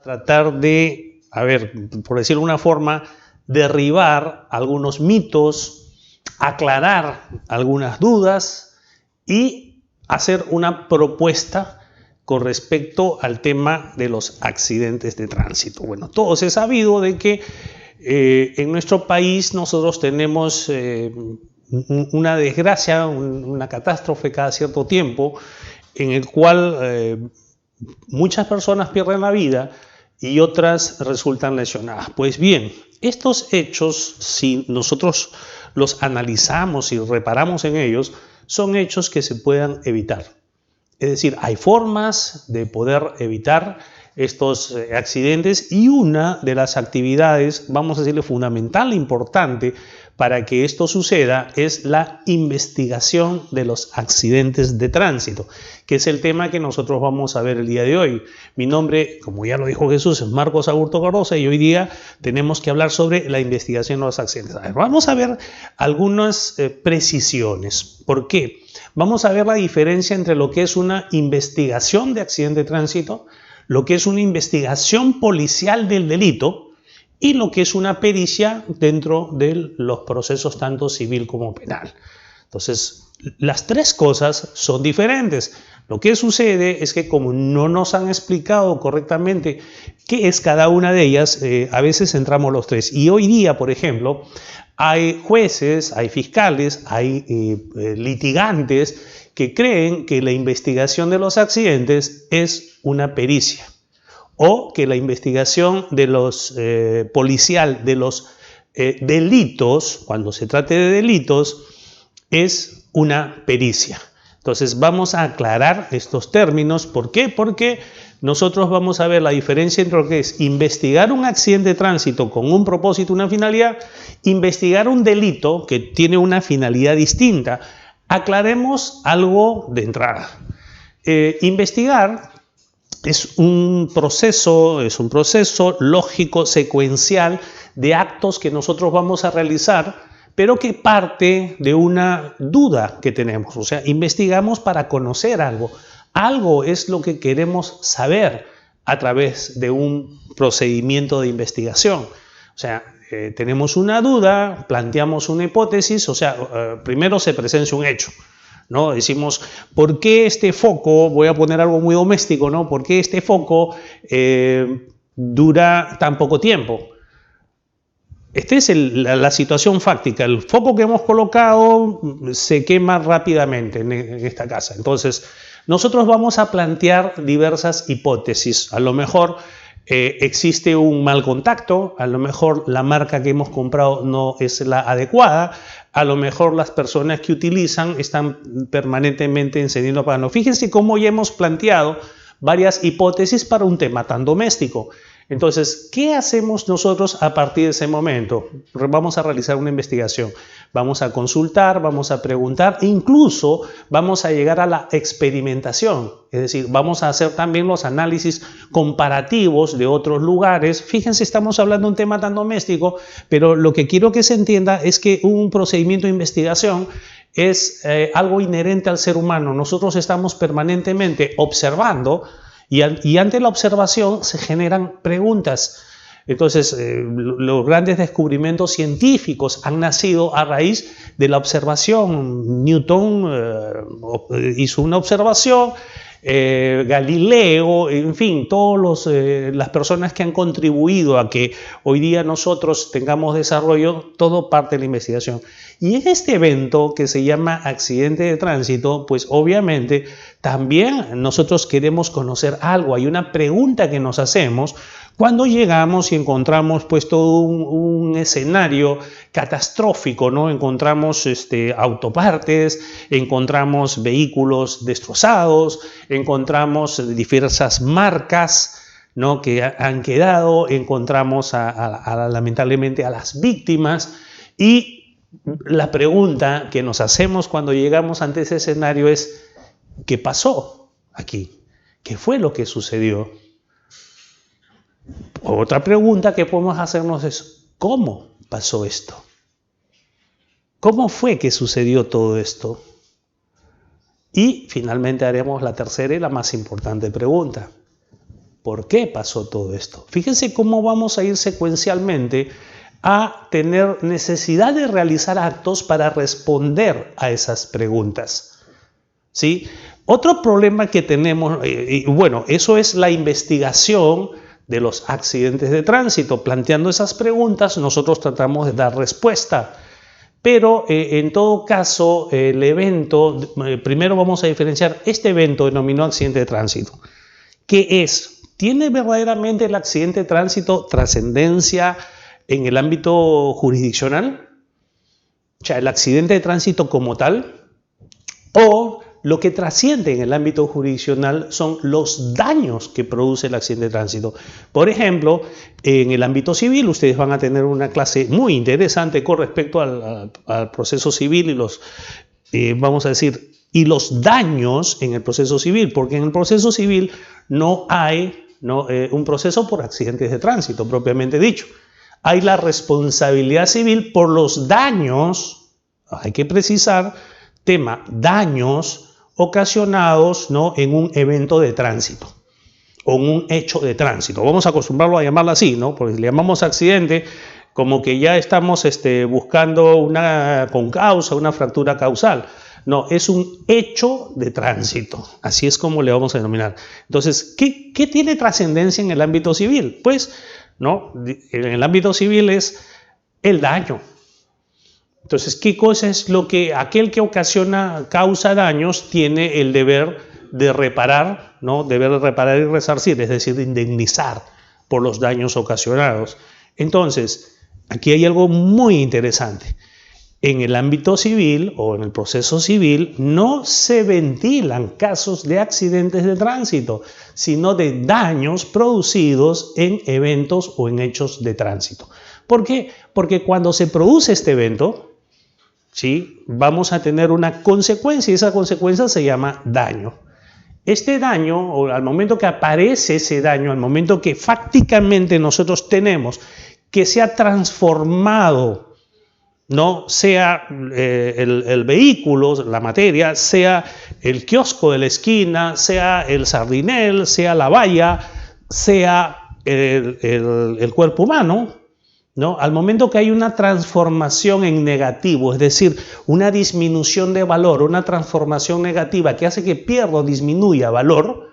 Tratar de, por decirlo de una forma, derribar algunos mitos, aclarar algunas dudas y hacer una propuesta con respecto al tema de los accidentes de tránsito. Bueno, todos he sabido de que en nuestro país nosotros tenemos una desgracia, una catástrofe cada cierto tiempo, en el cual muchas personas pierden la vida y otras resultan lesionadas. Pues bien, estos hechos, si nosotros los analizamos y reparamos en ellos, son hechos que se puedan evitar. Es decir, hay formas de poder evitar estos accidentes y una de las actividades, vamos a decirle fundamental, importante para que esto suceda es la investigación de los accidentes de tránsito, que es el tema que nosotros vamos a ver el día de hoy. Mi nombre, como ya lo dijo Jesús, es Marcos Agurto Cardosa y hoy día tenemos que hablar sobre la investigación de los accidentes. Vamos a ver algunas precisiones. ¿Por qué? Vamos a ver la diferencia entre lo que es una investigación de accidente de tránsito, lo que es una investigación policial del delito y lo que es una pericia dentro de los procesos tanto civil como penal. Entonces, las tres cosas son diferentes. Lo que sucede es que como no nos han explicado correctamente qué es cada una de ellas, a veces entramos los tres. Y hoy día, por ejemplo, hay jueces, hay fiscales, hay litigantes que creen que la investigación de los accidentes es una pericia o que la investigación de los policial de los delitos, cuando se trate de delitos, es una pericia. Entonces vamos a aclarar estos términos. ¿Por qué? Porque nosotros vamos a ver la diferencia entre lo que es investigar un accidente de tránsito con un propósito, una finalidad, investigar un delito que tiene una finalidad distinta. Aclaremos algo de entrada. Investigar es un proceso lógico, secuencial de actos que nosotros vamos a realizar, pero que parte de una duda que tenemos. O sea, investigamos para conocer algo. Algo es lo que queremos saber a través de un procedimiento de investigación. O sea, tenemos una duda, planteamos una hipótesis, o sea, primero se presencia un hecho, ¿no? Decimos, ¿por qué este foco, voy a poner algo muy doméstico, ¿no? ¿Por qué este foco dura tan poco tiempo? Esta es la situación fáctica. El foco que hemos colocado se quema rápidamente en esta casa. Entonces, nosotros vamos a plantear diversas hipótesis. A lo mejor existe un mal contacto, a lo mejor la marca que hemos comprado no es la adecuada, a lo mejor las personas que utilizan están permanentemente encendiendo apagando. Fíjense cómo ya hemos planteado varias hipótesis para un tema tan doméstico. Entonces, ¿qué hacemos nosotros a partir de ese momento? Vamos a realizar una investigación, vamos a consultar, vamos a preguntar e incluso vamos a llegar a la experimentación. Es decir, vamos a hacer también los análisis comparativos de otros lugares. Fíjense, estamos hablando de un tema tan doméstico, pero lo que quiero que se entienda es que un procedimiento de investigación es algo inherente al ser humano. Nosotros estamos permanentemente observando y ante la observación se generan preguntas. Entonces, los grandes descubrimientos científicos han nacido a raíz de la observación. Newton hizo una observación, Galileo, en fin, todas las personas que han contribuido a que hoy día nosotros tengamos desarrollo, todo parte de la investigación. Y en este evento que se llama accidente de tránsito, pues obviamente también nosotros queremos conocer algo. Hay una pregunta que nos hacemos cuando llegamos y encontramos pues todo un escenario catastrófico, ¿no? Encontramos autopartes, encontramos vehículos destrozados, encontramos diversas marcas, ¿no? Que han quedado, encontramos lamentablemente a las víctimas y la pregunta que nos hacemos cuando llegamos ante ese escenario es ¿qué pasó aquí? ¿Qué fue lo que sucedió? Otra pregunta que podemos hacernos es ¿cómo pasó esto? ¿Cómo fue que sucedió todo esto? Y finalmente haremos la tercera y la más importante pregunta. por qué pasó todo esto. Fíjense cómo vamos a ir secuencialmente a tener necesidad de realizar actos para responder a esas preguntas, ¿sí? Otro problema que tenemos, bueno, eso es la investigación de los accidentes de tránsito. Planteando esas preguntas, nosotros tratamos de dar respuesta. Pero en todo caso, el evento, primero vamos a diferenciar este evento denominado accidente de tránsito. ¿Qué es? ¿Tiene verdaderamente el accidente de tránsito trascendencia en el ámbito jurisdiccional? O sea, el accidente de tránsito como tal, o lo que trasciende en el ámbito jurisdiccional son los daños que produce el accidente de tránsito. Por ejemplo, en el ámbito civil, ustedes van a tener una clase muy interesante con respecto al proceso civil y los, vamos a decir, y los daños en el proceso civil, porque en el proceso civil no hay un proceso por accidentes de tránsito, propiamente dicho. Hay la responsabilidad civil por los daños, hay que precisar, tema daños ocasionados, ¿no?, en un evento de tránsito o en un hecho de tránsito. Vamos a acostumbrarlo a llamarlo así, ¿no? Porque si le llamamos accidente, como que ya estamos buscando una concausa, una fractura causal. No, es un hecho de tránsito. Así es como le vamos a denominar. Entonces, ¿qué tiene trascendencia en el ámbito civil? Pues, ¿no?, en el ámbito civil es el daño. Entonces, ¿qué cosa es lo que aquel que causa daños tiene el deber de reparar, ¿no? Deber de reparar y resarcir, es decir, de indemnizar por los daños ocasionados? Entonces, aquí hay algo muy interesante. En el ámbito civil o en el proceso civil no se ventilan casos de accidentes de tránsito, sino de daños producidos en eventos o en hechos de tránsito. ¿Por qué? Porque cuando se produce este evento, ¿sí?, vamos a tener una consecuencia y esa consecuencia se llama daño. Este daño, o al momento que aparece ese daño, al momento que fácticamente nosotros tenemos que se ha transformado, no sea el vehículo, la materia, sea el kiosco de la esquina, sea el sardinel, sea la valla, sea el cuerpo humano, ¿no? Al momento que hay una transformación en negativo, es decir, una disminución de valor, una transformación negativa que hace que pierda o disminuya valor,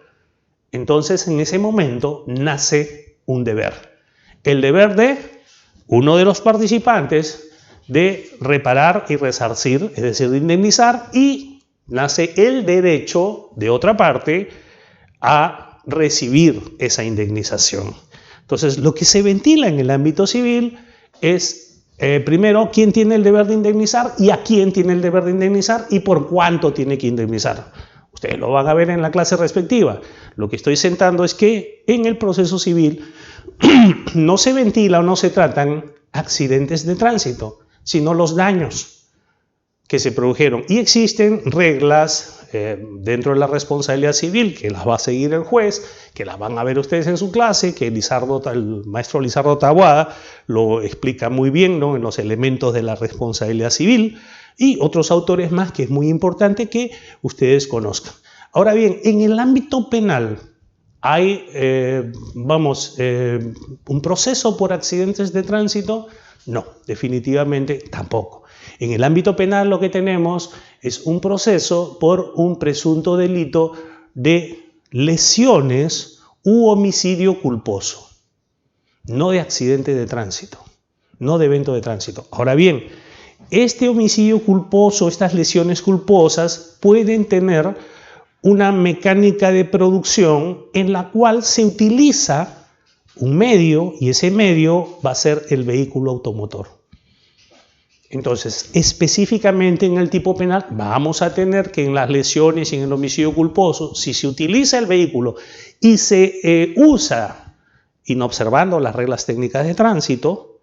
entonces en ese momento nace un deber. El deber de uno de los participantes de reparar y resarcir, es decir, de indemnizar, y nace el derecho de otra parte a recibir esa indemnización. Entonces, lo que se ventila en el ámbito civil es, primero, quién tiene el deber de indemnizar y a quién tiene el deber de indemnizar y por cuánto tiene que indemnizar. Ustedes lo van a ver en la clase respectiva. Lo que estoy sentando es que en el proceso civil no se ventila o no se tratan accidentes de tránsito, sino los daños que se produjeron. Y existen reglas dentro de la responsabilidad civil que las va a seguir el juez, que las van a ver ustedes en su clase, que el maestro Lizardo Taboada lo explica muy bien, ¿no?, en los elementos de la responsabilidad civil, y otros autores más que es muy importante que ustedes conozcan. Ahora bien, en el ámbito penal hay, un proceso por accidentes de tránsito. No, definitivamente tampoco. En el ámbito penal lo que tenemos es un proceso por un presunto delito de lesiones u homicidio culposo, no de accidente de tránsito, no de evento de tránsito. Ahora bien, este homicidio culposo, estas lesiones culposas pueden tener una mecánica de producción en la cual se utiliza un medio y ese medio va a ser el vehículo automotor. Entonces, específicamente en el tipo penal vamos a tener que en las lesiones y en el homicidio culposo, si se utiliza el vehículo y se usa inobservando las reglas técnicas de tránsito,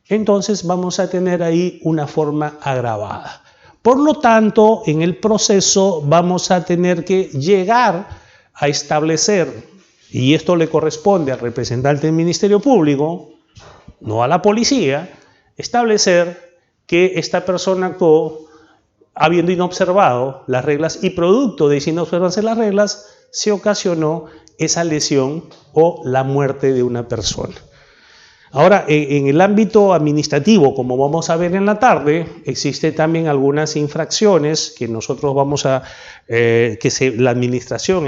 entonces vamos a tener ahí una forma agravada. Por lo tanto, en el proceso vamos a tener que llegar a establecer, y esto le corresponde al representante del Ministerio Público, no a la policía, establecer que esta persona actuó habiendo inobservado las reglas y producto de esa inobservancia de las reglas se ocasionó esa lesión o la muerte de una persona. Ahora, en el ámbito administrativo, como vamos a ver en la tarde, existen también algunas infracciones que nosotros vamos a, la administración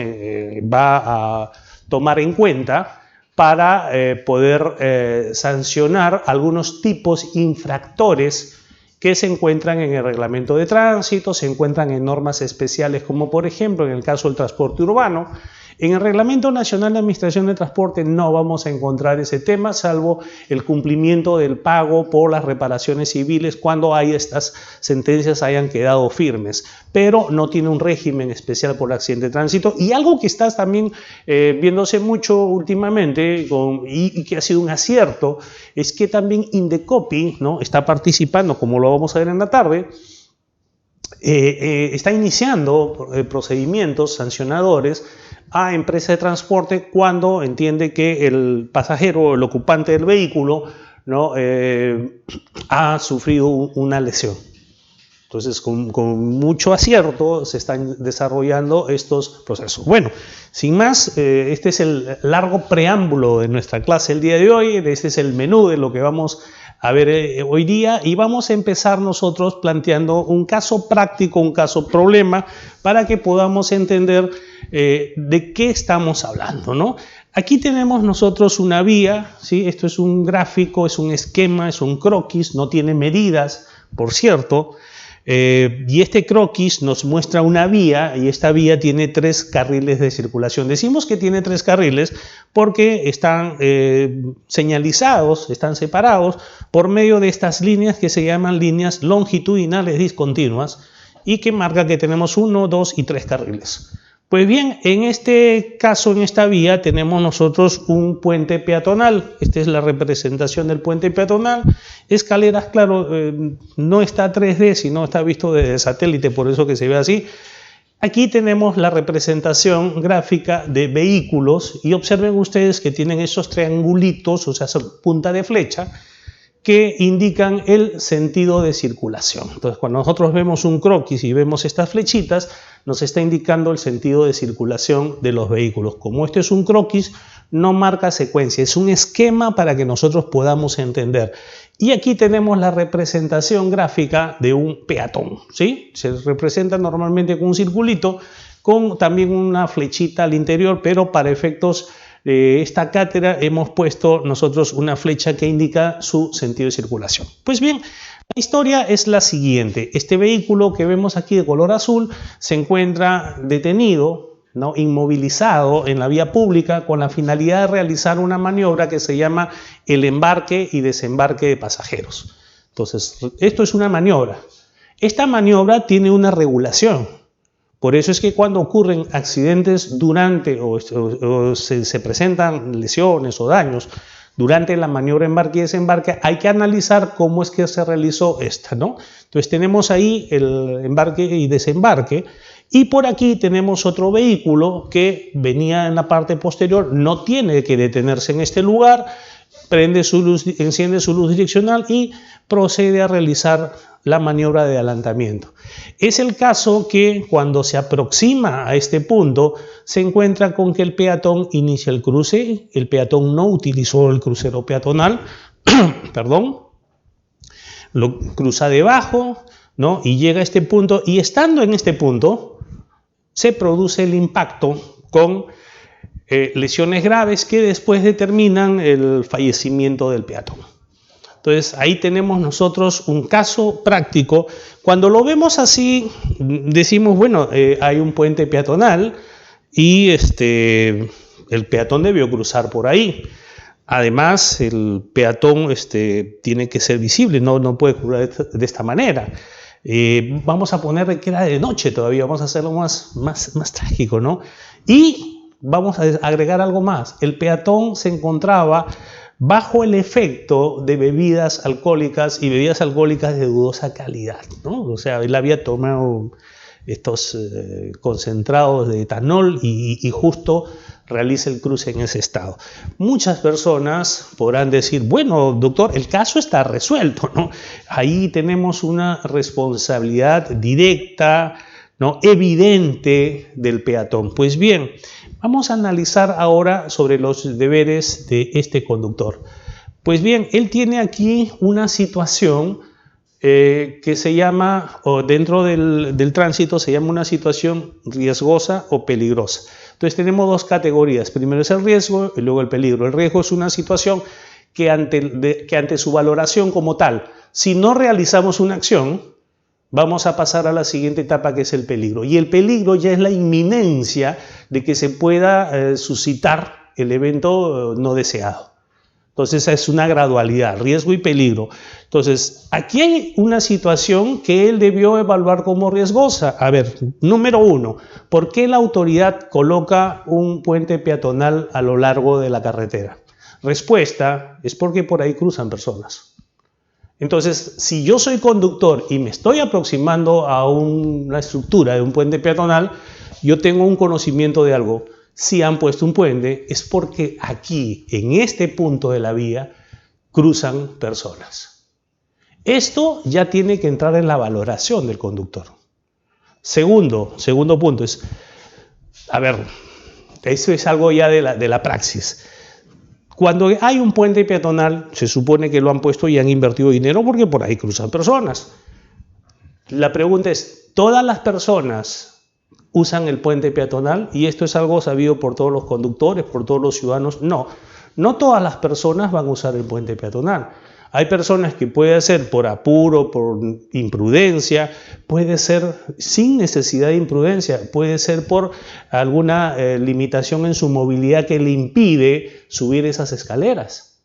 va a tomar en cuenta para poder sancionar algunos tipos infractores que se encuentran en el reglamento de tránsito, se encuentran en normas especiales como por ejemplo en el caso del transporte urbano. En el Reglamento Nacional de Administración de Transporte no vamos a encontrar ese tema, salvo el cumplimiento del pago por las reparaciones civiles cuando estas sentencias hayan quedado firmes, pero no tiene un régimen especial por accidente de tránsito. Y algo que está también viéndose mucho últimamente y que ha sido un acierto es que también Indecopi, ¿no?, está participando, como lo vamos a ver en la tarde, está iniciando procedimientos sancionadores a empresas de transporte cuando entiende que el pasajero, el ocupante del vehículo, ¿no?, ha sufrido una lesión. Entonces, con mucho acierto se están desarrollando estos procesos. Bueno, sin más, este es el largo preámbulo de nuestra clase el día de hoy. Este es el menú de lo que vamos a ver hoy día y vamos a empezar nosotros planteando un caso práctico, un caso problema, para que podamos entender de qué estamos hablando, ¿no? Aquí tenemos nosotros una vía, ¿sí? Esto es un gráfico, es un esquema, es un croquis, no tiene medidas, por cierto, y este croquis nos muestra una vía y esta vía tiene 3 carriles de circulación. Decimos que tiene 3 carriles porque están señalizados, están separados por medio de estas líneas que se llaman líneas longitudinales discontinuas y que marca que tenemos 1, 2 y 3 carriles. Pues bien, en este caso, en esta vía, tenemos nosotros un puente peatonal. Esta es la representación del puente peatonal. Escaleras, claro, no está 3D, sino está visto desde satélite, por eso que se ve así. Aquí tenemos la representación gráfica de vehículos y observen ustedes que tienen esos triangulitos, o sea, punta de flecha, que indican el sentido de circulación. Entonces, cuando nosotros vemos un croquis y vemos estas flechitas, nos está indicando el sentido de circulación de los vehículos. Como este es un croquis, no marca secuencia, es un esquema para que nosotros podamos entender. Y aquí tenemos la representación gráfica de un peatón, ¿sí? Se representa normalmente con un circulito, con también una flechita al interior, pero para efectos esta cátedra hemos puesto nosotros una flecha que indica su sentido de circulación. Pues bien, la historia es la siguiente. Este vehículo que vemos aquí de color azul se encuentra detenido, ¿no?, inmovilizado en la vía pública con la finalidad de realizar una maniobra que se llama el embarque y desembarque de pasajeros. Entonces, esto es una maniobra. Esta maniobra tiene una regulación. Por eso es que cuando ocurren accidentes durante o se presentan lesiones o daños durante la maniobra embarque y desembarque, hay que analizar cómo es que se realizó esta, ¿no? Entonces tenemos ahí el embarque y desembarque y por aquí tenemos otro vehículo que venía en la parte posterior, no tiene que detenerse en este lugar, prende su luz, enciende su luz direccional y procede a realizar la maniobra de adelantamiento. Es el caso que cuando se aproxima a este punto se encuentra con que el peatón inicia el cruce, el peatón no utilizó el crucero peatonal, perdón, lo cruza debajo, ¿no?, y llega a este punto y estando en este punto se produce el impacto con lesiones graves que después determinan el fallecimiento del peatón. Entonces, ahí tenemos nosotros un caso práctico. Cuando lo vemos así, decimos, bueno, hay un puente peatonal y el peatón debió cruzar por ahí. Además, el peatón tiene que ser visible, no puede cruzar de esta manera. Vamos a poner que era de noche todavía, vamos a hacerlo más trágico, ¿no? Y vamos a agregar algo más. El peatón se encontraba bajo el efecto de bebidas alcohólicas y bebidas alcohólicas de dudosa calidad, ¿no? O sea, él había tomado estos concentrados de etanol y justo realiza el cruce en ese estado. Muchas personas podrán decir, bueno, doctor, el caso está resuelto, ¿no? Ahí tenemos una responsabilidad directa, ¿no?, evidente del peatón. Pues bien, Vamos a analizar ahora sobre los deberes de este conductor. Pues bien, él tiene aquí una situación que se llama, o dentro del tránsito se llama una situación riesgosa o peligrosa. Entonces tenemos dos categorías. Primero es el riesgo y luego el peligro. El riesgo es una situación que ante su valoración como tal, si no realizamos una acción, vamos a pasar a la siguiente etapa, que es el peligro. Y el peligro ya es la inminencia de que se pueda suscitar el evento no deseado. Entonces es una gradualidad, riesgo y peligro. Entonces, aquí hay una situación que él debió evaluar como riesgosa. A ver, número uno, ¿por qué la autoridad coloca un puente peatonal a lo largo de la carretera? Respuesta, es porque por ahí cruzan personas. Entonces, si yo soy conductor y me estoy aproximando a una estructura de un puente peatonal, yo tengo un conocimiento de algo. Si han puesto un puente, es porque aquí, en este punto de la vía, cruzan personas. Esto ya tiene que entrar en la valoración del conductor. Segundo punto es, a ver, eso es algo ya de la praxis. Cuando hay un puente peatonal, se supone que lo han puesto y han invertido dinero porque por ahí cruzan personas. La pregunta es, ¿todas las personas usan el puente peatonal? Y esto es algo sabido por todos los conductores, por todos los ciudadanos. No todas las personas van a usar el puente peatonal. Hay personas que puede ser por apuro, por imprudencia, puede ser sin necesidad de imprudencia, puede ser por alguna limitación en su movilidad que le impide subir esas escaleras.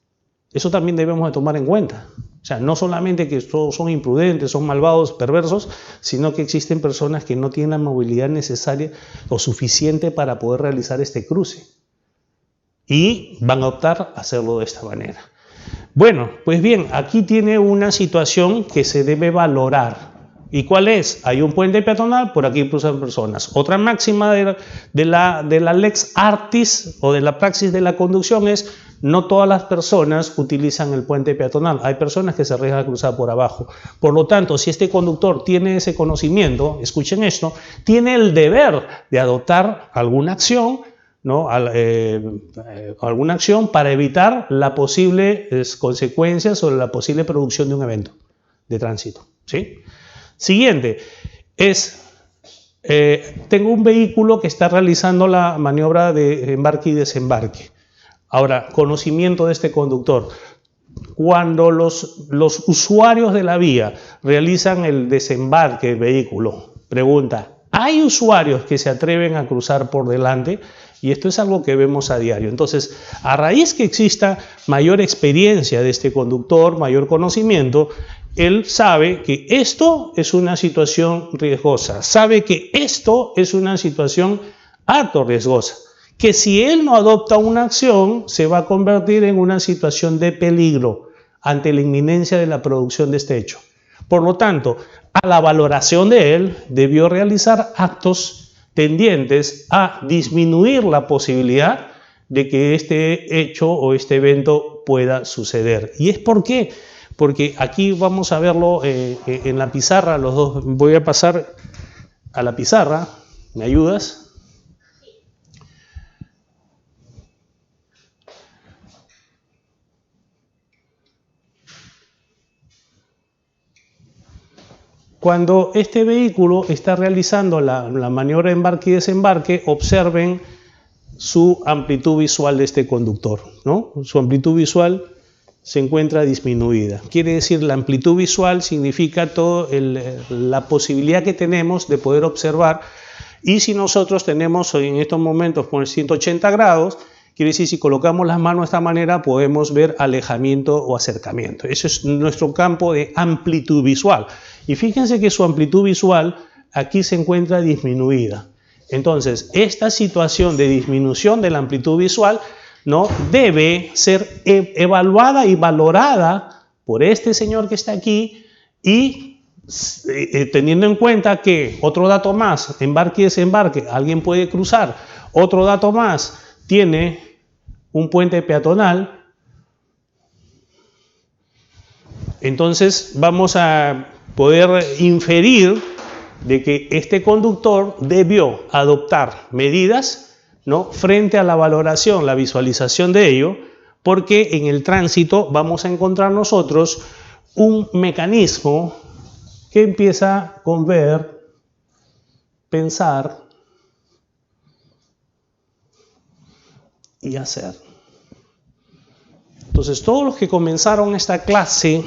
Eso también debemos de tomar en cuenta. O sea, no solamente que todos son imprudentes, son malvados, perversos, sino que existen personas que no tienen la movilidad necesaria o suficiente para poder realizar este cruce. Y van a optar a hacerlo de esta manera. Bueno, pues bien, aquí tiene una situación que se debe valorar. ¿Y cuál es? Hay un puente peatonal, por aquí cruzan personas. Otra máxima de la lex artis o de la praxis de la conducción es: no todas las personas utilizan el puente peatonal. Hay personas que se arriesgan a cruzar por abajo. Por lo tanto, si este conductor tiene ese conocimiento, escuchen esto, tiene el deber de adoptar alguna acción, ¿no? Alguna acción para evitar las posibles consecuencias o la posible producción de un evento de tránsito, ¿sí? Siguiente es, tengo un vehículo que está realizando la maniobra de embarque y desembarque. Ahora, conocimiento de este conductor. Cuando los usuarios de la vía realizan el desembarque del vehículo, pregunta, ¿hay usuarios que se atreven a cruzar por delante? Y esto es algo que vemos a diario. Entonces, a raíz que exista mayor experiencia de este conductor, mayor conocimiento, él sabe que esto es una situación riesgosa, sabe que esto es una situación harto riesgosa, que si él no adopta una acción, se va a convertir en una situación de peligro ante la inminencia de la producción de este hecho. Por lo tanto, a la valoración de él, debió realizar actos tendientes a disminuir la posibilidad de que este hecho o este evento pueda suceder. ¿Y es por qué? Porque aquí vamos a verlo en la pizarra, los dos. Voy a pasar a la pizarra. ¿Me ayudas? Cuando este vehículo está realizando la maniobra de embarque y desembarque, observen su amplitud visual de este conductor, ¿no? Su amplitud visual se encuentra disminuida. Quiere decir, la amplitud visual significa toda la posibilidad que tenemos de poder observar, y si nosotros tenemos en estos momentos con el 180 grados, quiere decir, si colocamos las manos de esta manera, podemos ver alejamiento o acercamiento. Eso es nuestro campo de amplitud visual. Y fíjense que su amplitud visual aquí se encuentra disminuida. Entonces, esta situación de disminución de la amplitud visual, ¿no?, debe ser evaluada y valorada por este señor que está aquí, y teniendo en cuenta que, otro dato más, embarque y desembarque, alguien puede cruzar. Otro dato más, tiene un puente peatonal. Entonces vamos a poder inferir de que este conductor debió adoptar medidas, ¿no?, frente a la valoración, la visualización de ello, porque en el tránsito vamos a encontrar nosotros un mecanismo que empieza con ver, pensar y hacer. Entonces, todos los que comenzaron esta clase,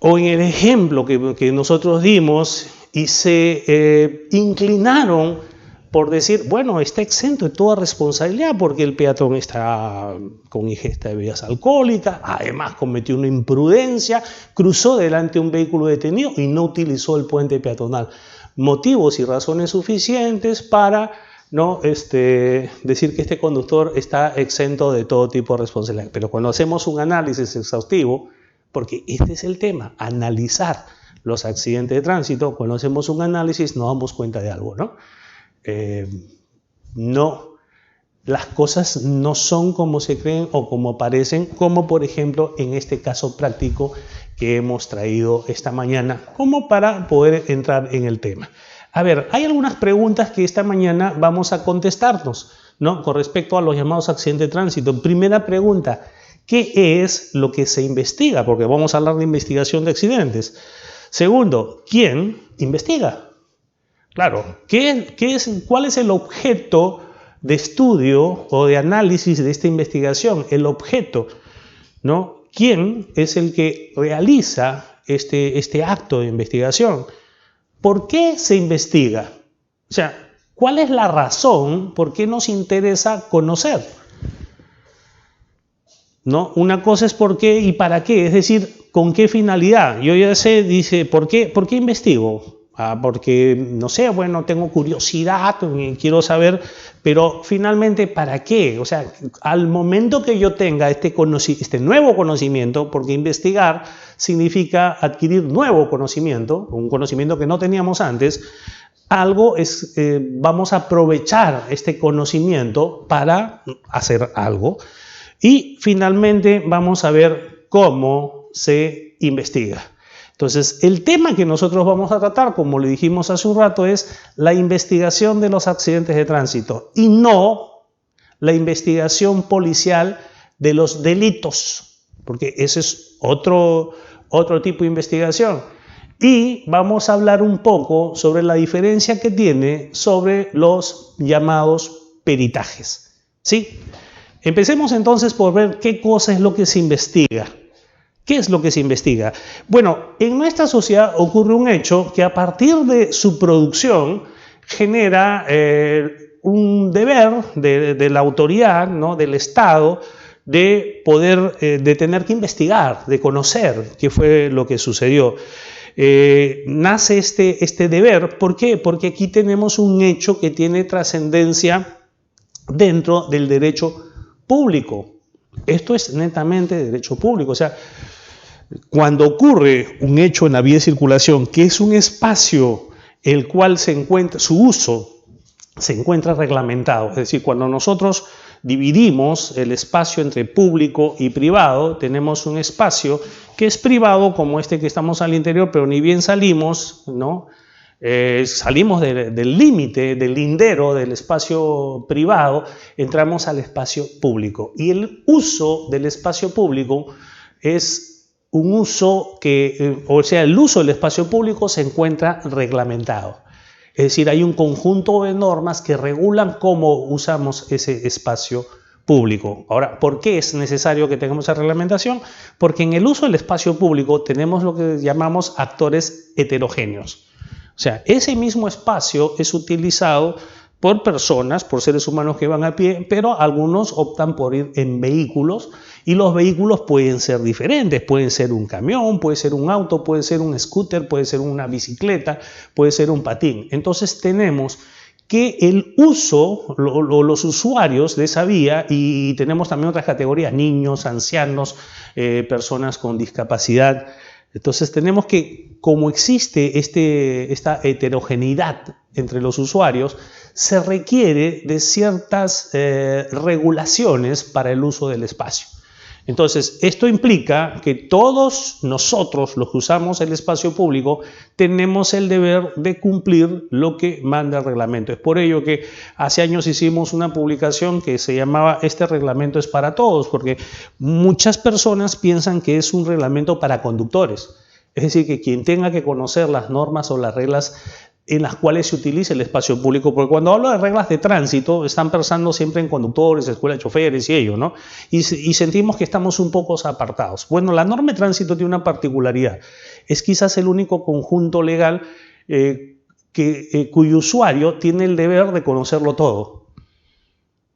o en el ejemplo que nosotros dimos, y se inclinaron por decir, bueno, está exento de toda responsabilidad porque el peatón está con ingesta de bebidas alcohólicas, además cometió una imprudencia, cruzó delante de un vehículo detenido y no utilizó el puente peatonal. Motivos y razones suficientes para no decir que este conductor está exento de todo tipo de responsabilidad. Pero cuando hacemos un análisis exhaustivo, porque este es el tema, analizar los accidentes de tránsito, cuando hacemos un análisis nos damos cuenta de algo, ¿no? No, las cosas no son como se creen o como parecen, como por ejemplo en este caso práctico que hemos traído esta mañana, como para poder entrar en el tema. A ver, hay algunas preguntas que esta mañana vamos a contestarnos, ¿no?, con respecto a los llamados accidentes de tránsito. Primera pregunta, ¿qué es lo que se investiga? Porque vamos a hablar de investigación de accidentes. Segundo, ¿quién investiga? Claro, ¿cuál es el objeto de estudio o de análisis de esta investigación? El objeto, ¿no? ¿Quién es el que realiza este acto de investigación? ¿Por qué se investiga? O sea, ¿cuál es la razón por qué nos interesa conocer? ¿No? Una cosa es por qué y para qué, es decir, ¿con qué finalidad? Yo ya sé, dice, ¿por qué investigo? Porque, no sé, bueno, tengo curiosidad, quiero saber, pero finalmente, ¿para qué? O sea, al momento que yo tenga este nuevo conocimiento, porque investigar significa adquirir nuevo conocimiento, un conocimiento que no teníamos antes, vamos a aprovechar este conocimiento para hacer algo. Y finalmente vamos a ver cómo se investiga. Entonces, el tema que nosotros vamos a tratar, como le dijimos hace un rato, es la investigación de los accidentes de tránsito y no la investigación policial de los delitos, porque ese es otro tipo de investigación. Y vamos a hablar un poco sobre la diferencia que tiene sobre los llamados peritajes, ¿sí? Empecemos entonces por ver qué cosa es lo que se investiga. ¿Qué es lo que se investiga? Bueno, en nuestra sociedad ocurre un hecho que a partir de su producción genera un deber de la autoridad, ¿no?, del Estado, de poder, de tener que investigar, de conocer qué fue lo que sucedió. Nace este deber, ¿por qué? Porque aquí tenemos un hecho que tiene trascendencia dentro del derecho público. Esto es netamente derecho público, o sea, cuando ocurre un hecho en la vía de circulación, que es un espacio el cual su uso se encuentra reglamentado, es decir, cuando nosotros dividimos el espacio entre público y privado, tenemos un espacio que es privado como este que estamos al interior, pero ni bien salimos, ¿no?, salimos del límite, del lindero del espacio privado, entramos al espacio público. Y el uso del espacio público es un uso el uso del espacio público se encuentra reglamentado. Es decir, hay un conjunto de normas que regulan cómo usamos ese espacio público. Ahora, ¿por qué es necesario que tengamos esa reglamentación? Porque en el uso del espacio público tenemos lo que llamamos actores heterogéneos. O sea, ese mismo espacio es utilizado por personas, por seres humanos que van a pie, pero algunos optan por ir en vehículos y los vehículos pueden ser diferentes, pueden ser un camión, puede ser un auto, puede ser un scooter, puede ser una bicicleta, puede ser un patín. Entonces tenemos que el uso, los usuarios de esa vía, y tenemos también otras categorías, niños, ancianos, personas con discapacidad. Entonces tenemos que, como existe esta heterogeneidad entre los usuarios, se requiere de ciertas regulaciones para el uso del espacio. Entonces, esto implica que todos nosotros, los que usamos el espacio público, tenemos el deber de cumplir lo que manda el reglamento. Es por ello que hace años hicimos una publicación que se llamaba "Este reglamento es para todos", porque muchas personas piensan que es un reglamento para conductores. Es decir, que quien tenga que conocer las normas o las reglas en las cuales se utiliza el espacio público, porque cuando hablo de reglas de tránsito están pensando siempre en conductores, escuela de choferes y ello, ¿no? Y sentimos que estamos un poco apartados. Bueno, la norma de tránsito tiene una particularidad, es quizás el único conjunto legal cuyo usuario tiene el deber de conocerlo todo.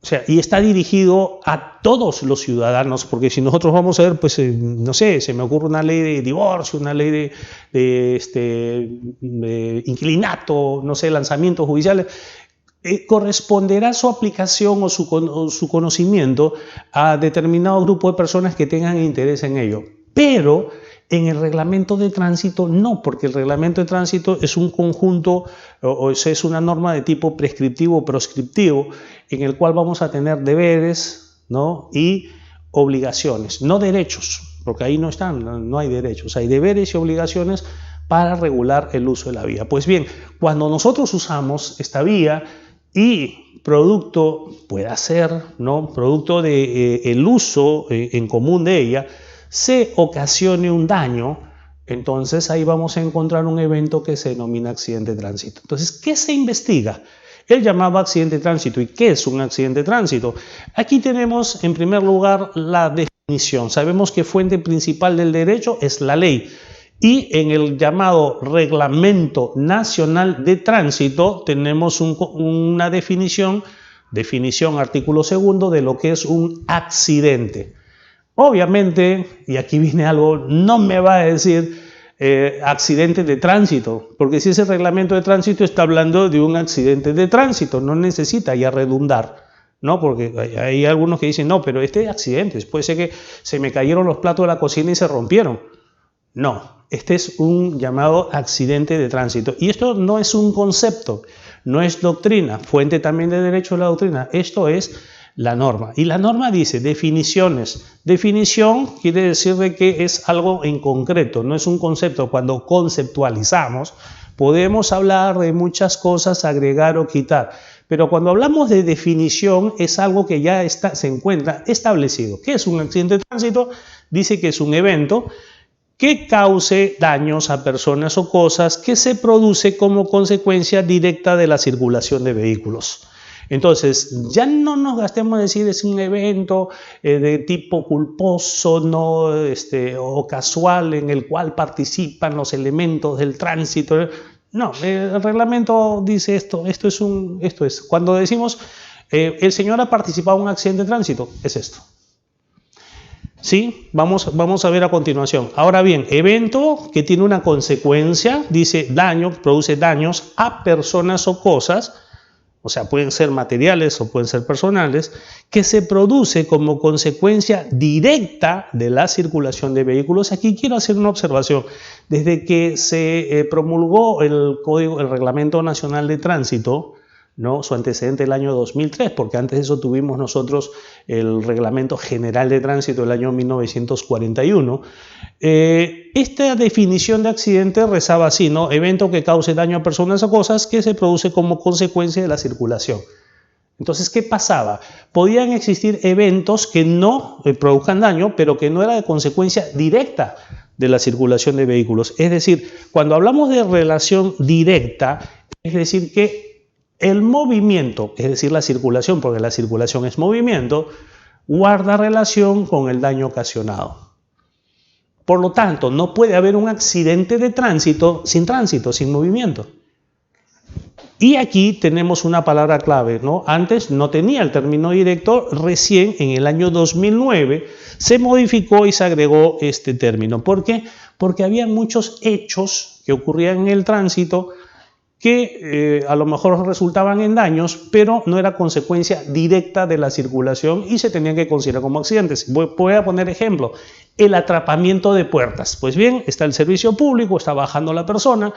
O sea, y está dirigido a todos los ciudadanos, porque si nosotros vamos a ver, pues, no sé, se me ocurre una ley de divorcio, una ley de inquilinato, no sé, lanzamientos judiciales, corresponderá su aplicación o su conocimiento a determinado grupo de personas que tengan interés en ello. Pero en el reglamento de tránsito no, porque el reglamento de tránsito es un conjunto o es una norma de tipo prescriptivo o proscriptivo en el cual vamos a tener deberes, ¿no? Y obligaciones, no derechos, porque ahí no están, no hay derechos, hay deberes y obligaciones para regular el uso de la vía. Pues bien, cuando nosotros usamos esta vía y producto pueda ser, ¿no? Producto de el uso en común de ella, se ocasione un daño, entonces ahí vamos a encontrar un evento que se denomina accidente de tránsito. Entonces, ¿qué se investiga? Él llamaba accidente de tránsito. ¿Y qué es un accidente de tránsito? Aquí tenemos, en primer lugar, la definición. Sabemos que fuente principal del derecho es la ley. Y en el llamado Reglamento Nacional de Tránsito tenemos una definición artículo 2 de lo que es un accidente. Obviamente, y aquí viene algo, no me va a decir accidente de tránsito, porque si ese reglamento de tránsito está hablando de un accidente de tránsito, no necesita ya redundar, ¿no? Porque hay algunos que dicen, no, pero este accidente, puede ser que se me cayeron los platos de la cocina y se rompieron. No, este es un llamado accidente de tránsito. Y esto no es un concepto, no es doctrina, fuente también de derecho de la doctrina, esto es la norma. Y la norma dice definiciones. Definición quiere decir de que es algo en concreto, no es un concepto. Cuando conceptualizamos, podemos hablar de muchas cosas, agregar o quitar. Pero cuando hablamos de definición, es algo que ya se encuentra establecido. ¿Qué es un accidente de tránsito? Dice que es un evento que cause daños a personas o cosas que se produce como consecuencia directa de la circulación de vehículos. Entonces, ya no nos gastemos en decir es un evento de tipo culposo, ¿no? O casual en el cual participan los elementos del tránsito. No, el reglamento dice esto es. Cuando decimos el señor ha participado en un accidente de tránsito, es esto. ¿Sí? Vamos a ver a continuación. Ahora bien, evento que tiene una consecuencia, dice daño, produce daños a personas o cosas. O sea, pueden ser materiales o pueden ser personales, que se produce como consecuencia directa de la circulación de vehículos. Aquí quiero hacer una observación. Desde que se promulgó el Reglamento Nacional de Tránsito, ¿no? Su antecedente el año 2003, porque antes de eso tuvimos nosotros el Reglamento General de Tránsito del año 1941. Esta definición de accidente rezaba así, ¿no? Evento que cause daño a personas o cosas que se produce como consecuencia de la circulación. Entonces, ¿qué pasaba? Podían existir eventos que no produzcan daño, pero que no era de consecuencia directa de la circulación de vehículos. Es decir, cuando hablamos de relación directa, es decir que el movimiento, es decir, la circulación, porque la circulación es movimiento, guarda relación con el daño ocasionado. Por lo tanto, no puede haber un accidente de tránsito, sin movimiento. Y aquí tenemos una palabra clave, ¿no? Antes no tenía el término directo, recién en el año 2009 se modificó y se agregó este término. ¿Por qué? Porque había muchos hechos que ocurrían en el tránsito que a lo mejor resultaban en daños, pero no era consecuencia directa de la circulación y se tenían que considerar como accidentes. Voy a poner ejemplo, el atrapamiento de puertas. Pues bien, está el servicio público, está bajando la persona,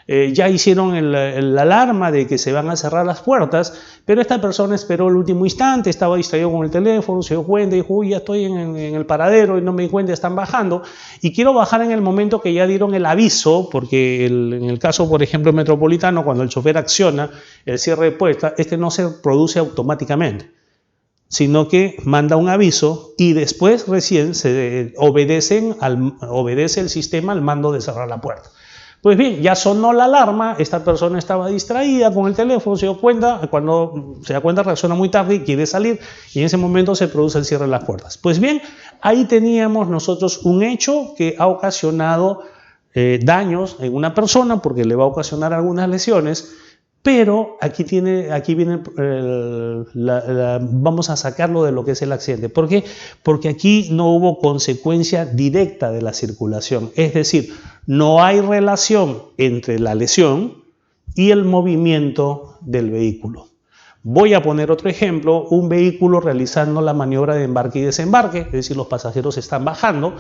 ya hicieron la alarma de que se van a cerrar las puertas, pero esta persona esperó el último instante, estaba distraído con el teléfono, se dio cuenta y dijo, uy, ya estoy en el paradero y no me di cuenta, están bajando, y quiero bajar en el momento que ya dieron el aviso, porque en el caso, por ejemplo, metropolitano, cuando el chofer acciona el cierre de puerta, este no se produce automáticamente, sino que manda un aviso y después recién se obedece el sistema al mando de cerrar la puerta. Pues bien, ya sonó la alarma, esta persona estaba distraída con el teléfono, se dio cuenta, cuando se da cuenta reacciona muy tarde y quiere salir, y en ese momento se produce el cierre de las puertas. Pues bien, ahí teníamos nosotros un hecho que ha ocasionado daños en una persona, porque le va a ocasionar algunas lesiones, pero aquí viene, vamos a sacarlo de lo que es el accidente. ¿Por qué? Porque aquí no hubo consecuencia directa de la circulación. Es decir, no hay relación entre la lesión y el movimiento del vehículo. Voy a poner otro ejemplo, un vehículo realizando la maniobra de embarque y desembarque, es decir, los pasajeros están bajando,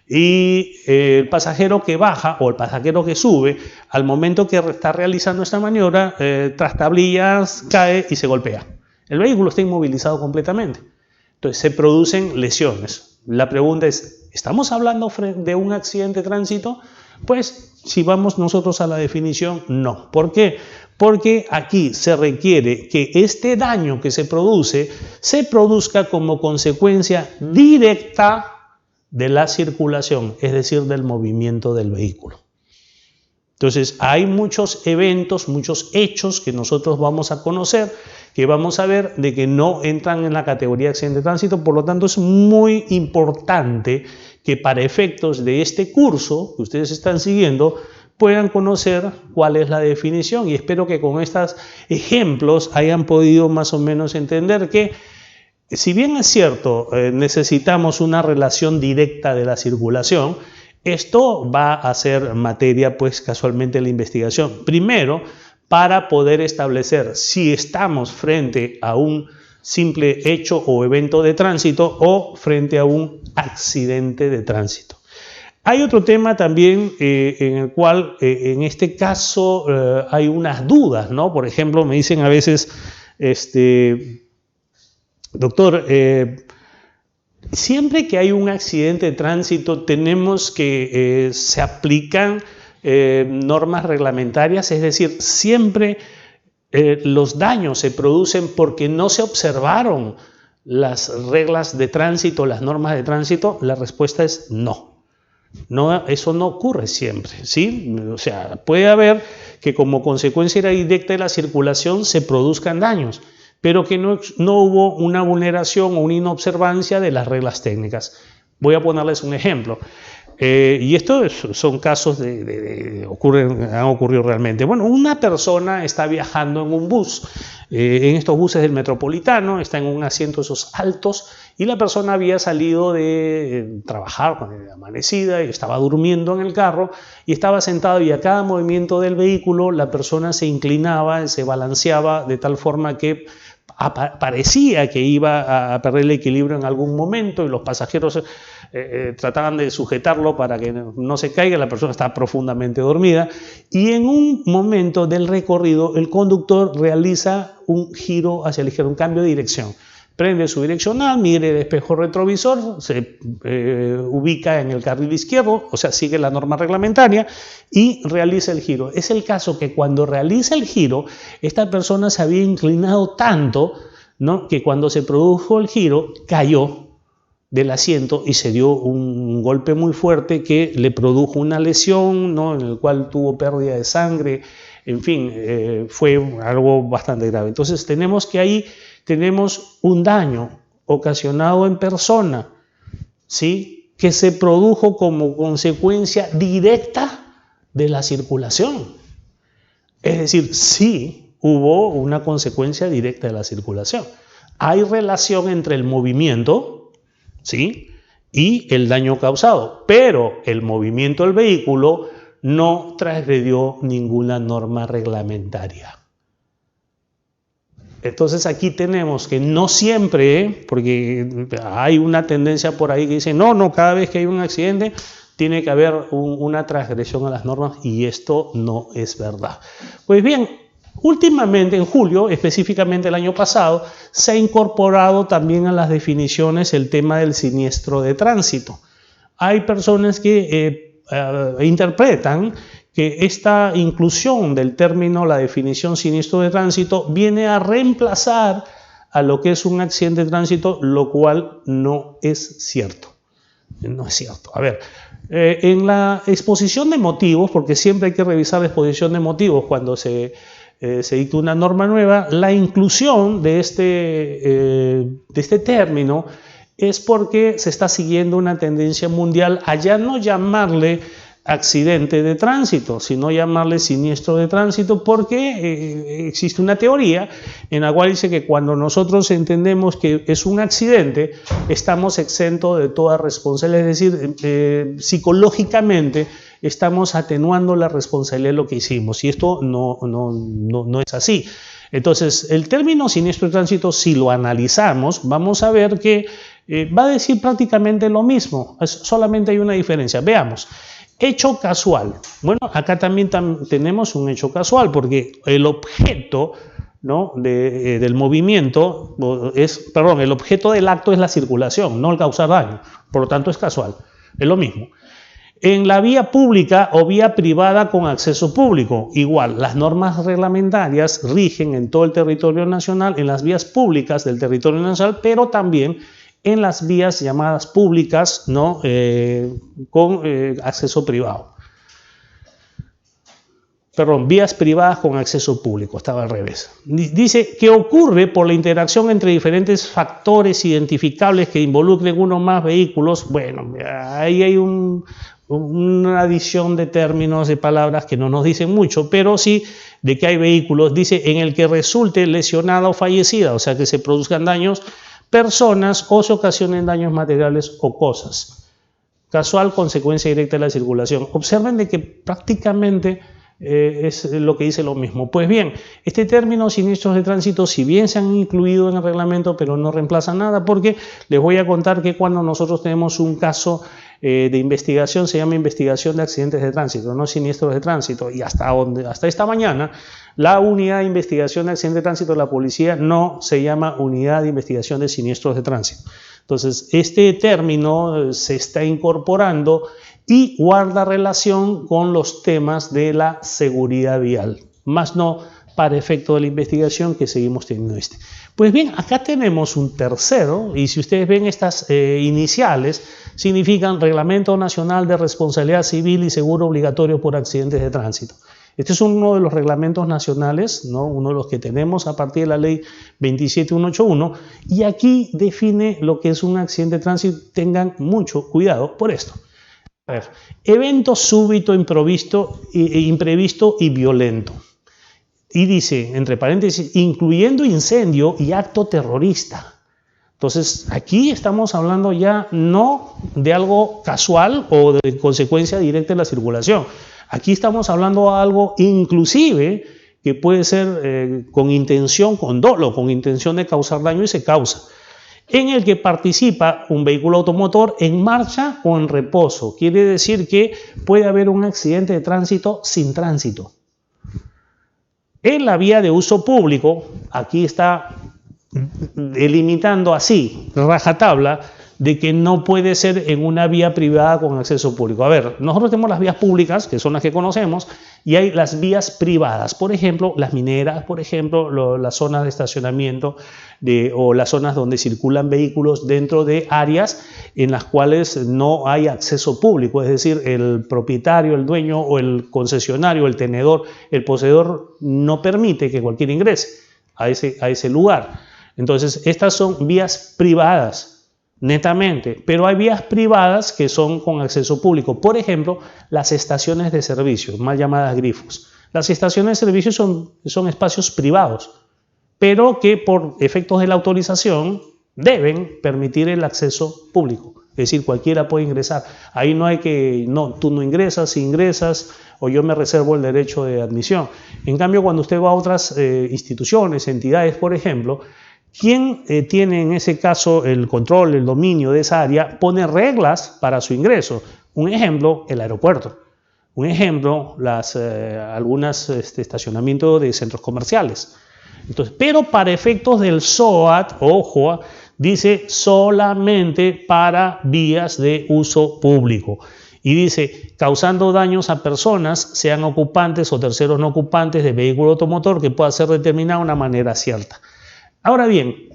y el pasajero que baja o el pasajero que sube, al momento que está realizando esta maniobra, tras tablillas cae y se golpea. El vehículo está inmovilizado completamente. Entonces se producen lesiones. La pregunta es, ¿estamos hablando de un accidente de tránsito? Pues si vamos nosotros a la definición, no. ¿Por qué? Porque aquí se requiere que este daño que se produzca como consecuencia directa de la circulación, es decir, del movimiento del vehículo. Entonces, hay muchos eventos, muchos hechos que nosotros vamos a conocer, que vamos a ver de que no entran en la categoría de accidente de tránsito, por lo tanto es muy importante que para efectos de este curso que ustedes están siguiendo, puedan conocer cuál es la definición, y espero que con estos ejemplos hayan podido más o menos entender que si bien es cierto, necesitamos una relación directa de la circulación, esto va a ser materia, pues casualmente, de la investigación. Primero, para poder establecer si estamos frente a un simple hecho o evento de tránsito o frente a un accidente de tránsito. Hay otro tema también en el cual, en este caso, hay unas dudas, ¿no? Por ejemplo, me dicen a veces, doctor, siempre que hay un accidente de tránsito tenemos que se aplican normas reglamentarias, es decir, siempre los daños se producen porque no se observaron las reglas de tránsito, las normas de tránsito. La respuesta es no. No, eso no ocurre siempre, ¿sí? O sea, puede haber que como consecuencia directa de la circulación se produzcan daños, pero que no hubo una vulneración o una inobservancia de las reglas técnicas. Voy a ponerles un ejemplo. Y estos son casos han ocurrido realmente. Bueno, una persona está viajando en un bus, en estos buses del Metropolitano, está en un asiento de esos altos, y la persona había salido de trabajar amanecida y estaba durmiendo en el carro y estaba sentado, y a cada movimiento del vehículo la persona se inclinaba, se balanceaba de tal forma que parecía que iba a perder el equilibrio en algún momento, y los pasajeros trataban de sujetarlo para que no se caiga. La persona estaba profundamente dormida, y en un momento del recorrido el conductor realiza un giro hacia la izquierda, un cambio de dirección. Prende su direccional, mire el espejo retrovisor, se ubica en el carril izquierdo, o sea, sigue la norma reglamentaria y realiza el giro. Es el caso que cuando realiza el giro, esta persona se había inclinado tanto, ¿no?, que cuando se produjo el giro cayó del asiento y se dio un golpe muy fuerte que le produjo una lesión, ¿no?, en el cual tuvo pérdida de sangre. En fin, fue algo bastante grave. Entonces tenemos un daño ocasionado en persona, ¿sí?, que se produjo como consecuencia directa de la circulación. Es decir, sí hubo una consecuencia directa de la circulación. Hay relación entre el movimiento, ¿sí?, y el daño causado, pero el movimiento del vehículo no transgredió ninguna norma reglamentaria. Entonces aquí tenemos que no siempre, porque hay una tendencia por ahí que dice, no, cada vez que hay un accidente tiene que haber una transgresión a las normas y esto no es verdad. Pues bien, últimamente, en julio, específicamente el año pasado, se ha incorporado también a las definiciones el tema del siniestro de tránsito. Hay personas que interpretan que esta inclusión del término, la definición siniestro de tránsito, viene a reemplazar a lo que es un accidente de tránsito, lo cual no es cierto. No es cierto. A ver, en la exposición de motivos, porque siempre hay que revisar la exposición de motivos cuando se dicta una norma nueva, la inclusión de este término es porque se está siguiendo una tendencia mundial a ya no llamarle accidente de tránsito, sino llamarle siniestro de tránsito, porque existe una teoría en la cual dice que cuando nosotros entendemos que es un accidente, estamos exentos de toda responsabilidad, es decir, psicológicamente estamos atenuando la responsabilidad de lo que hicimos, y esto no es así. Entonces, el término siniestro de tránsito, si lo analizamos, vamos a ver que va a decir prácticamente lo mismo, solamente hay una diferencia. Veamos. Hecho casual. Bueno, acá también tenemos un hecho casual, porque el objeto, ¿no?, del movimiento el objeto del acto es la circulación, no el causar daño. Por lo tanto, es casual. Es lo mismo. En la vía pública o vía privada con acceso público, igual, las normas reglamentarias rigen en todo el territorio nacional, en las vías públicas del territorio nacional, pero también en las vías llamadas públicas, ¿no?, con acceso privado. Perdón, vías privadas con acceso público, estaba al revés. Dice que ocurre por la interacción entre diferentes factores identificables que involucren uno o más vehículos. Bueno, ahí hay una adición de términos, de palabras que no nos dicen mucho, pero sí de que hay vehículos, dice, en el que resulte lesionada o fallecida, o sea, que se produzcan daños, personas o se ocasionen daños materiales o cosas. Casual, consecuencia directa de la circulación. Observen de que prácticamente es lo que dice lo mismo. Pues bien, este término siniestros de tránsito, si bien se han incluido en el reglamento, pero no reemplaza nada, porque les voy a contar que cuando nosotros tenemos un caso de investigación, se llama investigación de accidentes de tránsito, no siniestros de tránsito, y hasta esta mañana la unidad de investigación de accidentes de tránsito de la policía no se llama unidad de investigación de siniestros de tránsito. Entonces, este término se está incorporando y guarda relación con los temas de la seguridad vial, más no para efecto de la investigación que seguimos teniendo este. Pues bien, acá tenemos un tercero, y si ustedes ven estas iniciales, significan Reglamento Nacional de Responsabilidad Civil y Seguro Obligatorio por Accidentes de Tránsito. Este es uno de los reglamentos nacionales, ¿no?, uno de los que tenemos a partir de la ley 27181, y aquí define lo que es un accidente de tránsito. Tengan mucho cuidado por esto. A ver, evento súbito, imprevisto y violento. Y dice, entre paréntesis, incluyendo incendio y acto terrorista. Entonces, aquí estamos hablando ya no de algo casual o de consecuencia directa de la circulación. Aquí estamos hablando de algo inclusive que puede ser con intención, con dolo, con intención de causar daño, y se causa, en el que participa un vehículo automotor en marcha o en reposo. Quiere decir que puede haber un accidente de tránsito sin tránsito. En la vía de uso público, aquí está delimitando así, rajatabla, de que no puede ser en una vía privada con acceso público. A ver, nosotros tenemos las vías públicas, que son las que conocemos, y hay las vías privadas, por ejemplo, las mineras, por ejemplo, las zonas de estacionamiento o las zonas donde circulan vehículos dentro de áreas en las cuales no hay acceso público, es decir, el propietario, el dueño o el concesionario, el tenedor, el poseedor no permite que cualquiera ingrese a ese lugar. Entonces, estas son vías privadas, netamente, pero hay vías privadas que son con acceso público. Por ejemplo, las estaciones de servicio, mal llamadas grifos. Las estaciones de servicio son espacios privados, pero que por efectos de la autorización deben permitir el acceso público. Es decir, cualquiera puede ingresar. Ahí no hay que, no, tú no ingresas, si ingresas, o yo me reservo el derecho de admisión. En cambio, cuando usted va a otras instituciones, entidades, por ejemplo, quien tiene en ese caso el control, el dominio de esa área, pone reglas para su ingreso. Un ejemplo, el aeropuerto. Un ejemplo, algunos estacionamientos de centros comerciales. Entonces, pero para efectos del SOAT, ojo, dice solamente para vías de uso público. Y dice, causando daños a personas, sean ocupantes o terceros no ocupantes de vehículo automotor, que pueda ser determinado de una manera cierta. Ahora bien,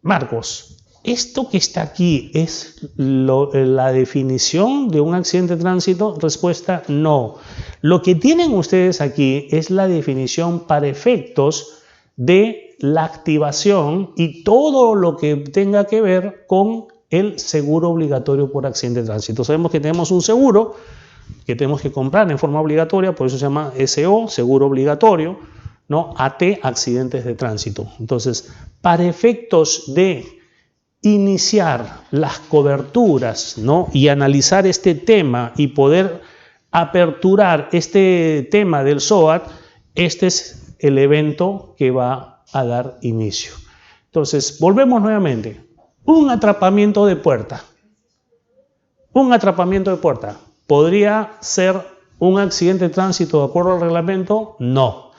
Marcos, ¿esto que está aquí es la definición de un accidente de tránsito? Respuesta, no. Lo que tienen ustedes aquí es la definición para efectos de la activación y todo lo que tenga que ver con el seguro obligatorio por accidente de tránsito. Sabemos que tenemos un seguro que tenemos que comprar en forma obligatoria, por eso se llama SO, seguro obligatorio, ¿no? AT, accidentes de tránsito. Entonces, para efectos de iniciar las coberturas, ¿no? Y analizar este tema y poder aperturar este tema del SOAT, este es el evento que va a dar inicio. Entonces, volvemos nuevamente. Un atrapamiento de puerta. Un atrapamiento de puerta. ¿Podría ser un accidente de tránsito de acuerdo al reglamento? No.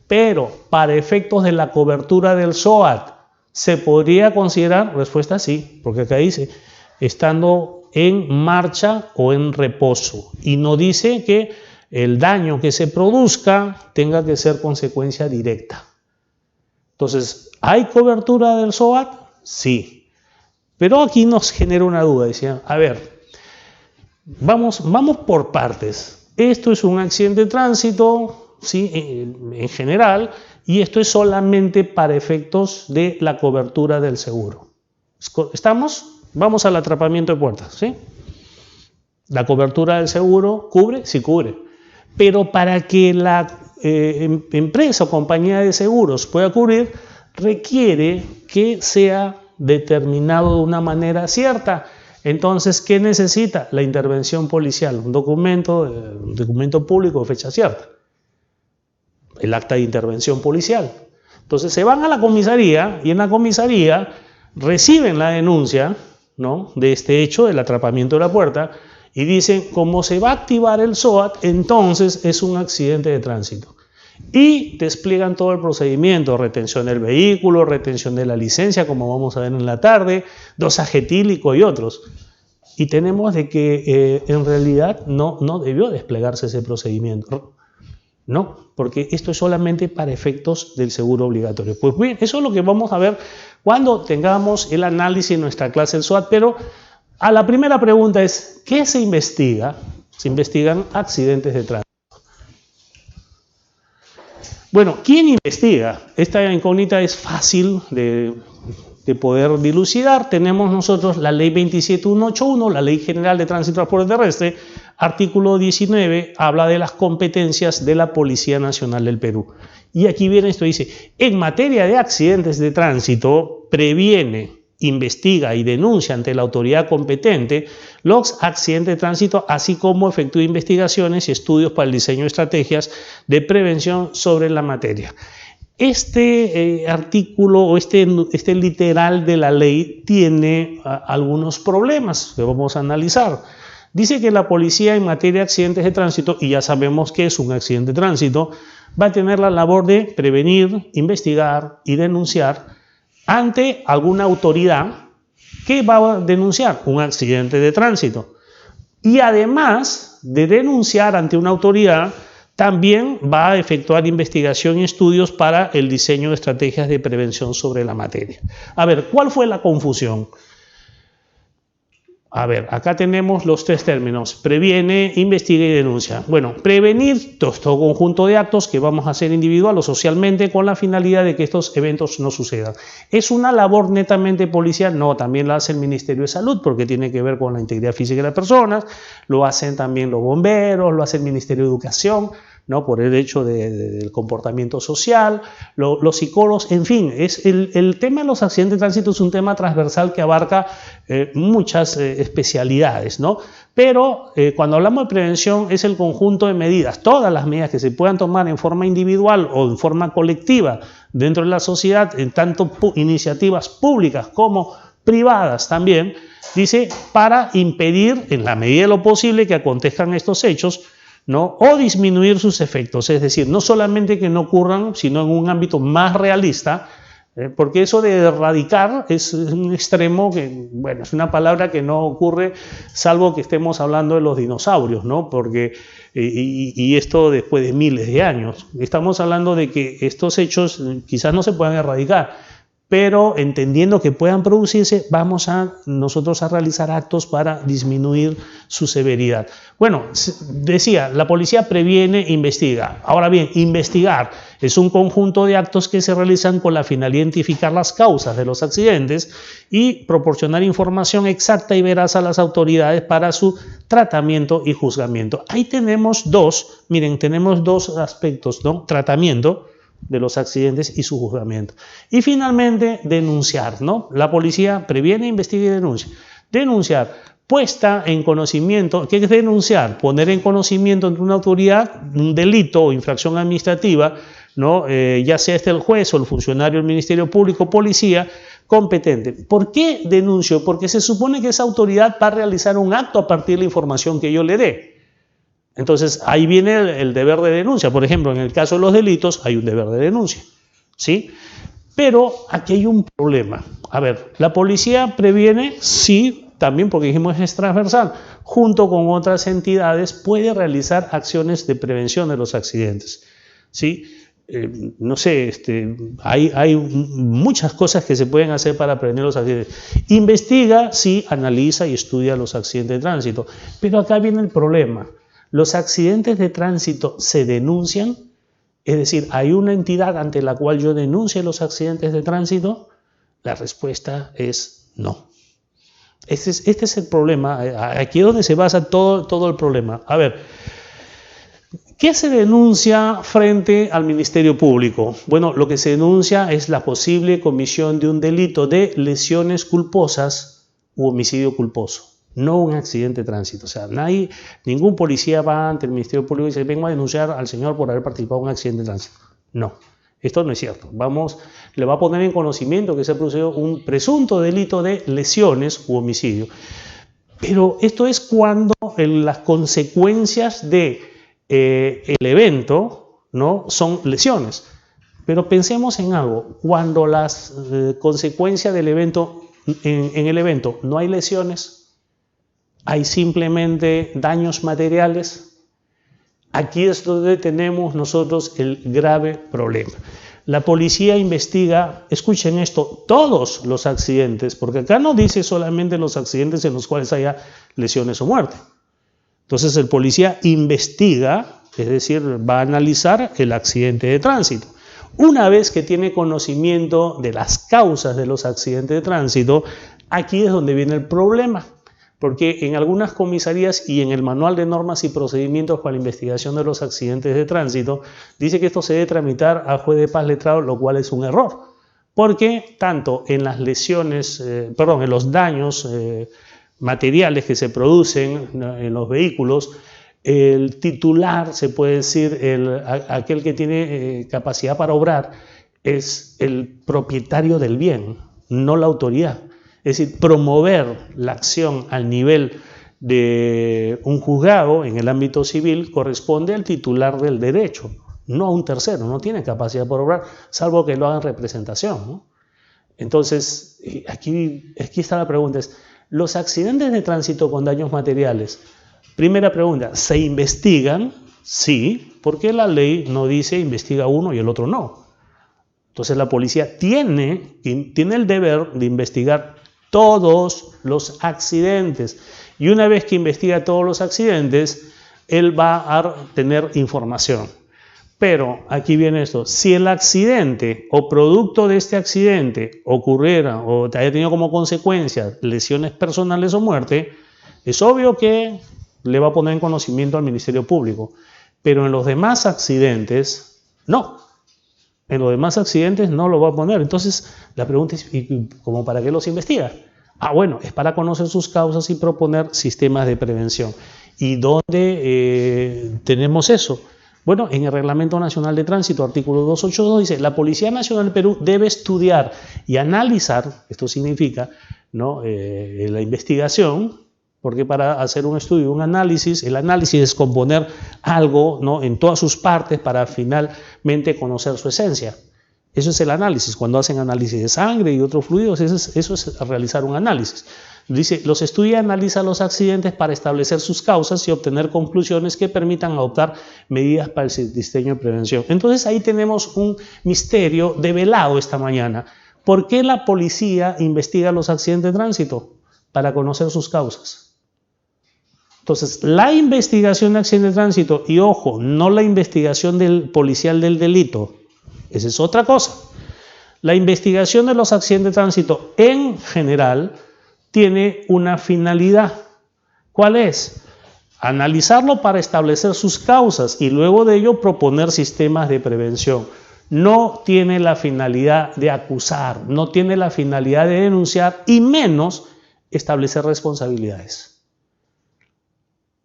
Pero para efectos de la cobertura del SOAT, ¿se podría considerar? Respuesta sí, porque acá dice, estando en marcha o en reposo. Y no dice que el daño que se produzca tenga que ser consecuencia directa. Entonces, ¿hay cobertura del SOAT? Sí. Pero aquí nos genera una duda. Decían, a ver, vamos por partes. Esto es un accidente de tránsito, ¿sí? En general, y esto es solamente para efectos de la cobertura del seguro. ¿Estamos? Vamos al atrapamiento de puertas, ¿sí? La cobertura del seguro ¿cubre? Sí cubre. Pero para que la empresa o compañía de seguros pueda cubrir, requiere que sea determinado de una manera cierta. Entonces, ¿qué necesita? La intervención policial, un documento público de fecha cierta, el acta de intervención policial. Entonces se van a la comisaría y en la comisaría reciben la denuncia, ¿no?, de este hecho del atrapamiento de la puerta y dicen, como se va a activar el SOAT, entonces es un accidente de tránsito. Y despliegan todo el procedimiento, retención del vehículo, retención de la licencia, como vamos a ver en la tarde, dosaje etílico y otros. Y tenemos de que en realidad no debió desplegarse ese procedimiento. No, porque esto es solamente para efectos del seguro obligatorio. Pues bien, eso es lo que vamos a ver cuando tengamos el análisis en nuestra clase del SOAT. Pero a la primera pregunta es, ¿qué se investiga? Se investigan accidentes de tránsito. Bueno, ¿quién investiga? Esta incógnita es fácil de poder dilucidar. Tenemos nosotros la ley 27181, la Ley General de Tránsito y Transporte Terrestre, artículo 19, habla de las competencias de la Policía Nacional del Perú. Y aquí viene esto, dice, en materia de accidentes de tránsito, previene, investiga y denuncia ante la autoridad competente los accidentes de tránsito, así como efectúa investigaciones y estudios para el diseño de estrategias de prevención sobre la materia. Este artículo o este literal de la ley tiene algunos problemas que vamos a analizar. Dice que la policía en materia de accidentes de tránsito, y ya sabemos que es un accidente de tránsito, va a tener la labor de prevenir, investigar y denunciar ante alguna autoridad que va a denunciar un accidente de tránsito. Y además de denunciar ante una autoridad, también va a efectuar investigación y estudios para el diseño de estrategias de prevención sobre la materia. A ver, ¿cuál fue la confusión? A ver, acá tenemos los tres términos, previene, investiga y denuncia. Bueno, prevenir, todo conjunto de actos que vamos a hacer individual o socialmente con la finalidad de que estos eventos no sucedan. ¿Es una labor netamente policial? No, también la hace el Ministerio de Salud porque tiene que ver con la integridad física de las personas, lo hacen también los bomberos, lo hace el Ministerio de Educación, ¿no? Por el hecho del comportamiento social, los psicólogos, en fin, el tema de los accidentes de tránsito es un tema transversal que abarca muchas especialidades, ¿no? Pero cuando hablamos de prevención es el conjunto de medidas, todas las medidas que se puedan tomar en forma individual o en forma colectiva dentro de la sociedad, en tanto iniciativas públicas como privadas también, dice, para impedir en la medida de lo posible que acontezcan estos hechos, ¿no? O disminuir sus efectos, es decir, no solamente que no ocurran, sino en un ámbito más realista, porque eso de erradicar es un extremo que, bueno, es una palabra que no ocurre salvo que estemos hablando de los dinosaurios, ¿no? Porque, y esto después de miles de años. Estamos hablando de que estos hechos quizás no se puedan erradicar, pero entendiendo que puedan producirse, vamos a nosotros a realizar actos para disminuir su severidad. Bueno, decía, la policía previene e investiga. Ahora bien, investigar es un conjunto de actos que se realizan con la finalidad de identificar las causas de los accidentes y proporcionar información exacta y veraz a las autoridades para su tratamiento y juzgamiento. Ahí tenemos dos, miren, tenemos dos aspectos, ¿no? Tratamiento de los accidentes y su juzgamiento. Y finalmente, denunciar, ¿no? La policía previene, investiga y denuncia. Denunciar, puesta en conocimiento, ¿qué es denunciar? Poner en conocimiento de una autoridad un delito o infracción administrativa, ¿no? Ya sea el juez o el funcionario del Ministerio Público, policía, competente. ¿Por qué denuncio? Porque se supone que esa autoridad va a realizar un acto a partir de la información que yo le dé. Entonces, ahí viene el deber de denuncia. Por ejemplo, en el caso de los delitos, hay un deber de denuncia, ¿sí? Pero aquí hay un problema. A ver, ¿la policía previene? Sí, también porque dijimos es transversal. Junto con otras entidades puede realizar acciones de prevención de los accidentes, ¿sí? No sé, hay muchas cosas que se pueden hacer para prevenir los accidentes. Investiga, sí, analiza y estudia los accidentes de tránsito. Pero acá viene el problema. ¿Los accidentes de tránsito se denuncian? Es decir, ¿hay una entidad ante la cual yo denuncie los accidentes de tránsito? La respuesta es no. Este es el problema. Aquí es donde se basa todo el problema. A ver, ¿qué se denuncia frente al Ministerio Público? Bueno, lo que se denuncia es la posible comisión de un delito de lesiones culposas u homicidio culposo. No un accidente de tránsito. O sea, ningún policía va ante el Ministerio Público y dice, vengo a denunciar al señor por haber participado en un accidente de tránsito. No, esto no es cierto. Le va a poner en conocimiento que se ha producido un presunto delito de lesiones u homicidio. Pero esto es cuando las consecuencias del evento, ¿no? Son lesiones. Pero pensemos en algo. Cuando las consecuencias del evento, en el evento no hay lesiones, hay simplemente daños materiales. Aquí es donde tenemos nosotros el grave problema. La policía investiga, escuchen esto, todos los accidentes, porque acá no dice solamente los accidentes en los cuales haya lesiones o muerte. Entonces el policía investiga, es decir, va a analizar el accidente de tránsito. Una vez que tiene conocimiento de las causas de los accidentes de tránsito, aquí es donde viene el problema. Porque en algunas comisarías y en el manual de normas y procedimientos para la investigación de los accidentes de tránsito, dice que esto se debe tramitar al juez de paz letrado, lo cual es un error. Porque tanto en las lesiones, en los daños materiales que se producen en los vehículos, el titular, se puede decir, aquel que tiene capacidad para obrar, es el propietario del bien, no la autoridad. Es decir, promover la acción al nivel de un juzgado en el ámbito civil corresponde al titular del derecho, no a un tercero, no tiene capacidad para obrar, salvo que lo haga en representación, ¿no? Entonces, aquí está la pregunta, ¿los accidentes de tránsito con daños materiales? Primera pregunta, ¿se investigan? Sí, porque la ley no dice investiga uno y el otro no. Entonces la policía tiene el deber de investigar todos los accidentes. Y una vez que investiga todos los accidentes, él va a tener información. Pero aquí viene esto, si el accidente o producto de este accidente ocurriera o haya tenido como consecuencia lesiones personales o muerte, es obvio que le va a poner en conocimiento al Ministerio Público. pero en los demás accidentes, no. En los demás accidentes no lo va a poner. Entonces, la pregunta es, ¿y cómo para qué los investiga? Ah, bueno, es para conocer sus causas y proponer sistemas de prevención. ¿Y dónde tenemos eso? Bueno, en el Reglamento Nacional de Tránsito, artículo 282, dice, la Policía Nacional del Perú debe estudiar y analizar, esto significa, ¿no? La investigación, porque para hacer un estudio, un análisis, el análisis es componer algo, ¿no? En todas sus partes para finalmente conocer su esencia. Eso es el análisis. Cuando hacen análisis de sangre y otros fluidos, eso es realizar un análisis. Dice, los estudia y analiza los accidentes para establecer sus causas y obtener conclusiones que permitan adoptar medidas para el diseño de prevención. Entonces ahí tenemos un misterio develado esta mañana. ¿Por qué la policía investiga los accidentes de tránsito? Para conocer sus causas. Entonces, la investigación de accidentes de tránsito, y ojo, no la investigación del policial del delito, esa es otra cosa. La investigación de los accidentes de tránsito en general tiene una finalidad. ¿Cuál es? Analizarlo para establecer sus causas y luego de ello proponer sistemas de prevención. No tiene la finalidad de acusar, no tiene la finalidad de denunciar y menos establecer responsabilidades.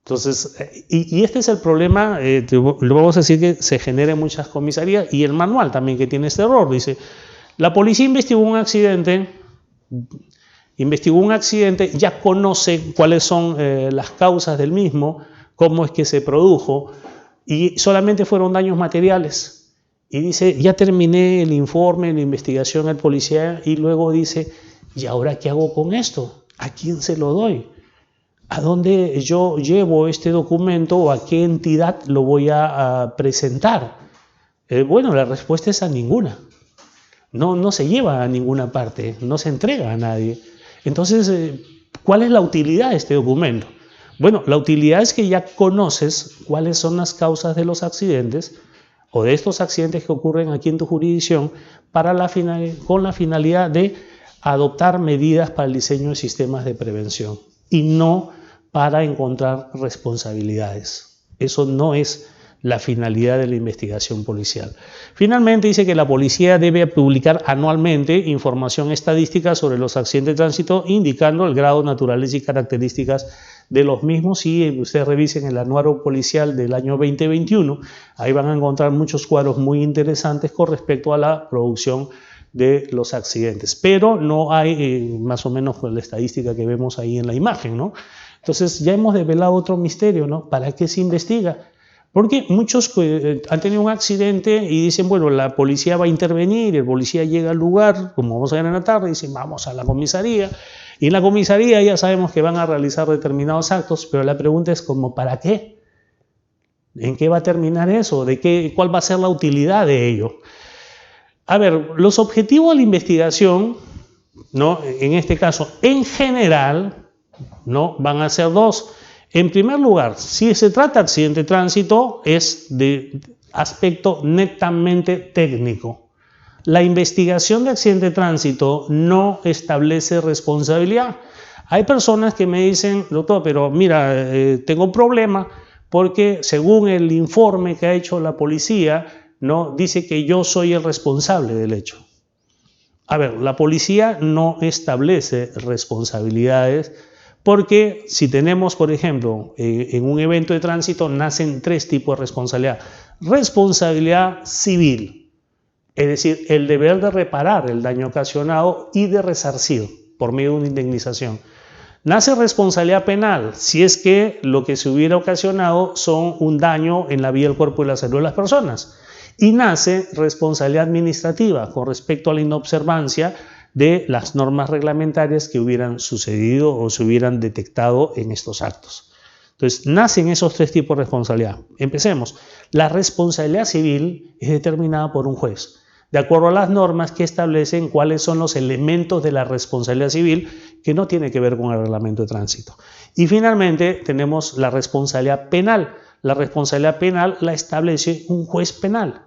Entonces, y este es el problema, lo vamos a decir que se genera en muchas comisarías y el manual también que tiene este error. Dice, la policía investigó un accidente, ya conoce cuáles son las causas del mismo, cómo es que se produjo y solamente fueron daños materiales. Y dice, ya terminé el informe, la investigación al policía y luego dice, ¿y ahora qué hago con esto? ¿A quién se lo doy? ¿A dónde yo llevo este documento o a qué entidad lo voy a presentar? Bueno, la respuesta es a ninguna. No se lleva a ninguna parte, no se entrega a nadie. Entonces, ¿cuál es la utilidad de este documento? Bueno, la utilidad es que ya conoces cuáles son las causas de los accidentes o de estos accidentes que ocurren aquí en tu jurisdicción con la finalidad de adoptar medidas para el diseño de sistemas de prevención y no para encontrar responsabilidades. Eso no es la finalidad de la investigación policial. Finalmente dice que la policía debe publicar anualmente información estadística sobre los accidentes de tránsito, indicando el grado, naturaleza y características de los mismos. Y ustedes revisen el anuario policial del año 2021, ahí van a encontrar muchos cuadros muy interesantes con respecto a la producción de los accidentes, pero no hay más o menos la estadística que vemos ahí en la imagen, ¿no? Entonces ya hemos develado otro misterio, ¿no? ¿Para qué se investiga? Porque muchos han tenido un accidente y dicen, bueno, la policía va a intervenir, el policía llega al lugar, como vamos a ver en la tarde, dicen, vamos a la comisaría, y en la comisaría ya sabemos que van a realizar determinados actos, pero la pregunta es como, ¿para qué? ¿En qué va a terminar eso? ¿Cuál va a ser la utilidad de ello? A ver, los objetivos de la investigación, ¿no? En este caso, en general, ¿no? Van a ser dos. En primer lugar, si se trata de accidente de tránsito, es de aspecto netamente técnico. La investigación de accidente de tránsito no establece responsabilidad. Hay personas que me dicen, doctor, pero mira, tengo un problema porque según el informe que ha hecho la policía, ¿no? Dice que yo soy el responsable del hecho. A ver, la policía no establece responsabilidades porque si tenemos, por ejemplo, en un evento de tránsito nacen tres tipos de responsabilidad. Responsabilidad civil, es decir, el deber de reparar el daño ocasionado y de resarcir por medio de una indemnización. Nace responsabilidad penal si es que lo que se hubiera ocasionado son un daño en la vida, el cuerpo y la salud de las personas. Y nace responsabilidad administrativa con respecto a la inobservancia de las normas reglamentarias que hubieran sucedido o se hubieran detectado en estos actos. Entonces, nacen esos tres tipos de responsabilidad. Empecemos. La responsabilidad civil es determinada por un juez, de acuerdo a las normas que establecen cuáles son los elementos de la responsabilidad civil que no tiene que ver con el reglamento de tránsito. Y finalmente tenemos la responsabilidad penal. La responsabilidad penal la establece un juez penal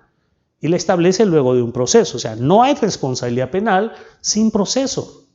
y la establece luego de un proceso. O sea, no hay responsabilidad penal sin proceso.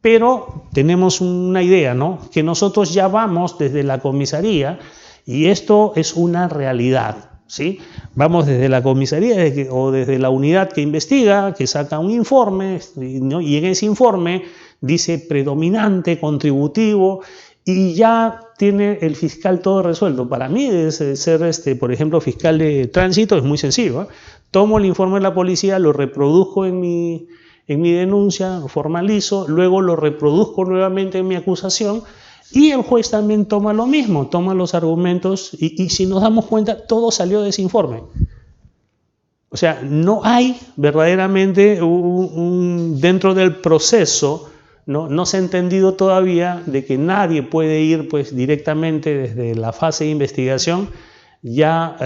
Pero tenemos una idea, ¿no? Que nosotros ya vamos desde la comisaría Y esto es una realidad, ¿sí? Vamos desde la comisaría o desde la unidad que investiga, que saca un informe, ¿no? Y en ese informe dice predominante, contributivo, y ya tiene el fiscal todo resuelto. Para mí, ser, por ejemplo, fiscal de tránsito es muy sencillo, ¿eh? Tomo el informe de la policía, lo reproduzco en mi denuncia, lo formalizo, luego lo reproduzco nuevamente en mi acusación, y el juez también toma lo mismo, toma los argumentos, y si nos damos cuenta, todo salió de ese informe. O sea, no hay verdaderamente dentro del proceso, no se ha entendido todavía de que nadie puede ir pues, directamente desde la fase de investigación ya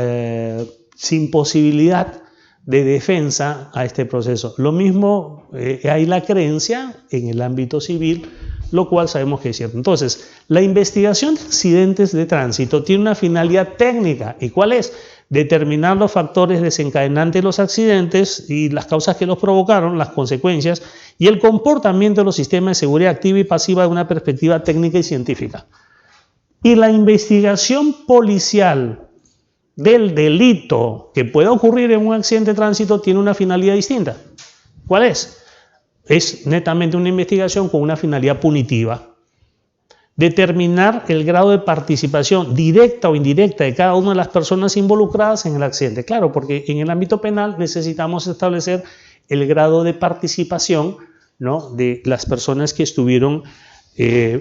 sin posibilidad de defensa a este proceso. Lo mismo hay la creencia en el ámbito civil, lo cual sabemos que es cierto. Entonces, la investigación de accidentes de tránsito tiene una finalidad técnica. ¿Y cuál es? Determinar los factores desencadenantes de los accidentes y las causas que los provocaron, las consecuencias y el comportamiento de los sistemas de seguridad activa y pasiva de una perspectiva técnica y científica. Y la investigación policial del delito que pueda ocurrir en un accidente de tránsito tiene una finalidad distinta. ¿Cuál es? Es netamente una investigación con una finalidad punitiva. Determinar el grado de participación directa o indirecta de cada una de las personas involucradas en el accidente. Claro, porque en el ámbito penal necesitamos establecer el grado de participación, ¿no?, de las personas que estuvieron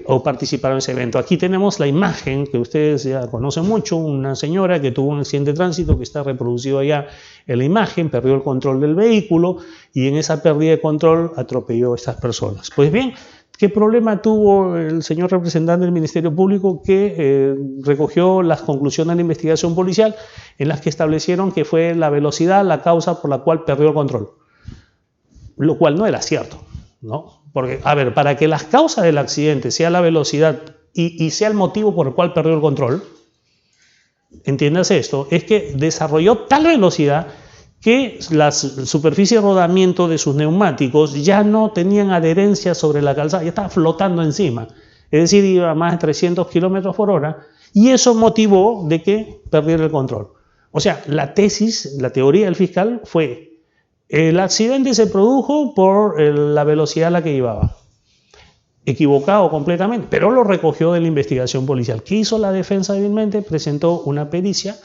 o participaron en ese evento. Aquí tenemos la imagen que ustedes ya conocen mucho, una señora que tuvo un accidente de tránsito que está reproducido allá en la imagen, perdió el control del vehículo y en esa pérdida de control atropelló a estas personas. Pues bien, ¿qué problema tuvo el señor representante del Ministerio Público que recogió las conclusiones de la investigación policial en las que establecieron que fue la velocidad la causa por la cual perdió el control? Lo cual no era cierto, ¿no? Porque, a ver, para que las causas del accidente sea la velocidad y sea el motivo por el cual perdió el control, entiéndase esto, es que desarrolló tal velocidad que las superficies de rodamiento de sus neumáticos ya no tenían adherencia sobre la calzada, ya estaba flotando encima, es decir, iba a más de 300 kilómetros por hora, y eso motivó de que perdiera el control. O sea, la teoría del fiscal fue: el accidente se produjo por la velocidad a la que llevaba. Equivocado completamente, pero lo recogió de la investigación policial. ¿Qué hizo la defensa débilmente? Presentó una pericia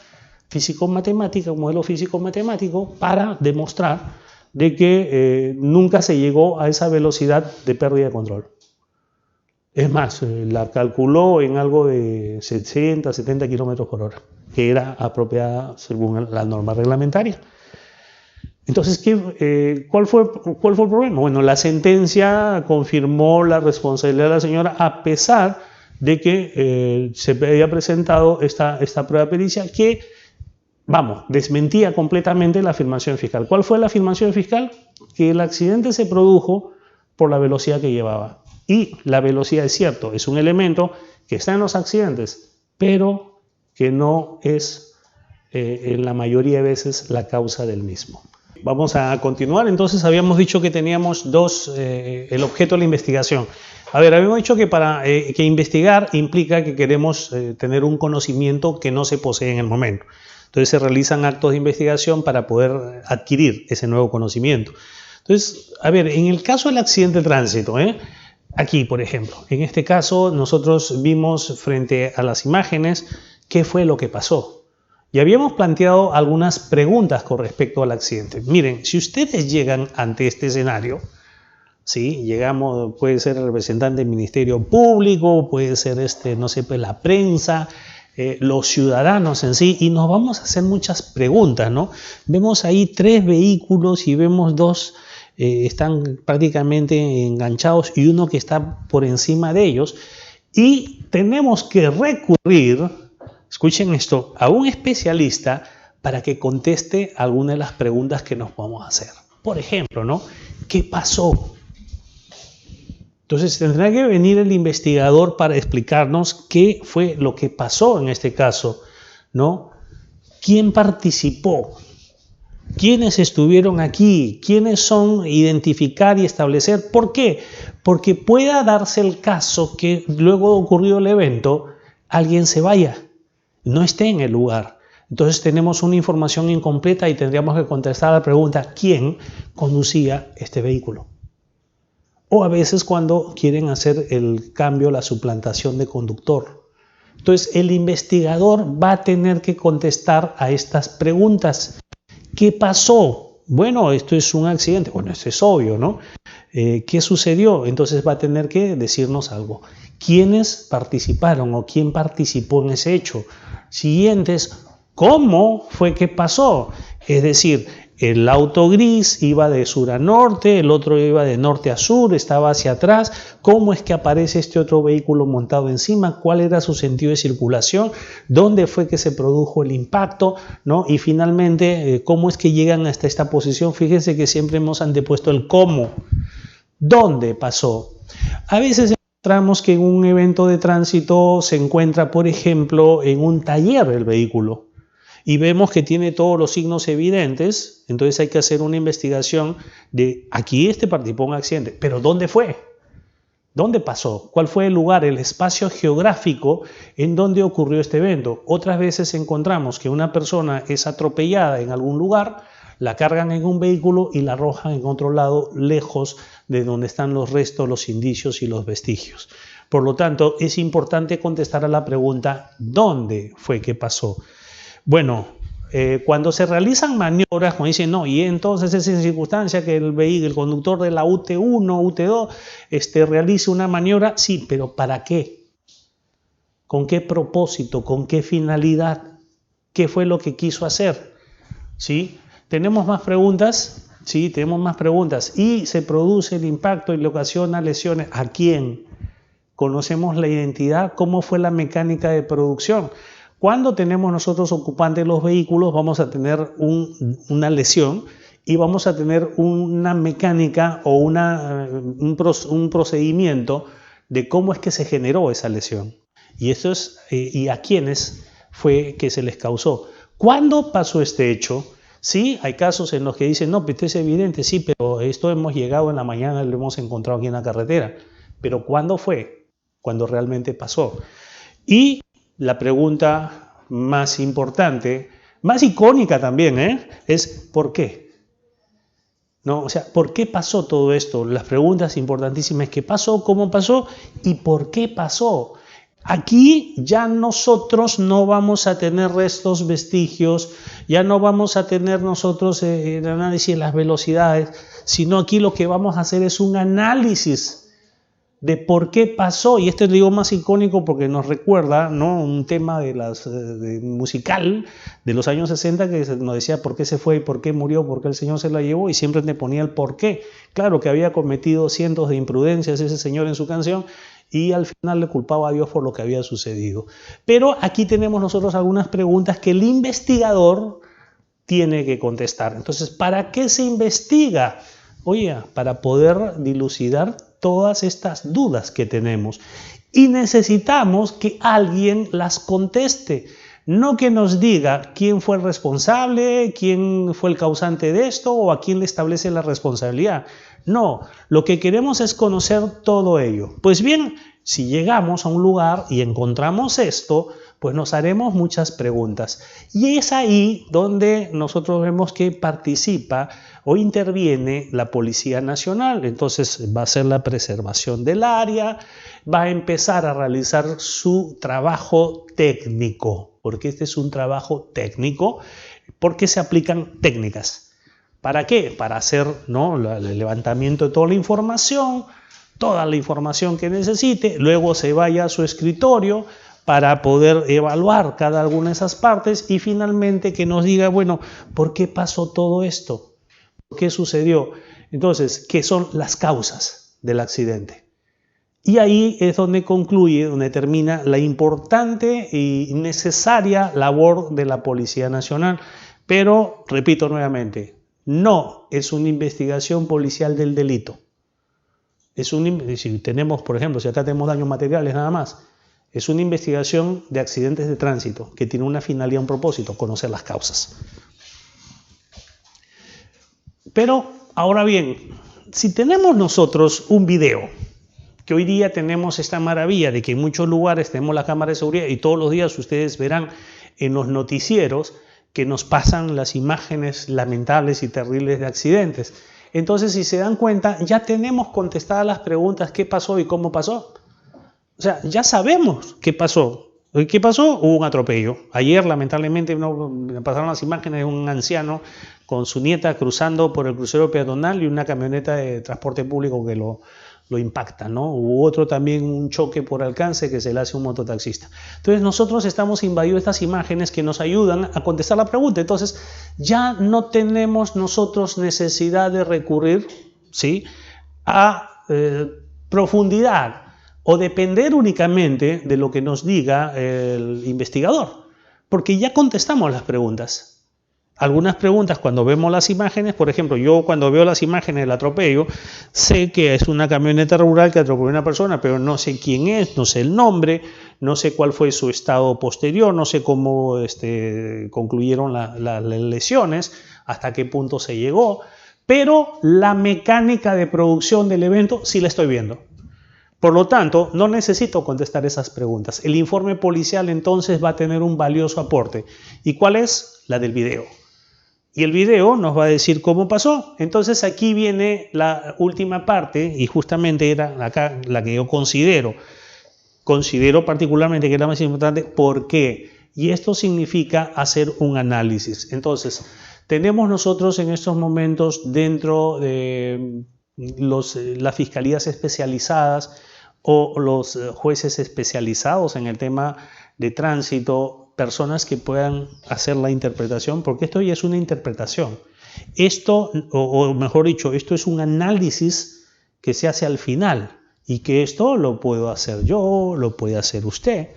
físico-matemática, un modelo físico-matemático, para demostrar de que nunca se llegó a esa velocidad de pérdida de control. Es más, la calculó en algo de 60, 70 kilómetros por hora, que era apropiada según la norma reglamentaria. Entonces, ¿cuál fue el problema? Bueno, la sentencia confirmó la responsabilidad de la señora a pesar de que se había presentado esta prueba pericial que, vamos, desmentía completamente la afirmación fiscal. ¿Cuál fue la afirmación fiscal? Que el accidente se produjo por la velocidad que llevaba. Y la velocidad, es cierto, es un elemento que está en los accidentes, pero que no es en la mayoría de veces la causa del mismo. Vamos a continuar. Entonces habíamos dicho que teníamos el objeto de la investigación. A ver, habíamos dicho que que investigar implica que queremos tener un conocimiento que no se posee en el momento. Entonces se realizan actos de investigación para poder adquirir ese nuevo conocimiento. Entonces, a ver, en el caso del accidente de tránsito, aquí, por ejemplo, en este caso nosotros vimos frente a las imágenes qué fue lo que pasó. Y habíamos planteado algunas preguntas con respecto al accidente. Miren, si ustedes llegan ante este escenario, ¿sí? Llegamos, puede ser el representante del Ministerio Público, puede ser no sé, pues la prensa, los ciudadanos en sí, y nos vamos a hacer muchas preguntas, ¿no? Vemos ahí 3 vehículos y vemos 2 están prácticamente enganchados y uno que está por encima de ellos, y tenemos que recurrir, escuchen esto, a un especialista para que conteste algunas de las preguntas que nos vamos a hacer. Por ejemplo, ¿no? ¿Qué pasó? Entonces tendrá que venir el investigador para explicarnos qué fue lo que pasó en este caso, ¿no? ¿Quién participó? ¿Quiénes estuvieron aquí? ¿Quiénes son? Identificar y establecer. ¿Por qué? Porque pueda darse el caso que luego de ocurrido el evento, alguien se vaya no esté en el lugar. Entonces tenemos una información incompleta y tendríamos que contestar a la pregunta, ¿quién conducía este vehículo? O a veces cuando quieren hacer el cambio, la suplantación de conductor. Entonces el investigador va a tener que contestar a estas preguntas. ¿Qué pasó? Bueno, esto es un accidente. Bueno, esto es obvio, ¿no? ¿Qué sucedió? Entonces va a tener que decirnos algo. ¿Quiénes participaron o quién participó en ese hecho? Siguientes, ¿cómo fue que pasó? Es decir, el auto gris iba de sur a norte, el otro iba de norte a sur, estaba hacia atrás. ¿Cómo es que aparece este otro vehículo montado encima? ¿Cuál era su sentido de circulación? ¿Dónde fue que se produjo el impacto? ¿No? Y finalmente, ¿cómo es que llegan hasta esta posición? Fíjense que siempre hemos antepuesto el cómo. ¿Dónde pasó? A veces encontramos que en un evento de tránsito se encuentra, por ejemplo, en un taller el vehículo. Y vemos que tiene todos los signos evidentes, entonces hay que hacer una investigación de aquí participó en un accidente, pero ¿dónde fue? ¿Dónde pasó? ¿Cuál fue el lugar, el espacio geográfico en donde ocurrió este evento? Otras veces encontramos que una persona es atropellada en algún lugar, la cargan en un vehículo y la arrojan en otro lado, lejos de donde están los restos, los indicios y los vestigios. Por lo tanto, es importante contestar a la pregunta ¿dónde fue que pasó? Bueno, cuando se realizan maniobras, como dicen, no, y entonces es en circunstancia que el conductor de la UT1, UT2, realice una maniobra, sí, pero ¿para qué? ¿Con qué propósito? ¿Con qué finalidad? ¿Qué fue lo que quiso hacer? ¿Sí? ¿Tenemos más preguntas? Sí, tenemos más preguntas. Y se produce el impacto y le ocasiona lesiones. ¿A quién? ¿Conocemos la identidad? ¿Cómo fue la mecánica de producción? Cuando tenemos nosotros ocupantes los vehículos, vamos a tener una lesión y vamos a tener una mecánica o un procedimiento de cómo es que se generó esa lesión. Y eso es, y a quiénes fue que se les causó. ¿Cuándo pasó este hecho? Sí, hay casos en los que dicen, no, pues esto es evidente, sí, pero esto hemos llegado en la mañana y lo hemos encontrado aquí en la carretera. Pero ¿cuándo fue? Cuando realmente pasó. Y la pregunta más importante, más icónica también, es ¿por qué? ¿No? O sea, ¿por qué pasó todo esto? Las preguntas importantísimas es ¿qué pasó? ¿Cómo pasó? ¿Y por qué pasó? Aquí ya nosotros no vamos a tener restos, vestigios, ya no vamos a tener nosotros el análisis de las velocidades, sino aquí lo que vamos a hacer es un análisis de por qué pasó, y este es digo más icónico porque nos recuerda, ¿no?, un tema musical de los años 60 que nos decía por qué se fue y por qué murió, por qué el Señor se la llevó, y siempre te ponía el por qué. Claro que había cometido cientos de imprudencias ese señor en su canción y al final le culpaba a Dios por lo que había sucedido. Pero aquí tenemos nosotros algunas preguntas que el investigador tiene que contestar. Entonces, ¿para qué se investiga? Oye, para poder dilucidar todas estas dudas que tenemos. Y necesitamos que alguien las conteste. No que nos diga quién fue el responsable, quién fue el causante de esto o a quién le establece la responsabilidad. No, lo que queremos es conocer todo ello. Pues bien, si llegamos a un lugar y encontramos esto, pues nos haremos muchas preguntas. Y es ahí donde nosotros vemos que participa o interviene la Policía Nacional. Entonces va a ser la preservación del área, va a empezar a realizar su trabajo técnico, porque este es un trabajo técnico, porque se aplican técnicas. ¿Para qué? Para hacer, ¿no?, el levantamiento de toda la información que necesite, luego se vaya a su escritorio para poder evaluar cada una de esas partes y finalmente que nos diga, bueno, ¿por qué pasó todo esto? ¿Qué sucedió? Entonces, ¿qué son las causas del accidente? Y ahí es donde concluye, donde termina la importante y necesaria labor de la Policía Nacional. Pero, repito nuevamente, no es una investigación policial del delito. Si tenemos, por ejemplo, si acá tenemos daños materiales nada más, es una investigación de accidentes de tránsito que tiene una finalidad, un propósito, conocer las causas. Pero, ahora bien, si tenemos nosotros un video, que hoy día tenemos esta maravilla de que en muchos lugares tenemos la cámara de seguridad y todos los días ustedes verán en los noticieros que nos pasan las imágenes lamentables y terribles de accidentes. Entonces, si se dan cuenta, ya tenemos contestadas las preguntas ¿qué pasó y cómo pasó? O sea, ya sabemos qué pasó. ¿Qué pasó? Hubo un atropello. Ayer, lamentablemente, me pasaron las imágenes de un anciano con su nieta cruzando por el crucero peatonal y una camioneta de transporte público que lo impacta, ¿no? Hubo otro también, un choque por alcance que se le hace a un mototaxista. Entonces nosotros estamos invadiendo estas imágenes que nos ayudan a contestar la pregunta. Entonces ya no tenemos nosotros necesidad de recurrir, ¿sí?, a profundidad o depender únicamente de lo que nos diga el investigador, porque ya contestamos las preguntas. Algunas preguntas cuando vemos las imágenes, por ejemplo, yo cuando veo las imágenes del atropello, sé que es una camioneta rural que atropelló a una persona, pero no sé quién es, no sé el nombre, no sé cuál fue su estado posterior, no sé cómo concluyeron las lesiones, hasta qué punto se llegó, pero la mecánica de producción del evento sí la estoy viendo. Por lo tanto, no necesito contestar esas preguntas. El informe policial entonces va a tener un valioso aporte. ¿Y cuál es? La del video. Y el video nos va a decir cómo pasó. Entonces aquí viene la última parte y justamente era acá la que yo considero particularmente que es la más importante. ¿Por qué? Y esto significa hacer un análisis. Entonces, tenemos nosotros en estos momentos dentro de las fiscalías especializadas o los jueces especializados en el tema de tránsito, personas que puedan hacer la interpretación, porque esto ya es una interpretación. Esto, o mejor dicho, esto es un análisis que se hace al final y que esto lo puedo hacer yo, lo puede hacer usted,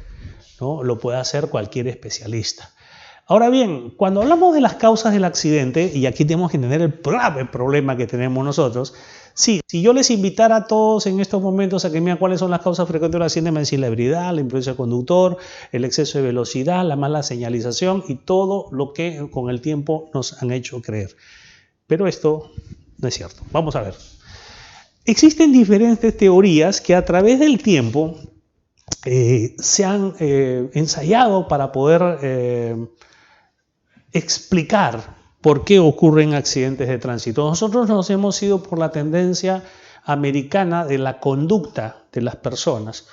¿no? Lo puede hacer cualquier especialista. Ahora bien, cuando hablamos de las causas del accidente, y aquí tenemos que entender el grave problema que tenemos nosotros, sí, si yo les invitara a todos en estos momentos a que vean cuáles son las causas frecuentes del accidente, me decían la ebriedad, la imprudencia del conductor, el exceso de velocidad, la mala señalización y todo lo que con el tiempo nos han hecho creer. Pero esto no es cierto. Vamos a ver. Existen diferentes teorías que a través del tiempo se han ensayado para poder explicar por qué ocurren accidentes de tránsito. Nosotros nos hemos ido por la tendencia americana de la conducta de las personas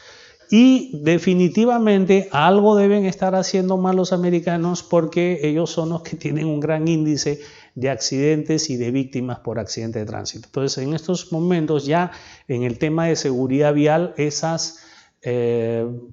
y definitivamente algo deben estar haciendo mal los americanos porque ellos son los que tienen un gran índice de accidentes y de víctimas por accidente de tránsito. Entonces, en estos momentos ya en el tema de seguridad vial, esas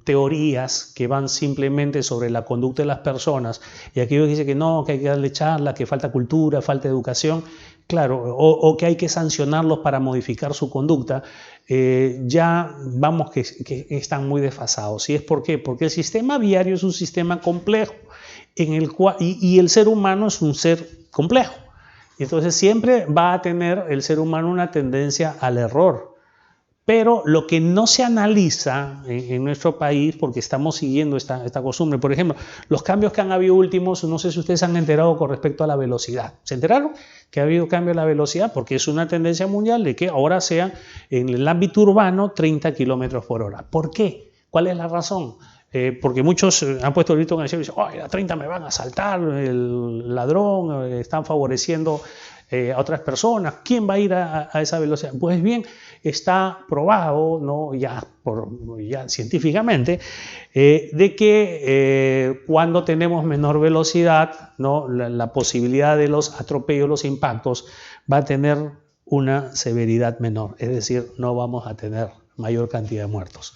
teorías que van simplemente sobre la conducta de las personas y aquellos que dicen que no, que hay que darle charla, que falta cultura, falta educación, claro, o que hay que sancionarlos para modificar su conducta, ya vamos que están muy desfasados. ¿Y es por qué? Porque el sistema viario es un sistema complejo en el cual, y el ser humano es un ser complejo. Entonces siempre va a tener el ser humano una tendencia al error. Pero lo que no se analiza en nuestro país, porque estamos siguiendo esta costumbre, por ejemplo, los cambios que han habido últimos, no sé si ustedes han enterado con respecto a la velocidad. ¿Se enteraron que ha habido cambio en la velocidad? Porque es una tendencia mundial de que ahora sea en el ámbito urbano 30 kilómetros por hora. ¿Por qué? ¿Cuál es la razón? Porque muchos han puesto el grito en el cielo y dicen, ¡ay, a 30 me van a asaltar, el ladrón, están favoreciendo a otras personas! ¿Quién va a ir a esa velocidad? Pues bien, está probado, ¿no? ya científicamente, de que cuando tenemos menor velocidad, ¿no? la posibilidad de los atropellos, los impactos, va a tener una severidad menor, es decir, no vamos a tener mayor cantidad de muertos.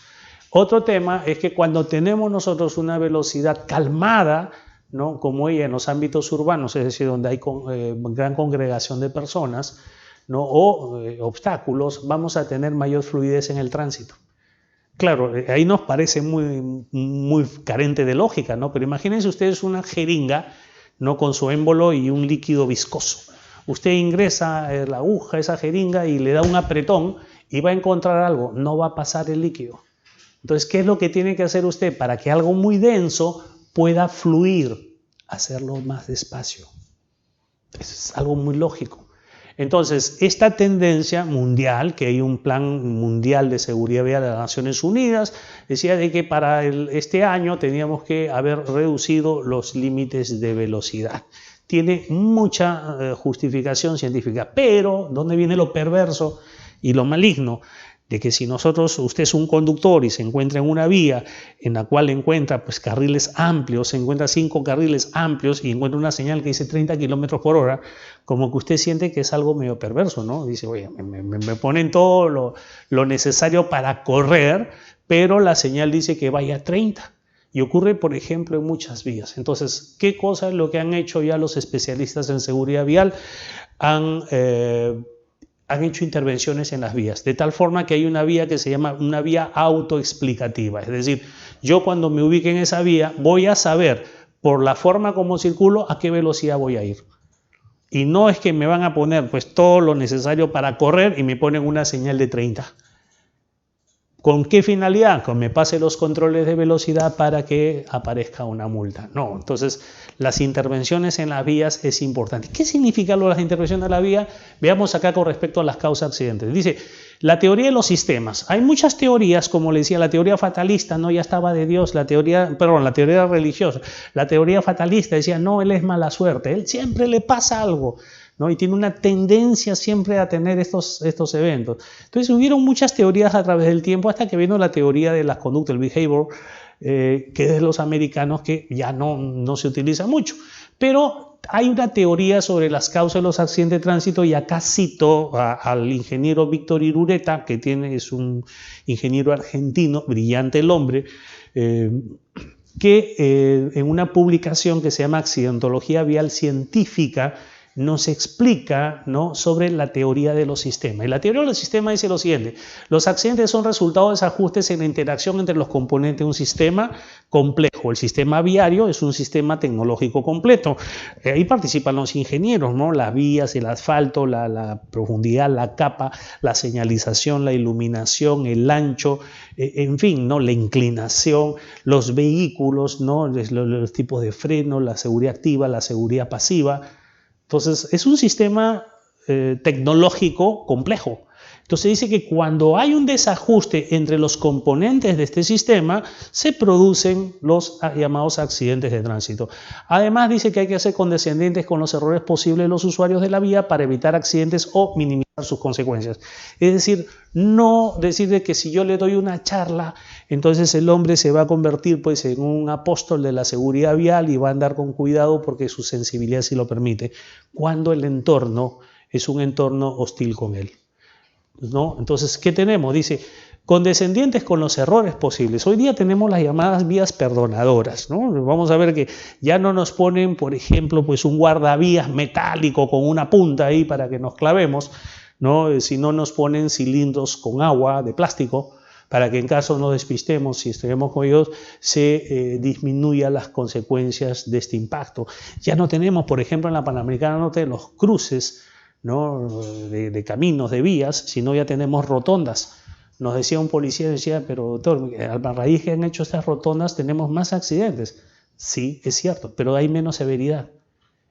Otro tema es que cuando tenemos nosotros una velocidad calmada, ¿no? como ella en los ámbitos urbanos, es decir, donde hay gran congregación de personas, ¿no? o obstáculos, vamos a tener mayor fluidez en el tránsito. Claro, ahí nos parece muy carente de lógica, ¿no? Pero imagínense ustedes una jeringa, ¿no? con su émbolo y un líquido viscoso. Usted ingresa la aguja, esa jeringa, y le da un apretón y va a encontrar algo, no va a pasar el líquido. Entonces, ¿qué es lo que tiene que hacer usted para que algo muy denso pueda fluir? Hacerlo más despacio. Eso es algo muy lógico. Entonces, esta tendencia mundial, que hay un plan mundial de seguridad vial de las Naciones Unidas, decía de que para este año teníamos que haber reducido los límites de velocidad. Tiene mucha justificación científica, pero ¿dónde viene lo perverso y lo maligno? De que si usted es un conductor y se encuentra en una vía en la cual encuentra pues, carriles amplios, se encuentra 5 carriles amplios y encuentra una señal que dice 30 kilómetros por hora, como que usted siente que es algo medio perverso, ¿no? Dice, oye, me ponen todo lo necesario para correr, pero la señal dice que vaya a 30. Y ocurre, por ejemplo, en muchas vías. Entonces, ¿qué cosa es lo que han hecho ya los especialistas en seguridad vial? Han hecho intervenciones en las vías, de tal forma que hay una vía que se llama una vía autoexplicativa. Es decir, yo cuando me ubique en esa vía voy a saber por la forma como circulo a qué velocidad voy a ir. Y no es que me van a poner pues todo lo necesario para correr y me ponen una señal de 30. ¿Con qué finalidad? Que me pase los controles de velocidad para que aparezca una multa. No, entonces las intervenciones en las vías es importante. ¿Qué significa las intervenciones en la vía? Veamos acá con respecto a las causas de accidentes. Dice, la teoría de los sistemas. Hay muchas teorías, como le decía, la teoría fatalista, no, ya estaba de Dios, la teoría religiosa. La teoría fatalista decía, no, él es mala suerte, él siempre le pasa algo, ¿no? Y tiene una tendencia siempre a tener estos eventos. Entonces hubieron muchas teorías a través del tiempo hasta que vino la teoría de las conductas, el behavior, que es de los americanos, que ya no se utiliza mucho. Pero hay una teoría sobre las causas de los accidentes de tránsito y acá cito al ingeniero Víctor Irureta, que es un ingeniero argentino, brillante el hombre, que en una publicación que se llama Accidentología Vial Científica, nos explica, ¿no?, sobre la teoría de los sistemas. Y la teoría de los sistemas dice lo siguiente: los accidentes son resultado de desajustes en la interacción entre los componentes de un sistema complejo. El sistema viario es un sistema tecnológico completo. Ahí participan los ingenieros, ¿no?, las vías, el asfalto, la profundidad, la capa, la señalización, la iluminación, el ancho, en fin, ¿no?, la inclinación, los vehículos, ¿no?, los tipos de freno, la seguridad activa, la seguridad pasiva. Entonces, es un sistema tecnológico complejo. Entonces dice que cuando hay un desajuste entre los componentes de este sistema, se producen los llamados accidentes de tránsito. Además dice que hay que ser condescendientes con los errores posibles de los usuarios de la vía para evitar accidentes o minimizar sus consecuencias. Es decir, no decir de que si yo le doy una charla, entonces el hombre se va a convertir pues en un apóstol de la seguridad vial y va a andar con cuidado porque su sensibilidad sí lo permite, cuando el entorno es un entorno hostil con él, ¿no? Entonces, ¿qué tenemos? Dice, condescendientes con los errores posibles. Hoy día tenemos las llamadas vías perdonadoras, ¿no? Vamos a ver que ya no nos ponen, por ejemplo, pues un guardavías metálico con una punta ahí para que nos clavemos, ¿no? Sino nos ponen cilindros con agua de plástico para que en caso nos despistemos, si estemos con ellos, se disminuyan las consecuencias de este impacto. Ya no tenemos, por ejemplo, en la Panamericana Norte los cruces, ¿no?, de caminos, de vías, sino ya tenemos rotondas. Nos decía un policía, decía, pero doctor, a raíz que han hecho estas rotondas tenemos más accidentes. Sí, es cierto, pero hay menos severidad.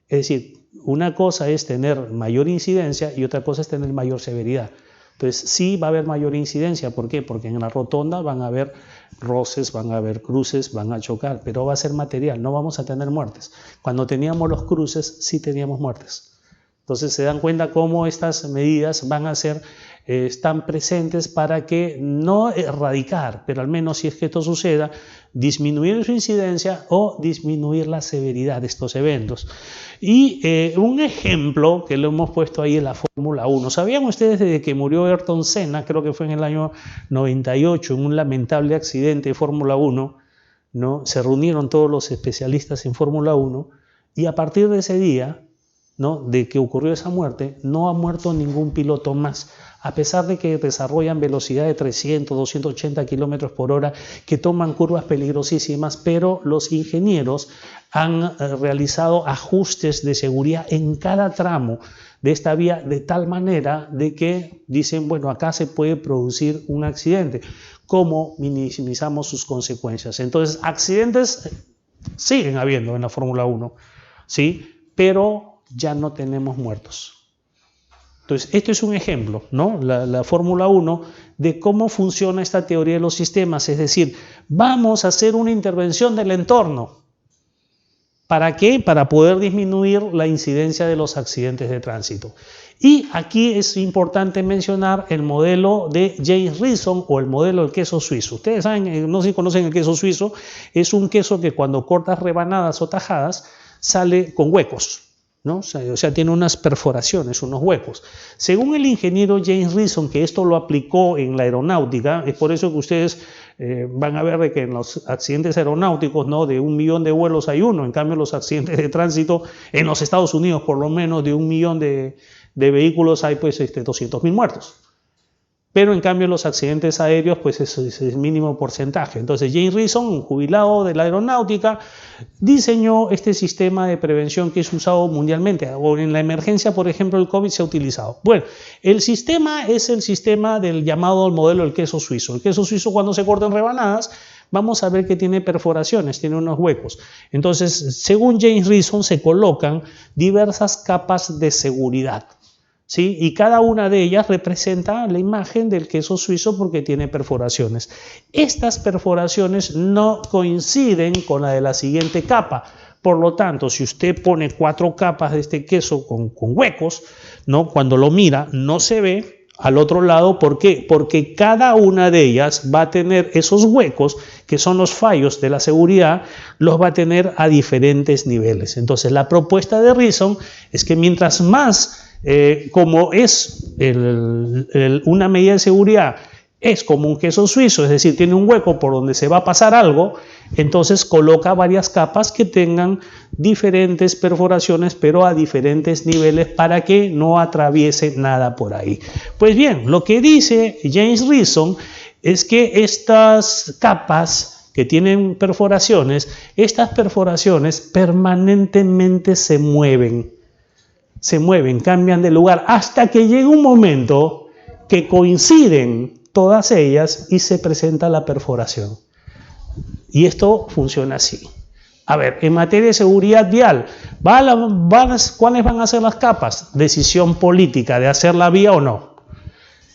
Es decir, una cosa es tener mayor incidencia y otra cosa es tener mayor severidad. Entonces sí va a haber mayor incidencia. ¿Por qué? Porque en la rotonda van a haber roces, van a haber cruces, van a chocar, pero va a ser material, no vamos a tener muertes. Cuando teníamos los cruces sí teníamos muertes. Entonces se dan cuenta cómo estas medidas van a ser, están presentes para que no erradicar, pero al menos si es que esto suceda, disminuir su incidencia o disminuir la severidad de estos eventos. Y un ejemplo que lo hemos puesto ahí en la Fórmula 1. ¿Sabían ustedes desde que murió Ayrton Senna, creo que fue en el año 98, en un lamentable accidente de Fórmula 1, ¿no? Se reunieron todos los especialistas en Fórmula 1 y a partir de ese día, ¿no?, de que ocurrió esa muerte, no ha muerto ningún piloto más, a pesar de que desarrollan velocidad de 300, 280 kilómetros por hora, que toman curvas peligrosísimas, pero los ingenieros han realizado ajustes de seguridad en cada tramo de esta vía de tal manera de que dicen, bueno, acá se puede producir un accidente. ¿Cómo minimizamos sus consecuencias? Entonces, accidentes siguen habiendo en la Fórmula 1, ¿sí?, pero ya no tenemos muertos. Entonces, esto es un ejemplo, ¿no? La Fórmula 1 de cómo funciona esta teoría de los sistemas, es decir, vamos a hacer una intervención del entorno. ¿Para qué? Para poder disminuir la incidencia de los accidentes de tránsito. Y aquí es importante mencionar el modelo de James Rison o el modelo del queso suizo. Ustedes saben, no sé si conocen el queso suizo, es un queso que cuando cortas rebanadas o tajadas sale con huecos, ¿no? O sea, tiene unas perforaciones, unos huecos. Según el ingeniero James Rison, que esto lo aplicó en la aeronáutica, es por eso que ustedes van a ver de que en los accidentes aeronáuticos, ¿no?, de 1 millón de vuelos hay uno, en cambio los accidentes de tránsito en los Estados Unidos, por lo menos de 1 millón de vehículos hay pues 200.000 muertos. Pero en cambio los accidentes aéreos pues es el mínimo porcentaje. Entonces James Rison, un jubilado de la aeronáutica, diseñó este sistema de prevención que es usado mundialmente. O en la emergencia, por ejemplo, el COVID se ha utilizado. Bueno, el sistema es el sistema del llamado modelo del queso suizo. El queso suizo, cuando se corta en rebanadas, vamos a ver que tiene perforaciones, tiene unos huecos. Entonces, según James Rison, se colocan diversas capas de seguridad, ¿sí? Y cada una de ellas representa la imagen del queso suizo porque tiene perforaciones. Estas perforaciones no coinciden con la de la siguiente capa. Por lo tanto, si usted pone 4 capas de este queso con huecos, ¿no?, cuando lo mira no se ve al otro lado. ¿Por qué? Porque cada una de ellas va a tener esos huecos, que son los fallos de la seguridad, los va a tener a diferentes niveles. Entonces, la propuesta de Rison es que mientras más como es una medida de seguridad, es como un queso suizo, es decir, tiene un hueco por donde se va a pasar algo, entonces coloca varias capas que tengan diferentes perforaciones, pero a diferentes niveles para que no atraviese nada por ahí. Pues bien, lo que dice James Rison es que estas capas que tienen perforaciones, estas perforaciones permanentemente se mueven, cambian de lugar, hasta que llega un momento que coinciden todas ellas y se presenta la perforación. Y esto funciona así. A ver, en materia de seguridad vial, ¿cuáles van a ser las capas? Decisión política de hacer la vía o no.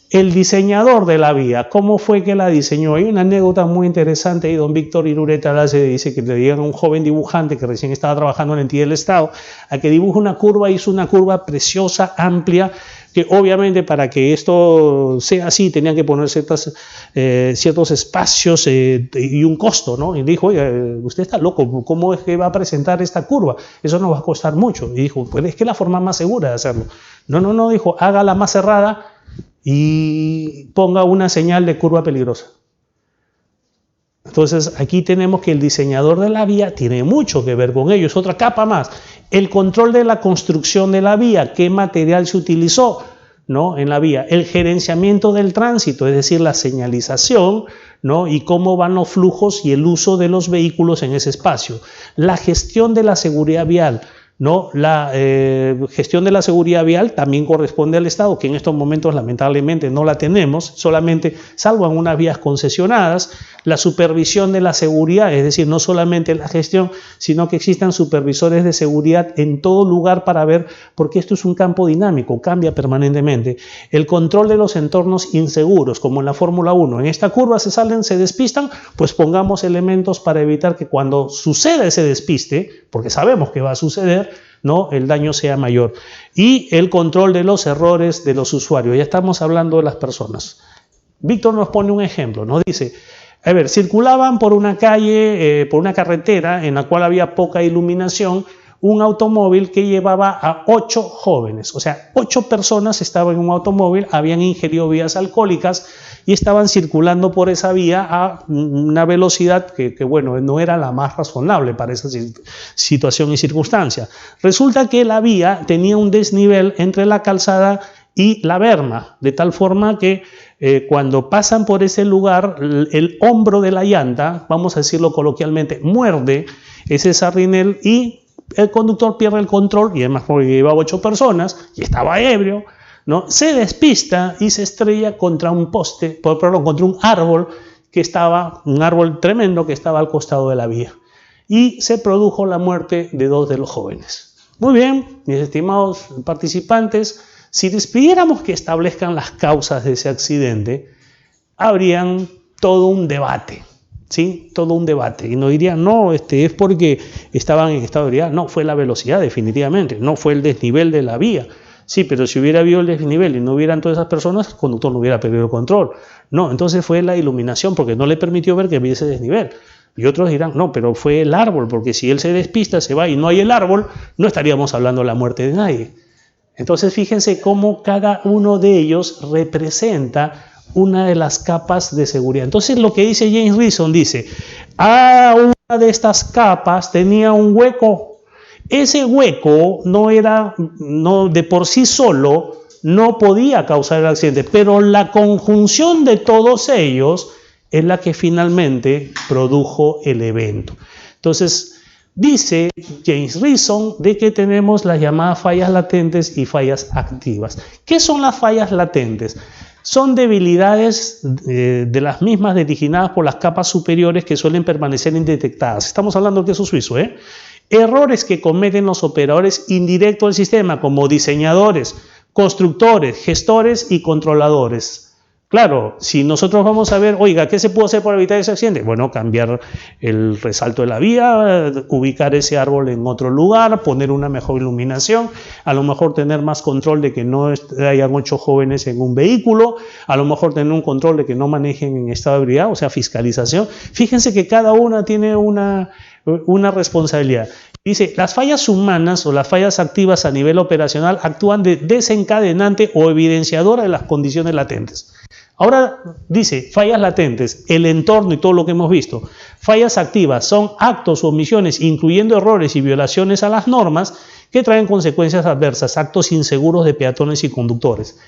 El diseñador de la vía, ¿cómo fue que la diseñó? Hay una anécdota muy interesante y don Víctor Irureta se dice que le dieron a un joven dibujante que recién estaba trabajando en la entidad del Estado a que dibuje una curva, hizo una curva preciosa, amplia, que obviamente para que esto sea así tenían que poner ciertos espacios y un costo, ¿no? Y dijo, oye, usted está loco, ¿cómo es que va a presentar esta curva? Eso nos va a costar mucho. Y dijo, pues es que es la forma más segura de hacerlo. No, dijo, hágala más cerrada y ponga una señal de curva peligrosa. Entonces aquí tenemos que el diseñador de la vía tiene mucho que ver con ello, es otra capa más. El control de la construcción de la vía, qué material se utilizó, ¿no?, en la vía. El gerenciamiento del tránsito, es decir, la señalización, ¿no?, y cómo van los flujos y el uso de los vehículos en ese espacio. La gestión de la seguridad vial, ¿no? La gestión de la seguridad vial también corresponde al Estado, que en estos momentos lamentablemente no la tenemos, solamente salvo en unas vías concesionadas. La supervisión de la seguridad, es decir, no solamente la gestión, sino que existan supervisores de seguridad en todo lugar para ver, porque esto es un campo dinámico, cambia permanentemente. El control de los entornos inseguros, como en la Fórmula 1, en esta curva se salen, se despistan, pues pongamos elementos para evitar que cuando suceda ese despiste, porque sabemos que va a suceder, ¿no?, el daño sea mayor. Y el control de los errores de los usuarios, ya estamos hablando de las personas. Víctor nos pone un ejemplo, nos dice, a ver, circulaban por una calle, por una carretera en la cual había poca iluminación, un automóvil que llevaba a 8 jóvenes, o sea, 8 personas estaban en un automóvil, habían ingerido bebidas alcohólicas y estaban circulando por esa vía a una velocidad que bueno, no era la más razonable para esa situación y circunstancia. Resulta que la vía tenía un desnivel entre la calzada y la berma, de tal forma que cuando pasan por ese lugar, el hombro de la llanta, vamos a decirlo coloquialmente, muerde ese sarrinel y el conductor pierde el control, y además porque llevaba 8 personas y estaba ebrio, ¿no?, se despista y se estrella contra un poste, perdón, contra un árbol que estaba, un árbol tremendo que estaba al costado de la vía. Y se produjo la muerte de 2 de los jóvenes. Muy bien, mis estimados participantes, Si les pidiéramos que establezcan las causas de ese accidente, habrían todo un debate, ¿sí? Todo un debate. Y nos dirían, no, es porque estaban en estado de ebriedad. No, fue la velocidad, definitivamente. No fue el desnivel de la vía. Sí, pero si hubiera habido el desnivel y no hubieran todas esas personas, el conductor no hubiera perdido el control. No, entonces fue la iluminación, porque no le permitió ver que hubiese desnivel. Y otros dirán, no, pero fue el árbol, porque si él se despista, se va y no hay el árbol, no estaríamos hablando de la muerte de nadie. Entonces fíjense cómo cada uno de ellos representa una de las capas de seguridad. Entonces lo que dice James Reason dice, una de estas capas tenía un hueco. Ese hueco no de por sí solo no podía causar el accidente, pero la conjunción de todos ellos es la que finalmente produjo el evento. Entonces, dice James Reason de que tenemos las llamadas fallas latentes y fallas activas. ¿Qué son las fallas latentes? Son debilidades de las mismas originadas por las capas superiores que suelen permanecer indetectadas. Estamos hablando de queso suizo, ¿eh? Errores que cometen los operadores indirectos del sistema, como diseñadores, constructores, gestores y controladores. Claro, si nosotros vamos a ver, oiga, ¿qué se puede hacer para evitar ese accidente? Bueno, cambiar el resalto de la vía, ubicar ese árbol en otro lugar, poner una mejor iluminación, a lo mejor tener más control de que no hayan 8 jóvenes en un vehículo, a lo mejor tener un control de que no manejen en estado de ebriedad, o sea, fiscalización. Fíjense que cada una tiene una responsabilidad. Dice, las fallas humanas o las fallas activas a nivel operacional actúan de desencadenante o evidenciadora de las condiciones latentes. Ahora dice, fallas latentes, el entorno y todo lo que hemos visto. Fallas activas son actos o omisiones, incluyendo errores y violaciones a las normas, que traen consecuencias adversas, actos inseguros de peatones y conductores.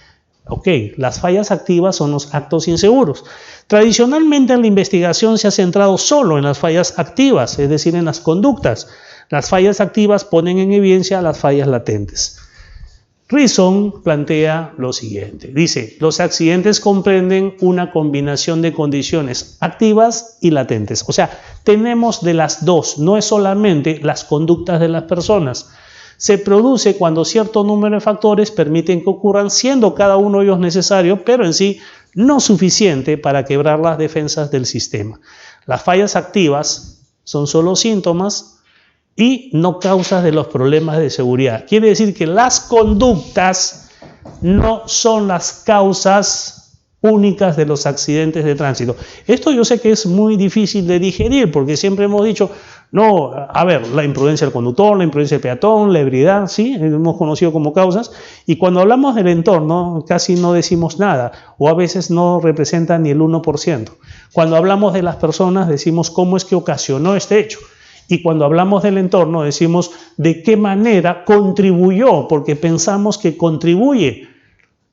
Ok, las fallas activas son los actos inseguros. Tradicionalmente en la investigación se ha centrado solo en las fallas activas, es decir, en las conductas. Las fallas activas ponen en evidencia las fallas latentes. Reason plantea lo siguiente. Dice, los accidentes comprenden una combinación de condiciones activas y latentes. O sea, tenemos de las dos, no es solamente las conductas de las personas. Se produce cuando cierto número de factores permiten que ocurran, siendo cada uno de ellos necesario, pero en sí no suficiente para quebrar las defensas del sistema. Las fallas activas son solo síntomas y no causas de los problemas de seguridad. Quiere decir que las conductas no son las causas únicas de los accidentes de tránsito. Esto yo sé que es muy difícil de digerir porque siempre hemos dicho, no, a ver, la imprudencia del conductor, la imprudencia del peatón, la ebriedad, sí, hemos conocido como causas, y cuando hablamos del entorno casi no decimos nada, o a veces no representa ni el 1%. Cuando hablamos de las personas decimos cómo es que ocasionó este hecho. Y cuando hablamos del entorno decimos de qué manera contribuyó, porque pensamos que contribuye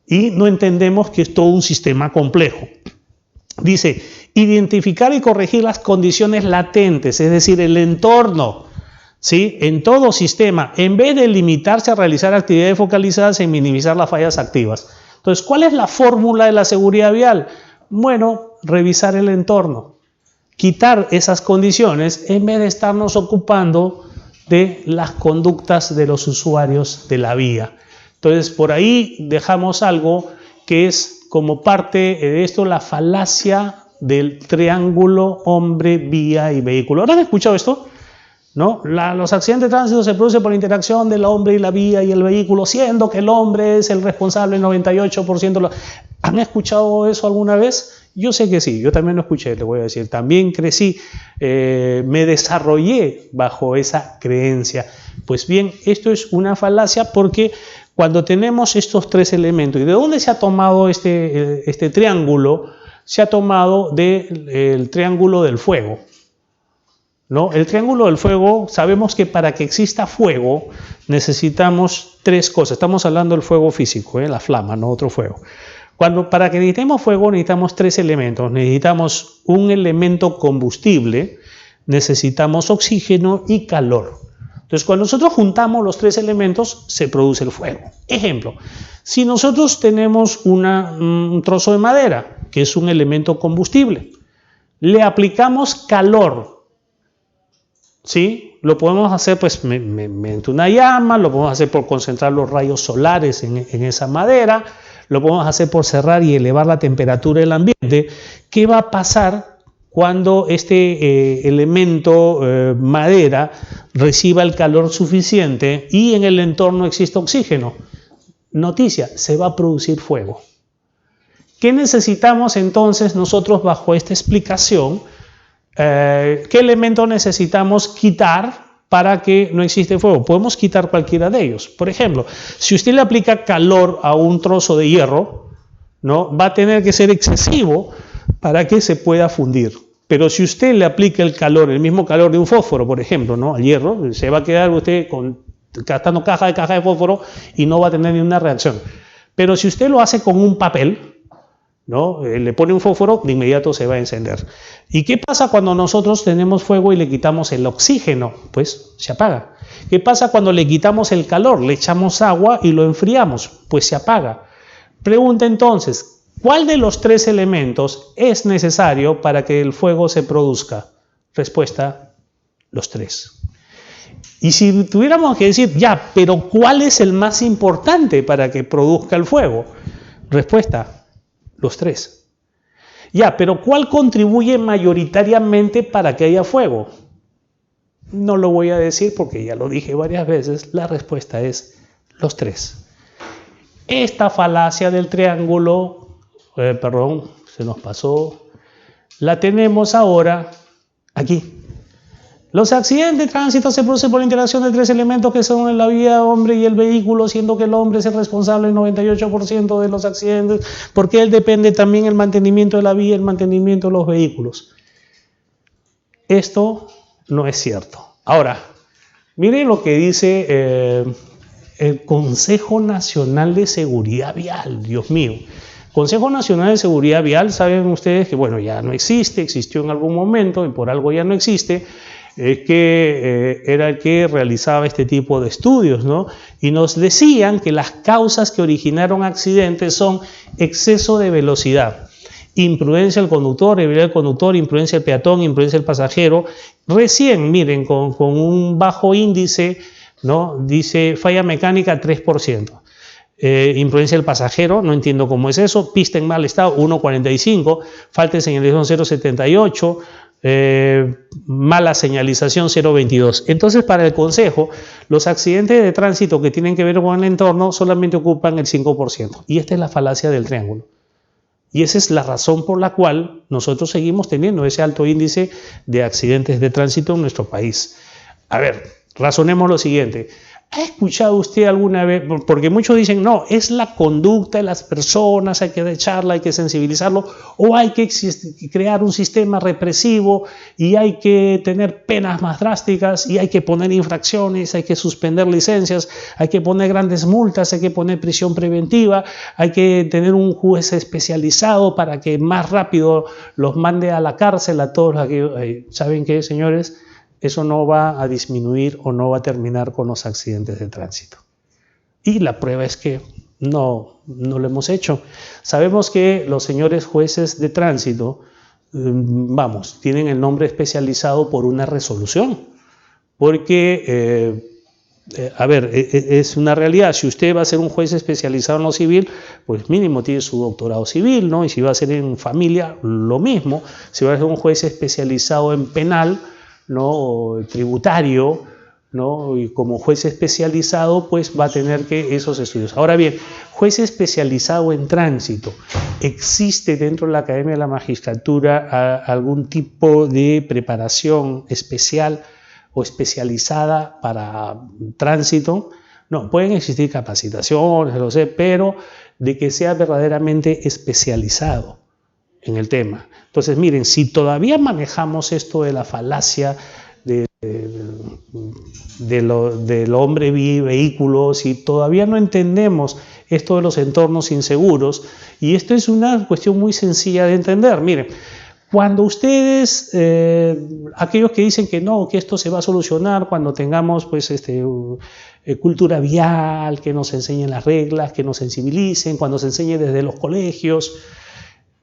y no entendemos que es todo un sistema complejo. Dice, identificar y corregir las condiciones latentes, es decir, el entorno, ¿sí? En todo sistema, en vez de limitarse a realizar actividades focalizadas en minimizar las fallas activas. Entonces, ¿cuál es la fórmula de la seguridad vial? Bueno, revisar el entorno. Quitar esas condiciones en vez de estarnos ocupando de las conductas de los usuarios de la vía. Entonces, por ahí dejamos algo que es como parte de esto, la falacia del triángulo hombre, vía y vehículo. ¿Habrán escuchado esto? ¿No? Los accidentes de tránsito se producen por la interacción del hombre y la vía y el vehículo, siendo que el hombre es el responsable del 98%. ¿Han escuchado eso alguna vez? Yo sé que sí, yo también lo escuché, le voy a decir. También crecí, me desarrollé bajo esa creencia. Pues bien, esto es una falacia porque cuando tenemos estos 3 elementos, ¿y de dónde se ha tomado este triángulo? Se ha tomado del triángulo del fuego, ¿no? El triángulo del fuego, sabemos que para que exista fuego necesitamos 3 cosas. Estamos hablando del fuego físico, la flama, no otro fuego. Para que necesitemos fuego necesitamos 3 elementos. Necesitamos un elemento combustible, necesitamos oxígeno y calor. Entonces, cuando nosotros juntamos los 3 elementos, se produce el fuego. Ejemplo, si nosotros tenemos un trozo de madera, que es un elemento combustible, le aplicamos calor. ¿sí? Lo podemos hacer pues mediante una llama, lo podemos hacer por concentrar los rayos solares en esa madera, lo podemos hacer por cerrar y elevar la temperatura del ambiente. ¿Qué va a pasar cuando este elemento madera reciba el calor suficiente y en el entorno existe oxígeno? Noticia, se va a producir fuego. ¿Qué necesitamos entonces nosotros bajo esta explicación? ¿Qué elemento necesitamos quitar para que no existe fuego? Podemos quitar cualquiera de ellos. Por ejemplo, si usted le aplica calor a un trozo de hierro, ¿no? Va a tener que ser excesivo para que se pueda fundir. Pero si usted le aplica el calor, el mismo calor de un fósforo, por ejemplo, ¿no? Al hierro, se va a quedar usted gastando caja de fósforo y no va a tener ninguna reacción. Pero si usted lo hace con un papel, ¿no? Le pone un fósforo, de inmediato se va a encender. ¿Y qué pasa cuando nosotros tenemos fuego y le quitamos el oxígeno? Pues se apaga. ¿Qué pasa cuando le quitamos el calor? Le echamos agua y lo enfriamos, pues se apaga. Pregunta entonces, ¿cuál de los tres elementos es necesario para que el fuego se produzca? Respuesta, los tres. Y si tuviéramos que decir, ya, pero ¿cuál es el más importante para que produzca el fuego? Respuesta, los tres. Ya, pero ¿cuál contribuye mayoritariamente para que haya fuego? No lo voy a decir porque ya lo dije varias veces. La respuesta es los tres. Esta falacia del triángulo, se nos pasó, la tenemos ahora aquí. Los accidentes de tránsito se producen por la interacción de tres elementos que son en la vía hombre y el vehículo, siendo que el hombre es el responsable del 98% de los accidentes, porque él depende también del mantenimiento de la vía y el mantenimiento de los vehículos. Esto no es cierto. Ahora, mire lo que dice el Consejo Nacional de Seguridad Vial, Dios mío. Consejo Nacional de Seguridad Vial, saben ustedes que bueno, ya no existe, existió en algún momento y por algo ya no existe. Que era el que realizaba este tipo de estudios, ¿no? Y nos decían que las causas que originaron accidentes son exceso de velocidad, imprudencia del conductor, ebriedad del conductor, imprudencia del peatón, imprudencia del pasajero. Recién, miren, con un bajo índice, ¿no? Dice falla mecánica 3%. Imprudencia del pasajero, no entiendo cómo es eso. Pista en mal estado, 1,45. Falta de señalización, 0,78. Mala señalización, 0,22. Entonces, para el Consejo, los accidentes de tránsito que tienen que ver con el entorno solamente ocupan el 5%. Y esta es la falacia del triángulo. Y esa es la razón por la cual nosotros seguimos teniendo ese alto índice de accidentes de tránsito en nuestro país. A ver, razonemos lo siguiente. ¿Ha escuchado usted alguna vez? Porque muchos dicen, no, es la conducta de las personas, hay que echarla, hay que sensibilizarlo, o hay que crear un sistema represivo y hay que tener penas más drásticas y hay que poner infracciones, hay que suspender licencias, hay que poner grandes multas, hay que poner prisión preventiva, hay que tener un juez especializado para que más rápido los mande a la cárcel a todos aquellos. ¿Saben qué, señores? Eso no va a disminuir o no va a terminar con los accidentes de tránsito. Y la prueba es que no lo hemos hecho. Sabemos que los señores jueces de tránsito, tienen el nombre especializado por una resolución. Porque, es una realidad. Si usted va a ser un juez especializado en lo civil, pues mínimo tiene su doctorado civil, ¿no? Y si va a ser en familia, lo mismo. Si va a ser un juez especializado en penal, ¿no? Tributario, ¿no? Y como juez especializado, pues va a tener que esos estudios. Ahora bien, juez especializado en tránsito, ¿existe dentro de la Academia de la Magistratura algún tipo de preparación especial o especializada para tránsito? No, pueden existir capacitaciones, lo sé, pero de que sea verdaderamente especializado en el tema. Entonces, miren, si todavía manejamos esto de la falacia del hombre vehículo, si todavía no entendemos esto de los entornos inseguros, y esto es una cuestión muy sencilla de entender. Miren, cuando ustedes, aquellos que dicen que no, que esto se va a solucionar cuando tengamos pues cultura vial, que nos enseñen las reglas, que nos sensibilicen, cuando se enseñe desde los colegios,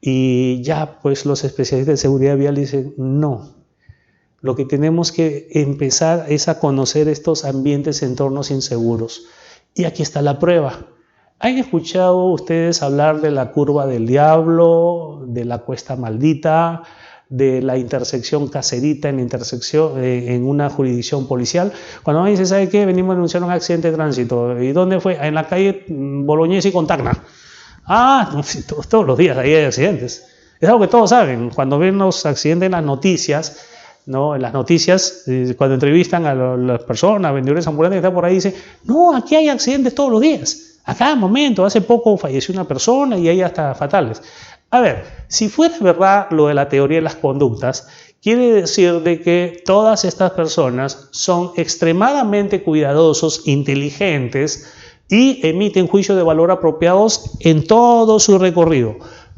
y ya pues los especialistas de seguridad vial dicen no. lo que tenemos que empezar es a conocer estos ambientes, entornos inseguros. Y aquí está la prueba. ¿Han escuchado ustedes hablar de la curva del diablo, de la cuesta maldita, de la intersección caserita en una jurisdicción policial? Cuando alguien dice, ¿sabe qué? Venimos a denunciar un accidente de tránsito. ¿Y dónde fue? En la calle Bolognesi con Tacna. Ah, todos los días ahí hay accidentes. Es algo que todos saben. Cuando ven los accidentes en las noticias, ¿no? En las noticias, cuando entrevistan a las personas, vendedores ambulantes que están por ahí, dicen, no, aquí hay accidentes todos los días. A cada momento, hace poco falleció una persona y hay hasta fatales. A ver, si fuera verdad lo de la teoría de las conductas, quiere decir de que todas estas personas son extremadamente cuidadosos, inteligentes y emiten juicios de valor apropiados en todo su recorrido.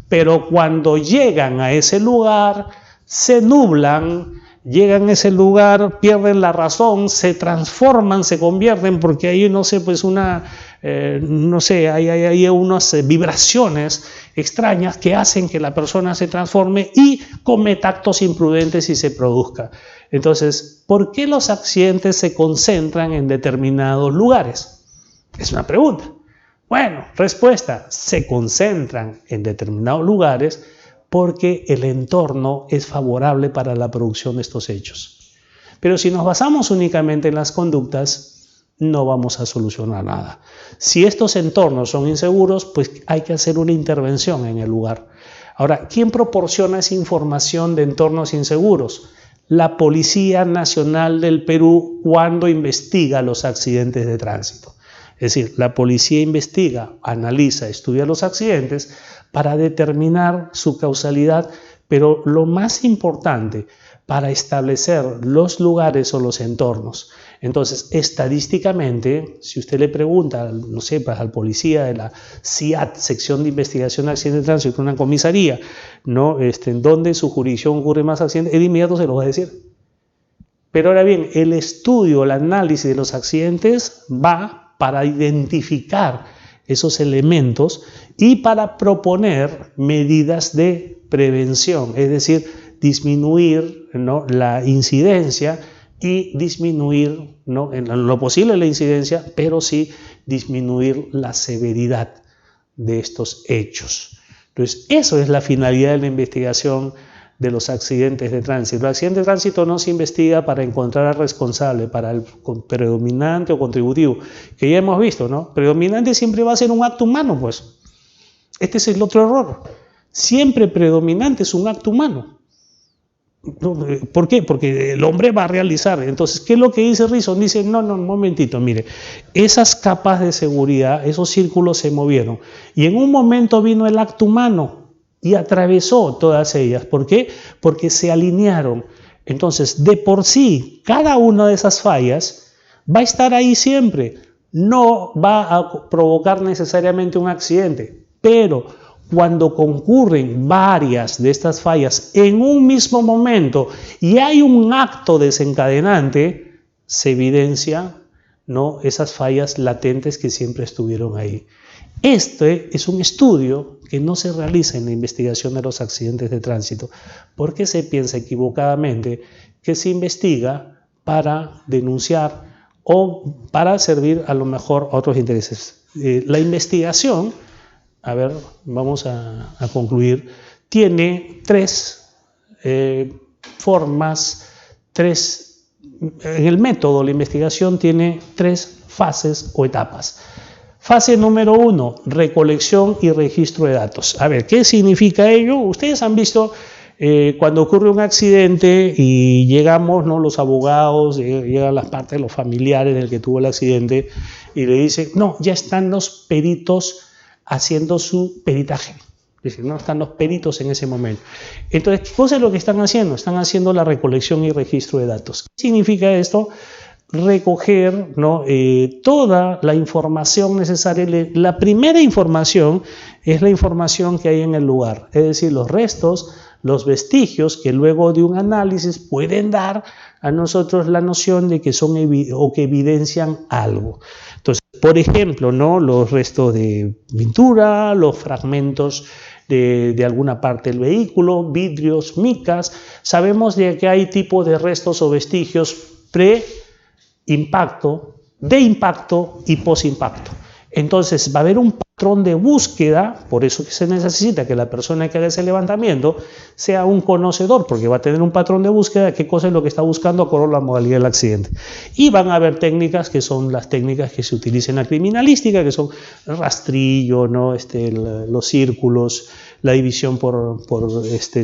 Pero cuando llegan a ese lugar, se nublan, llegan a ese lugar, pierden la razón, se transforman, se convierten, porque ahí, no sé, pues hay unas vibraciones extrañas que hacen que la persona se transforme y cometa actos imprudentes y se produzca. Entonces, ¿por qué los accidentes se concentran en determinados lugares? Es una pregunta. Bueno, respuesta, se concentran en determinados lugares porque el entorno es favorable para la producción de estos hechos. Pero si nos basamos únicamente en las conductas, no vamos a solucionar nada. Si estos entornos son inseguros, pues hay que hacer una intervención en el lugar. Ahora, ¿quién proporciona esa información de entornos inseguros? La Policía Nacional del Perú cuando investiga los accidentes de tránsito. Es decir, la policía investiga, analiza, estudia los accidentes para determinar su causalidad, pero lo más importante, para establecer los lugares o los entornos. Entonces, estadísticamente, si usted le pregunta, no sé, al policía de la SIAT, Sección de Investigación de Accidentes de Tránsito, una comisaría, ¿no? En donde en su jurisdicción ocurre más accidentes, él de inmediato se lo va a decir. Pero ahora bien, el estudio, el análisis de los accidentes va para identificar esos elementos y para proponer medidas de prevención, es decir, disminuir, ¿no?, la incidencia y disminuir, ¿no?, en lo posible la incidencia, pero sí disminuir la severidad de estos hechos. Entonces, eso es la finalidad de la investigación de los accidentes de tránsito. El accidente de tránsito no se investiga para encontrar al responsable, para el predominante o contributivo, que ya hemos visto, ¿no? Predominante siempre va a ser un acto humano, pues. Este es el otro error. Siempre predominante es un acto humano. ¿Por qué? Porque el hombre va a realizar. Entonces, ¿qué es lo que dice Reason? Dice, no, un momentito, mire, esas capas de seguridad, esos círculos se movieron y en un momento vino el acto humano y atravesó todas ellas. ¿Por qué? Porque se alinearon. Entonces, de por sí, cada una de esas fallas va a estar ahí siempre. No va a provocar necesariamente un accidente, pero cuando concurren varias de estas fallas en un mismo momento y hay un acto desencadenante, se evidencia, ¿no?, esas fallas latentes que siempre estuvieron ahí. Este es un estudio que no se realiza en la investigación de los accidentes de tránsito, porque se piensa equivocadamente que se investiga para denunciar o para servir a lo mejor a otros intereses. La investigación, a ver, vamos a concluir, tiene tres formas, en el método la investigación tiene tres fases o etapas. Fase número 1, recolección y registro de datos. A ver, ¿qué significa ello? Ustedes han visto cuando ocurre un accidente y llegamos, ¿no?, los abogados, llegan las partes de los familiares del que tuvo el accidente y le dicen, no, ya están los peritos haciendo su peritaje. Es decir, no están los peritos en ese momento. Entonces, ¿qué cosa es lo que están haciendo? Están haciendo la recolección y registro de datos. ¿Qué significa esto? Recoger, ¿no?, toda la información necesaria. La primera información es la información que hay en el lugar, es decir, los restos, los vestigios que luego de un análisis pueden dar a nosotros la noción de que son o que evidencian algo. Entonces, por ejemplo, ¿no?, los restos de pintura, los fragmentos de alguna parte del vehículo, vidrios, micas. Sabemos de que hay tipos de restos o vestigios pre-impacto, de impacto y post-impacto. Entonces va a haber un patrón de búsqueda, por eso que se necesita que la persona que haga ese levantamiento sea un conocedor, porque va a tener un patrón de búsqueda de qué cosa es lo que está buscando acorde a la modalidad del accidente. Y van a haber técnicas que son las técnicas que se utilizan en la criminalística, que son el rastrillo, ¿no? Los círculos, la división por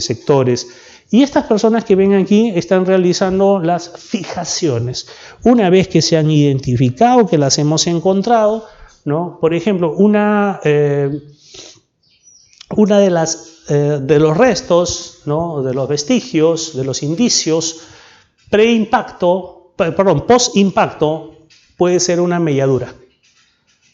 sectores. Y estas personas que ven aquí están realizando las fijaciones. Una vez que se han identificado, que las hemos encontrado, ¿no? Por ejemplo, una de los restos, ¿no? De los vestigios, de los indicios post-impacto puede ser una melladura.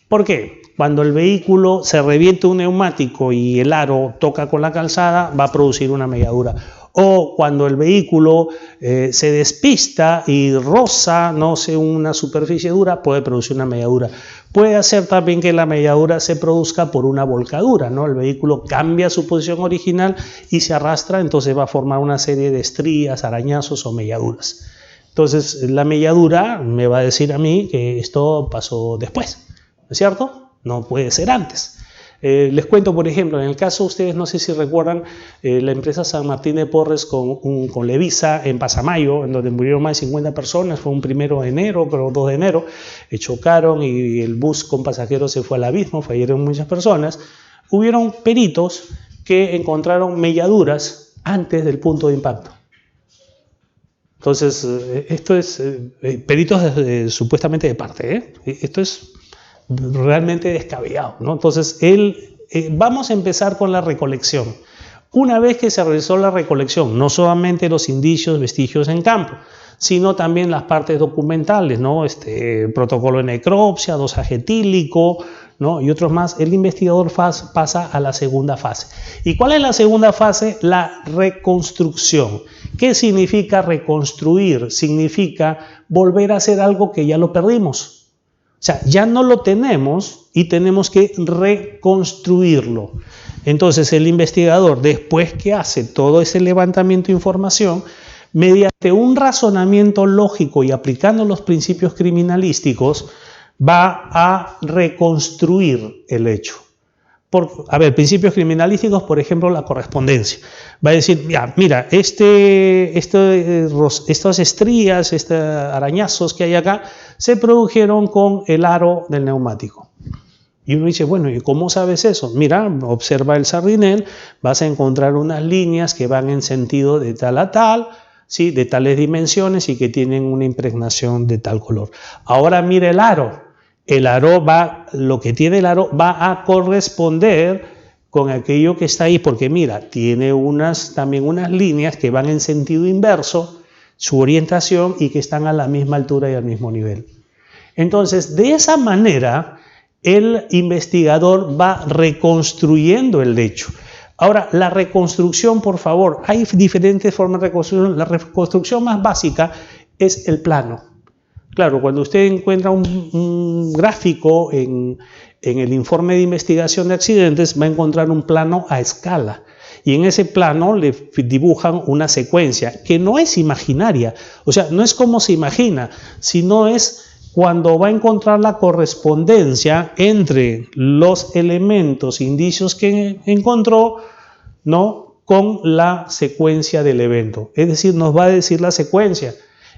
¿Por qué? Cuando el vehículo se revienta un neumático y el aro toca con la calzada, va a producir una melladura. O cuando el vehículo se despista y roza, no sé, una superficie dura, puede producir una melladura. Puede hacer también que la melladura se produzca por una volcadura, ¿no? El vehículo cambia su posición original y se arrastra, entonces va a formar una serie de estrías, arañazos o melladuras. Entonces, la melladura me va a decir a mí que esto pasó después, ¿no es cierto? No puede ser antes. Les cuento, por ejemplo, en el caso, ustedes no sé si recuerdan, la empresa San Martín de Porres con Levisa en Pasamayo, en donde murieron más de 50 personas, fue un 1 de enero, creo 2 de enero, chocaron y el bus con pasajeros se fue al abismo, fallecieron muchas personas. Hubieron peritos que encontraron melladuras antes del punto de impacto. Entonces, esto es peritos supuestamente de parte, esto es realmente descabellado, ¿no? Entonces, vamos a empezar con la recolección. Una vez que se realizó la recolección, no solamente los indicios, vestigios en campo, sino también las partes documentales, ¿no? Protocolo de necropsia, dosaje etílico, ¿no? Y otros más, el investigador pasa a la segunda fase. ¿Y cuál es la segunda fase? La reconstrucción. ¿Qué significa reconstruir? Significa volver a hacer algo que ya lo perdimos. O sea, ya no lo tenemos y tenemos que reconstruirlo. Entonces, el investigador, después que hace todo ese levantamiento de información, mediante un razonamiento lógico y aplicando los principios criminalísticos, va a reconstruir el hecho. Principios criminalísticos, por ejemplo, la correspondencia. Va a decir, mira, estas estrías, estos arañazos que hay acá, se produjeron con el aro del neumático. Y uno dice, bueno, ¿y cómo sabes eso? Mira, observa el sardinel, vas a encontrar unas líneas que van en sentido de tal a tal, ¿sí? De tales dimensiones y que tienen una impregnación de tal color. Ahora mira el aro. Lo que tiene el aro va a corresponder con aquello que está ahí, porque mira, tiene también unas líneas que van en sentido inverso, su orientación, y que están a la misma altura y al mismo nivel. Entonces, de esa manera, el investigador va reconstruyendo el hecho. Ahora, la reconstrucción, por favor, hay diferentes formas de reconstrucción. La reconstrucción más básica es el plano. Claro, cuando usted encuentra un gráfico en el informe de investigación de accidentes, va a encontrar un plano a escala. Y en ese plano le dibujan una secuencia que no es imaginaria. O sea, no es como se imagina, sino es cuando va a encontrar la correspondencia entre los elementos, indicios que encontró, ¿no? Con la secuencia del evento. Es decir, nos va a decir la secuencia.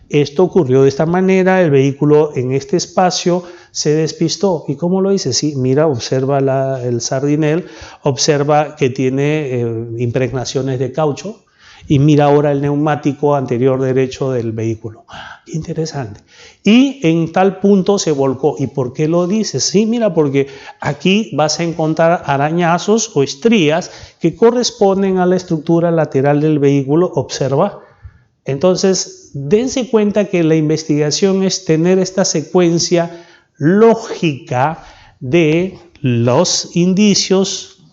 Esto ocurrió de esta manera, el vehículo en este espacio se despistó. ¿Y cómo lo dice? Sí, mira, observa el sardinel, observa que tiene impregnaciones de caucho y mira ahora el neumático anterior derecho del vehículo. ¡Qué interesante! Y en tal punto se volcó. ¿Y por qué lo dice? Sí, mira, porque aquí vas a encontrar arañazos o estrías que corresponden a la estructura lateral del vehículo. Observa. Entonces, dense cuenta que la investigación es tener esta secuencia lógica de los indicios,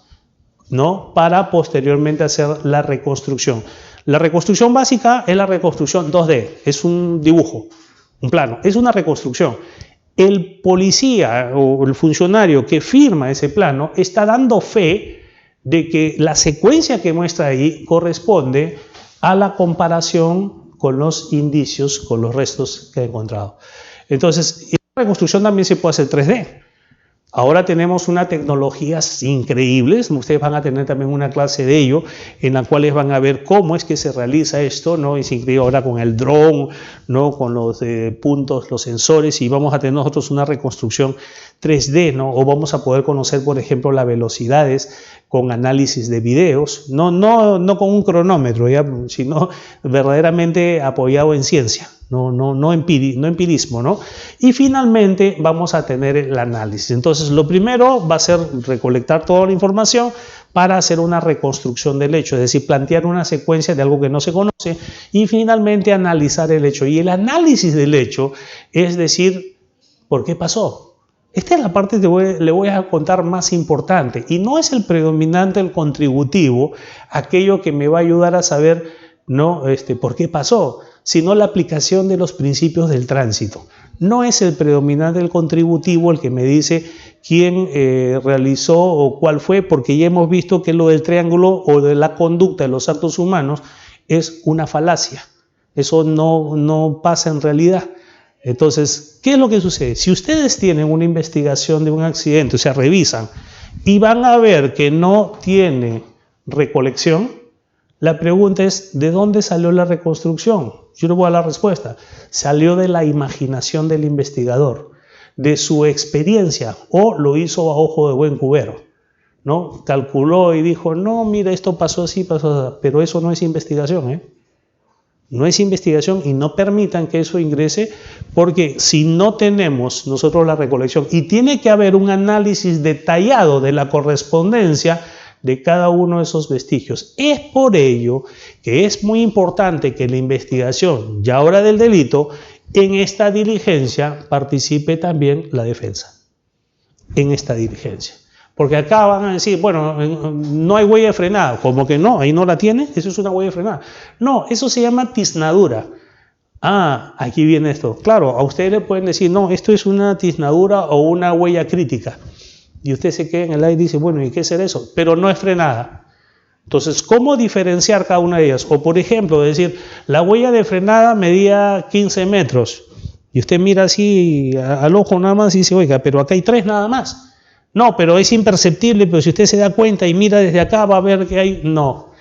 ¿no? Para posteriormente hacer la reconstrucción. La reconstrucción básica es la reconstrucción 2D, es un dibujo, un plano, es una reconstrucción. El policía o el funcionario que firma ese plano está dando fe de que la secuencia que muestra ahí corresponde a la comparación con los indicios, con los restos que ha encontrado. Entonces, la reconstrucción también se puede hacer 3D. Ahora tenemos unas tecnologías increíbles, ustedes van a tener también una clase de ello, en la cual van a ver cómo es que se realiza esto, ¿no? Es increíble ahora con el dron, ¿no? Con los puntos, los sensores, y vamos a tener nosotros una reconstrucción 3D, ¿no? O vamos a poder conocer, por ejemplo, las velocidades con análisis de videos, no con un cronómetro, ¿ya? Sino verdaderamente apoyado en ciencia. No empirismo, ¿no? Y finalmente vamos a tener el análisis. Entonces, lo primero va a ser recolectar toda la información para hacer una reconstrucción del hecho, es decir, plantear una secuencia de algo que no se conoce y finalmente analizar el hecho. Y el análisis del hecho es decir, ¿por qué pasó? Esta es la parte que le voy a contar más importante y no es el predominante, el contributivo, aquello que me va a ayudar a saber, ¿no? ¿Por qué pasó? Sino la aplicación de los principios del tránsito. No es el predominante, el contributivo, el que me dice quién realizó o cuál fue, porque ya hemos visto que lo del triángulo o de la conducta de los actos humanos es una falacia. Eso no pasa en realidad. Entonces, ¿qué es lo que sucede? Si ustedes tienen una investigación de un accidente, o sea, revisan y van a ver que no tiene recolección, la pregunta es, ¿de dónde salió la reconstrucción? Yo le voy a dar la respuesta. Salió de la imaginación del investigador, de su experiencia, o lo hizo a ojo de buen cubero, ¿no? Calculó y dijo, no, mira, esto pasó así, pasó así, pero eso no es investigación, ¿eh? No es investigación y no permitan que eso ingrese, porque si no tenemos nosotros la recolección, y tiene que haber un análisis detallado de la correspondencia de cada uno de esos vestigios. Es por ello que es muy importante que la investigación, ya ahora del delito, en esta diligencia participe también la defensa. En esta diligencia. Porque acá van a decir, bueno, no hay huella de frenada. Como que no, ahí no la tiene, eso es una huella de frenada. No, eso se llama tiznadura. Ah, aquí viene esto. Claro, a ustedes le pueden decir, no, esto es una tiznadura o una huella crítica. Y usted se queda en el aire y dice, bueno, ¿y qué es eso? Pero no es frenada. Entonces, ¿cómo diferenciar cada una de ellas? O, por ejemplo, decir, la huella de frenada medía 15 metros. Y usted mira así al ojo nada más y dice, oiga, pero acá hay 3 nada más. No, pero es imperceptible, pero si usted se da cuenta y mira desde acá va a ver que hay... No,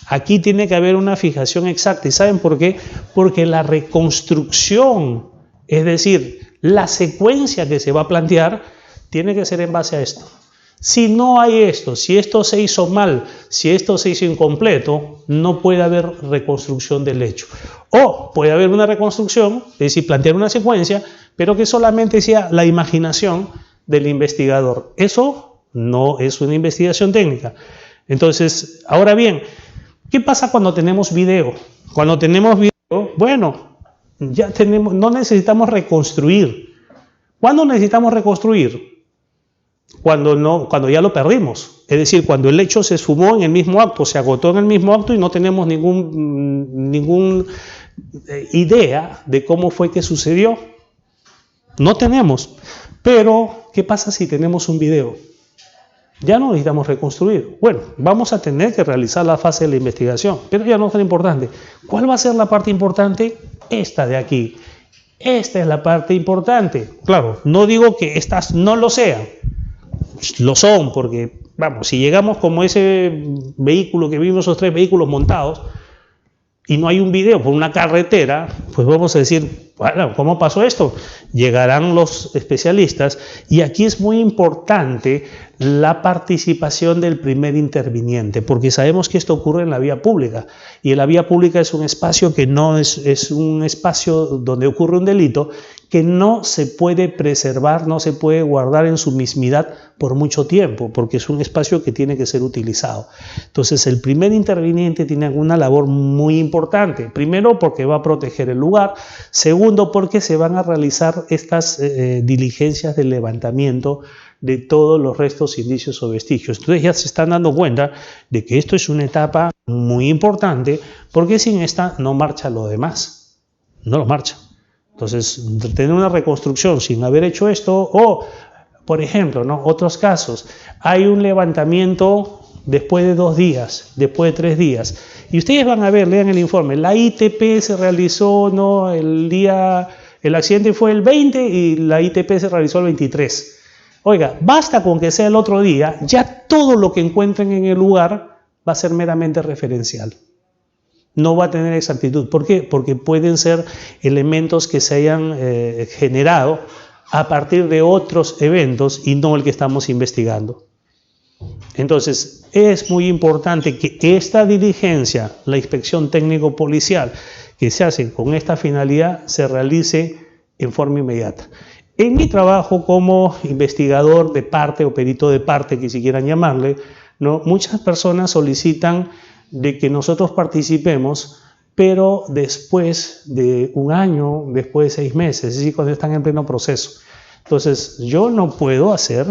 aquí tiene que haber una fijación exacta. ¿Y saben por qué? Porque la reconstrucción, es decir, la secuencia que se va a plantear, tiene que ser en base a esto. Si no hay esto, si esto se hizo mal, si esto se hizo incompleto, no puede haber reconstrucción del hecho. O puede haber una reconstrucción, es decir, plantear una secuencia, pero que solamente sea la imaginación del investigador. Eso no es una investigación técnica. Entonces, ahora bien, ¿qué pasa cuando tenemos video? Cuando tenemos video, bueno, ya tenemos, no necesitamos reconstruir. ¿Cuándo necesitamos reconstruir? Cuando ya lo perdimos. Es decir, cuando el hecho se esfumó en el mismo acto, se agotó en el mismo acto y no tenemos ninguna idea de cómo fue que sucedió. No tenemos. Pero, ¿qué pasa si tenemos un video? Ya no necesitamos reconstruir. Bueno, vamos a tener que realizar la fase de la investigación, pero ya no es tan importante. ¿Cuál va a ser la parte importante? Esta de aquí. Esta es la parte importante. Claro, no digo que estas no lo sean. Lo son, porque, vamos, si llegamos como ese vehículo que vimos, esos 3 vehículos montados, y no hay un video por una carretera, pues vamos a decir, bueno, ¿cómo pasó esto? Llegarán los especialistas y aquí es muy importante la participación del primer interviniente, porque sabemos que esto ocurre en la vía pública y en la vía pública es un espacio que no es un espacio donde ocurre un delito que no se puede preservar, no se puede guardar en su mismidad por mucho tiempo, porque es un espacio que tiene que ser utilizado. Entonces, el primer interviniente tiene una labor muy importante. Primero, porque va a proteger el lugar. Segundo, porque se van a realizar estas diligencias de levantamiento de todos los restos, indicios o vestigios. Entonces, ya se están dando cuenta de que esto es una etapa muy importante, porque sin esta no marcha lo demás. No lo marcha. Entonces, tener una reconstrucción sin haber hecho esto, o, por ejemplo, ¿no? Otros casos, hay un levantamiento después de 2 días, después de 3 días. Y ustedes van a ver, lean el informe, la ITP se realizó, ¿no? El accidente fue el 20 y la ITP se realizó el 23. Oiga, basta con que sea el otro día, ya todo lo que encuentren en el lugar va a ser meramente referencial. No va a tener exactitud. ¿Por qué? Porque pueden ser elementos que se hayan generado a partir de otros eventos y no el que estamos investigando. Entonces, es muy importante que esta diligencia, la inspección técnico-policial, que se hace con esta finalidad, se realice en forma inmediata. En mi trabajo como investigador de parte o perito de parte, que si quieran llamarle, ¿no? Muchas personas solicitan de que nosotros participemos, pero después de 1 año, después de 6 meses, es decir, cuando están en pleno proceso. Entonces, yo no puedo hacer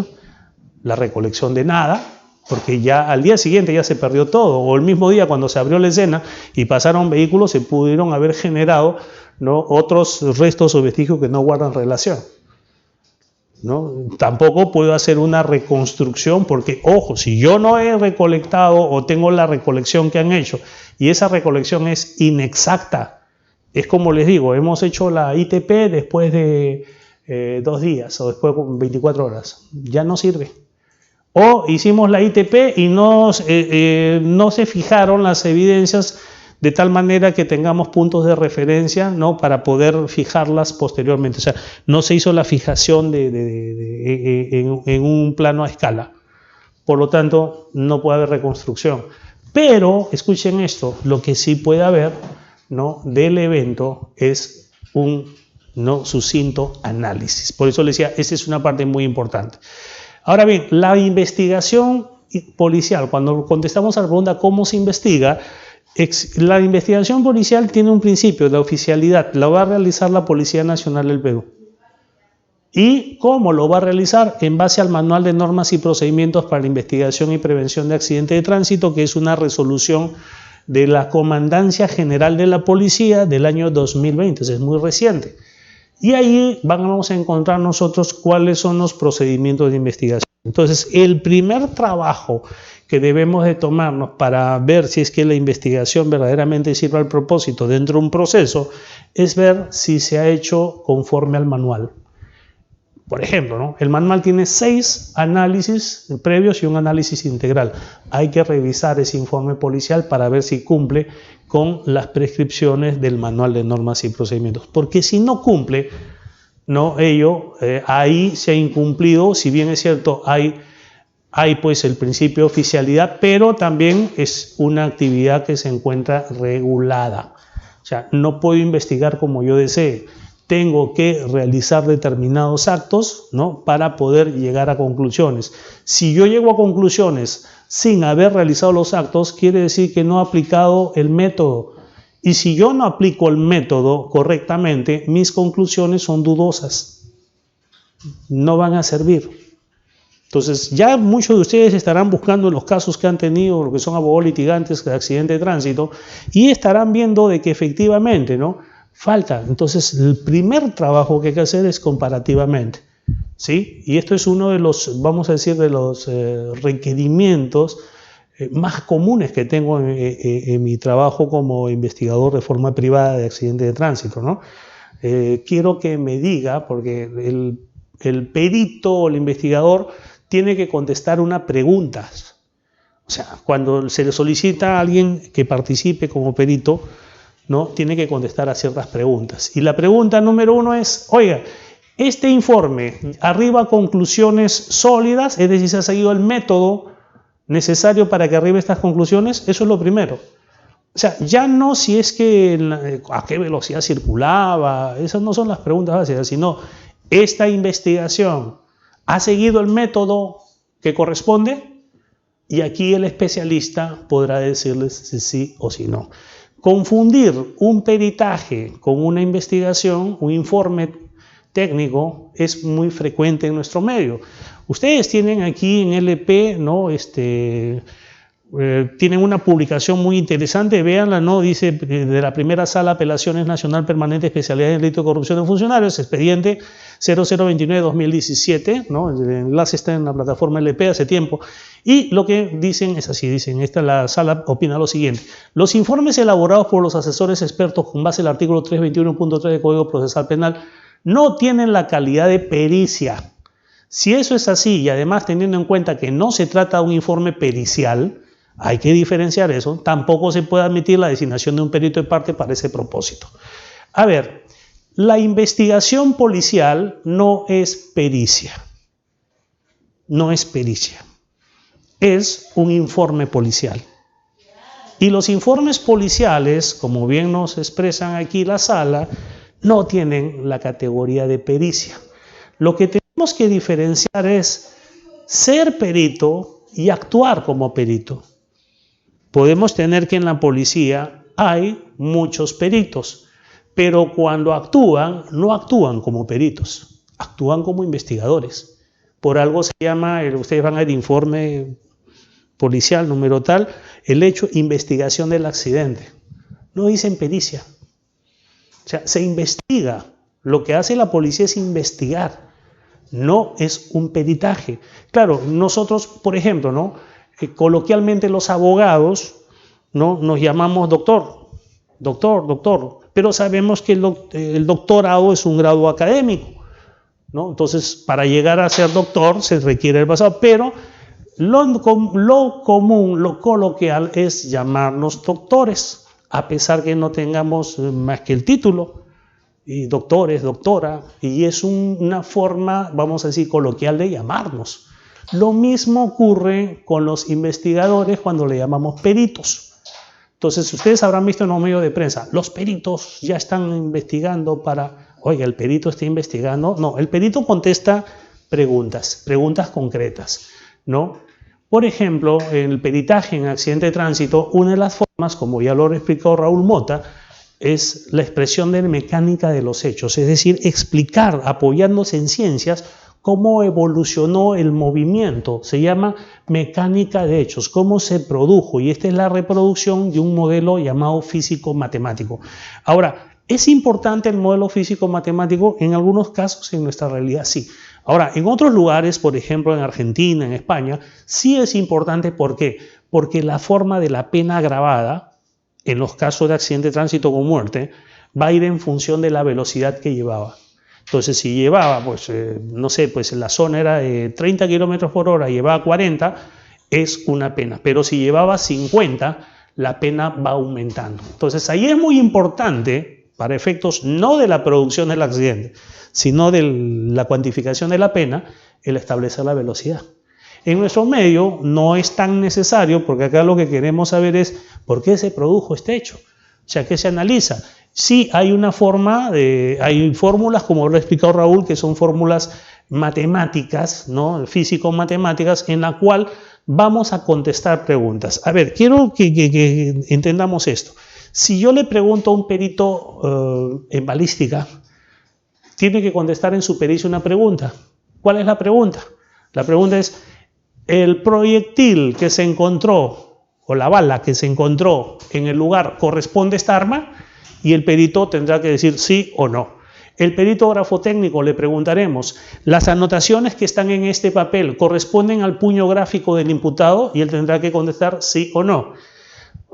la recolección de nada, porque ya al día siguiente ya se perdió todo, o el mismo día cuando se abrió la escena y pasaron vehículos, se pudieron haber generado, ¿no? Otros restos o vestigios que no guardan relación, ¿no? Tampoco puedo hacer una reconstrucción porque, ojo, si yo no he recolectado o tengo la recolección que han hecho y esa recolección es inexacta, es como les digo, hemos hecho la ITP después de 2 días o después de 24 horas, ya no sirve. O hicimos la ITP y no se fijaron las evidencias de tal manera que tengamos puntos de referencia, ¿no? Para poder fijarlas posteriormente. O sea, no se hizo la fijación en un plano a escala. Por lo tanto, no puede haber reconstrucción. Pero, escuchen esto, lo que sí puede haber, ¿no? Del evento es un, ¿no? sucinto análisis. Por eso les decía, esa es una parte muy importante. Ahora bien, la investigación policial, cuando contestamos a la pregunta ¿cómo se investiga? La investigación policial tiene un principio de oficialidad, la va a realizar la Policía Nacional del Perú. ¿Y cómo lo va a realizar? En base al Manual de Normas y Procedimientos para la Investigación y Prevención de Accidentes de Tránsito, que es una resolución de la Comandancia General de la Policía del año 2020, es muy reciente. Y ahí vamos a encontrar nosotros cuáles son los procedimientos de investigación. Entonces, el primer trabajo que debemos de tomarnos para ver si es que la investigación verdaderamente sirve al propósito dentro de un proceso es ver si se ha hecho conforme al manual. Por ejemplo, ¿no? El manual tiene 6 análisis previos y un análisis integral. Hay que revisar ese informe policial para ver si cumple con las prescripciones del Manual de Normas y Procedimientos. Porque si no cumple, ¿no? Ahí se ha incumplido, si bien es cierto, hay pues el principio de oficialidad, pero también es una actividad que se encuentra regulada. O sea, no puedo investigar como yo desee. Tengo que realizar determinados actos, ¿no? Para poder llegar a conclusiones. Si yo llego a conclusiones sin haber realizado los actos, quiere decir que no he aplicado el método. Y si yo no aplico el método correctamente, mis conclusiones son dudosas. No van a servir. Entonces, ya muchos de ustedes estarán buscando los casos que han tenido, lo que son abogados litigantes de accidente de tránsito, y estarán viendo de que efectivamente, ¿no? Falta. Entonces, el primer trabajo que hay que hacer es comparativamente, ¿sí? Y esto es uno de los, vamos a decir, de los requerimientos más comunes que tengo en mi trabajo como investigador de forma privada de accidentes de tránsito, ¿no? Quiero que me diga, porque el perito o el investigador tiene que contestar una pregunta. O sea, cuando se le solicita a alguien que participe como perito, ¿no? Tiene que contestar a ciertas preguntas. Y la pregunta número 1 es, oiga, este informe arriba conclusiones sólidas, es decir, se ha seguido el método necesario para que arribe estas conclusiones. Eso es lo primero. O sea, ya no si es que a qué velocidad circulaba, esas no son las preguntas básicas, sino esta investigación ha seguido el método que corresponde, y aquí el especialista podrá decirles si sí o si no. Confundir un peritaje con una investigación, un informe técnico, es muy frecuente en nuestro medio. Ustedes tienen aquí en LP, ¿no? tienen una publicación muy interesante, véanla, ¿no? Dice, de la primera sala Apelaciones Nacional Permanente Especialidad en Delito de Corrupción de Funcionarios, expediente 0029-2017, ¿no? El enlace está en la plataforma LP hace tiempo, y lo que dicen es así, dicen, la sala opina lo siguiente: los informes elaborados por los asesores expertos con base en el artículo 321.3 del Código Procesal Penal no tienen la calidad de pericia. Si eso es así, y además teniendo en cuenta que no se trata de un informe pericial, hay que diferenciar eso. Tampoco se puede admitir la designación de un perito de parte para ese propósito. A ver, la investigación policial no es pericia. No es pericia. Es un informe policial. Y los informes policiales, como bien nos expresan aquí la sala, no tienen la categoría de pericia. Lo que tenemos que diferenciar es ser perito y actuar como perito. Podemos tener que en la policía hay muchos peritos, pero cuando actúan, no actúan como peritos, actúan como investigadores. Por algo se llama, ustedes van al informe policial número tal, el hecho investigación del accidente. No dicen pericia. O sea, se investiga. Lo que hace la policía es investigar, no es un peritaje. Claro, nosotros, por ejemplo, ¿no? Coloquialmente los abogados, ¿no? Nos llamamos doctor, pero sabemos que el doctorado es un grado académico, ¿no? Entonces, para llegar a ser doctor se requiere el pasado, pero lo común, lo coloquial es llamarnos doctores, a pesar que no tengamos más que el título, y doctores, doctora, y es una forma, vamos a decir, coloquial de llamarnos. Lo mismo ocurre con los investigadores cuando le llamamos peritos. Entonces, ustedes habrán visto en los medios de prensa, los peritos ya están investigando para... Oiga, ¿el perito está investigando? No, el perito contesta preguntas concretas, ¿no? Por ejemplo, en el peritaje en accidente de tránsito, una de las formas, como ya lo ha explicado Raúl Mota, es la expresión de mecánica de los hechos, es decir, explicar, apoyándose en ciencias, cómo evolucionó el movimiento. Se llama mecánica de hechos, cómo se produjo, y esta es la reproducción de un modelo llamado físico-matemático. Ahora, ¿es importante el modelo físico-matemático? En algunos casos, en nuestra realidad sí. Ahora, en otros lugares, por ejemplo en Argentina, en España, sí es importante. ¿Por qué? Porque la forma de la pena agravada, en los casos de accidente de tránsito con muerte, va a ir en función de la velocidad que llevaba. Entonces, si llevaba, pues, no sé, pues la zona era de 30 kilómetros por hora, llevaba 40, es una pena. Pero si llevaba 50, la pena va aumentando. Entonces, ahí es muy importante, para efectos no de la producción del accidente, sino de la cuantificación de la pena, el establecer la velocidad. En nuestro medio no es tan necesario, porque acá lo que queremos saber es por qué se produjo este hecho. O sea, ¿qué se analiza? Sí, hay una forma, hay fórmulas, como lo ha explicado Raúl, que son fórmulas matemáticas, ¿no? Físico-matemáticas, en la cual vamos a contestar preguntas. A ver, quiero que entendamos esto. Si yo le pregunto a un perito en balística, tiene que contestar en su pericia una pregunta. ¿Cuál es la pregunta? La pregunta es, ¿el proyectil que se encontró, o la bala que se encontró en el lugar, corresponde a esta arma? Y el perito tendrá que decir sí o no. El perito grafotécnico le preguntaremos, ¿las anotaciones que están en este papel corresponden al puño gráfico del imputado? Y él tendrá que contestar sí o no.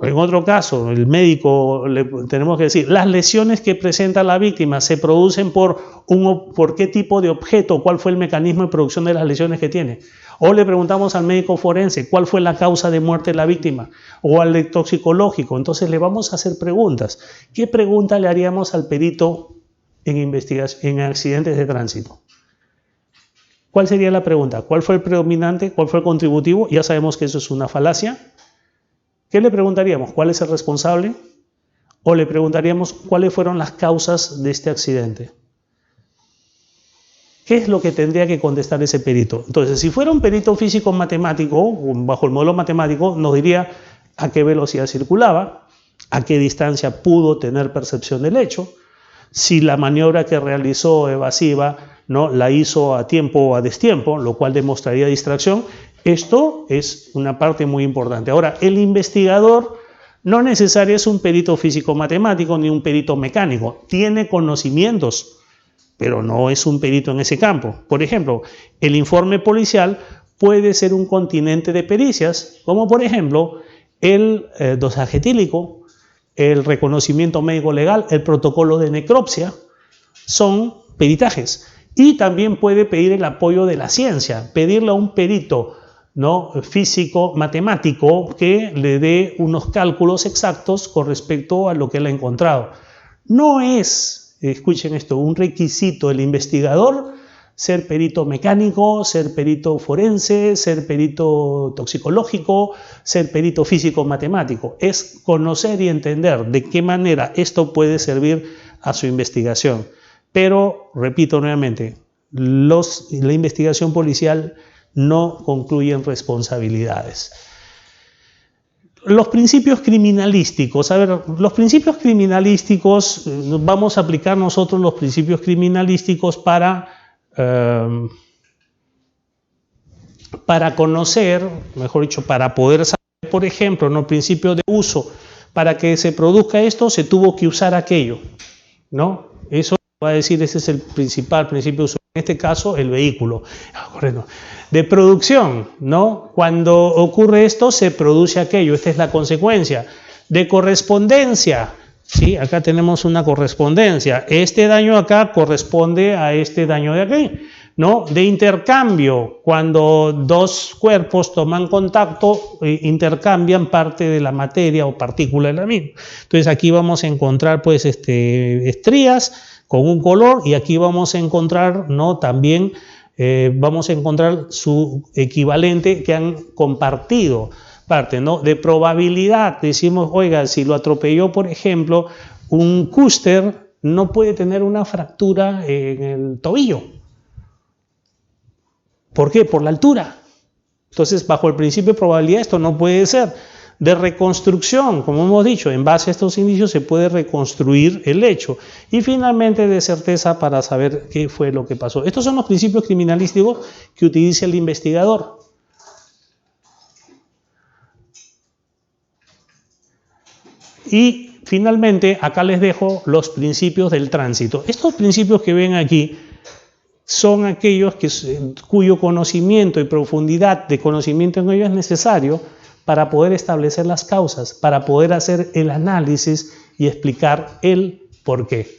En otro caso, el médico le tenemos que decir, ¿las lesiones que presenta la víctima se producen por qué tipo de objeto? ¿Cuál fue el mecanismo de producción de las lesiones que tiene? O le preguntamos al médico forense, ¿cuál fue la causa de muerte de la víctima? O al toxicológico. Entonces le vamos a hacer preguntas. ¿Qué pregunta le haríamos al perito en accidentes de tránsito? ¿Cuál sería la pregunta? ¿Cuál fue el predominante? ¿Cuál fue el contributivo? Ya sabemos que eso es una falacia. ¿Qué le preguntaríamos? ¿Cuál es el responsable? O le preguntaríamos cuáles fueron las causas de este accidente. ¿Qué es lo que tendría que contestar ese perito? Entonces, si fuera un perito físico-matemático, bajo el modelo matemático, nos diría a qué velocidad circulaba, a qué distancia pudo tener percepción del hecho, si la maniobra que realizó evasiva, ¿no?, la hizo a tiempo o a destiempo, lo cual demostraría distracción, Esto es una parte muy importante. Ahora, el investigador no necesariamente es un perito físico-matemático ni un perito mecánico. Tiene conocimientos, pero no es un perito en ese campo. Por ejemplo, el informe policial puede ser un continente de pericias, como por ejemplo el dosaje etílico, el reconocimiento médico legal, el protocolo de necropsia, son peritajes. Y también puede pedir el apoyo de la ciencia, pedirle a un perito, ¿no?, físico, matemático, que le dé unos cálculos exactos con respecto a lo que él ha encontrado. No es, escuchen esto, un requisito del investigador ser perito mecánico, ser perito forense, ser perito toxicológico, ser perito físico-matemático. Es conocer y entender de qué manera esto puede servir a su investigación. Pero, repito nuevamente, la investigación policial no concluye en responsabilidades. Los principios criminalísticos. A ver, los principios criminalísticos, vamos a aplicar nosotros los principios criminalísticos para conocer, mejor dicho, para poder saber, por ejemplo, en el principio de uso, para que se produzca esto, se tuvo que usar aquello, ¿no? Eso va a decir, ese es el principal principio de uso. En este caso, el vehículo. De producción, ¿no? Cuando ocurre esto, se produce aquello. Esta es la consecuencia. De correspondencia, ¿sí? Acá tenemos una correspondencia. Este daño acá corresponde a este daño de aquí, ¿no? De intercambio, cuando dos cuerpos toman contacto, intercambian parte de la materia o partícula de la misma. Entonces aquí vamos a encontrar pues estrías con un color, y aquí vamos a encontrar, ¿no?, también vamos a encontrar su equivalente que han compartido parte, ¿no? De probabilidad, decimos, oiga, si lo atropelló, por ejemplo, un cúster, no puede tener una fractura en el tobillo. ¿Por qué? Por la altura. Entonces, bajo el principio de probabilidad, esto no puede ser. De reconstrucción, como hemos dicho, en base a estos indicios se puede reconstruir el hecho. Y finalmente, de certeza, para saber qué fue lo que pasó. Estos son los principios criminalísticos que utiliza el investigador. Y finalmente, acá les dejo los principios del tránsito. Estos principios que ven aquí son aquellos cuyo conocimiento y profundidad de conocimiento en ellos es necesario para poder establecer las causas, para poder hacer el análisis y explicar el por qué.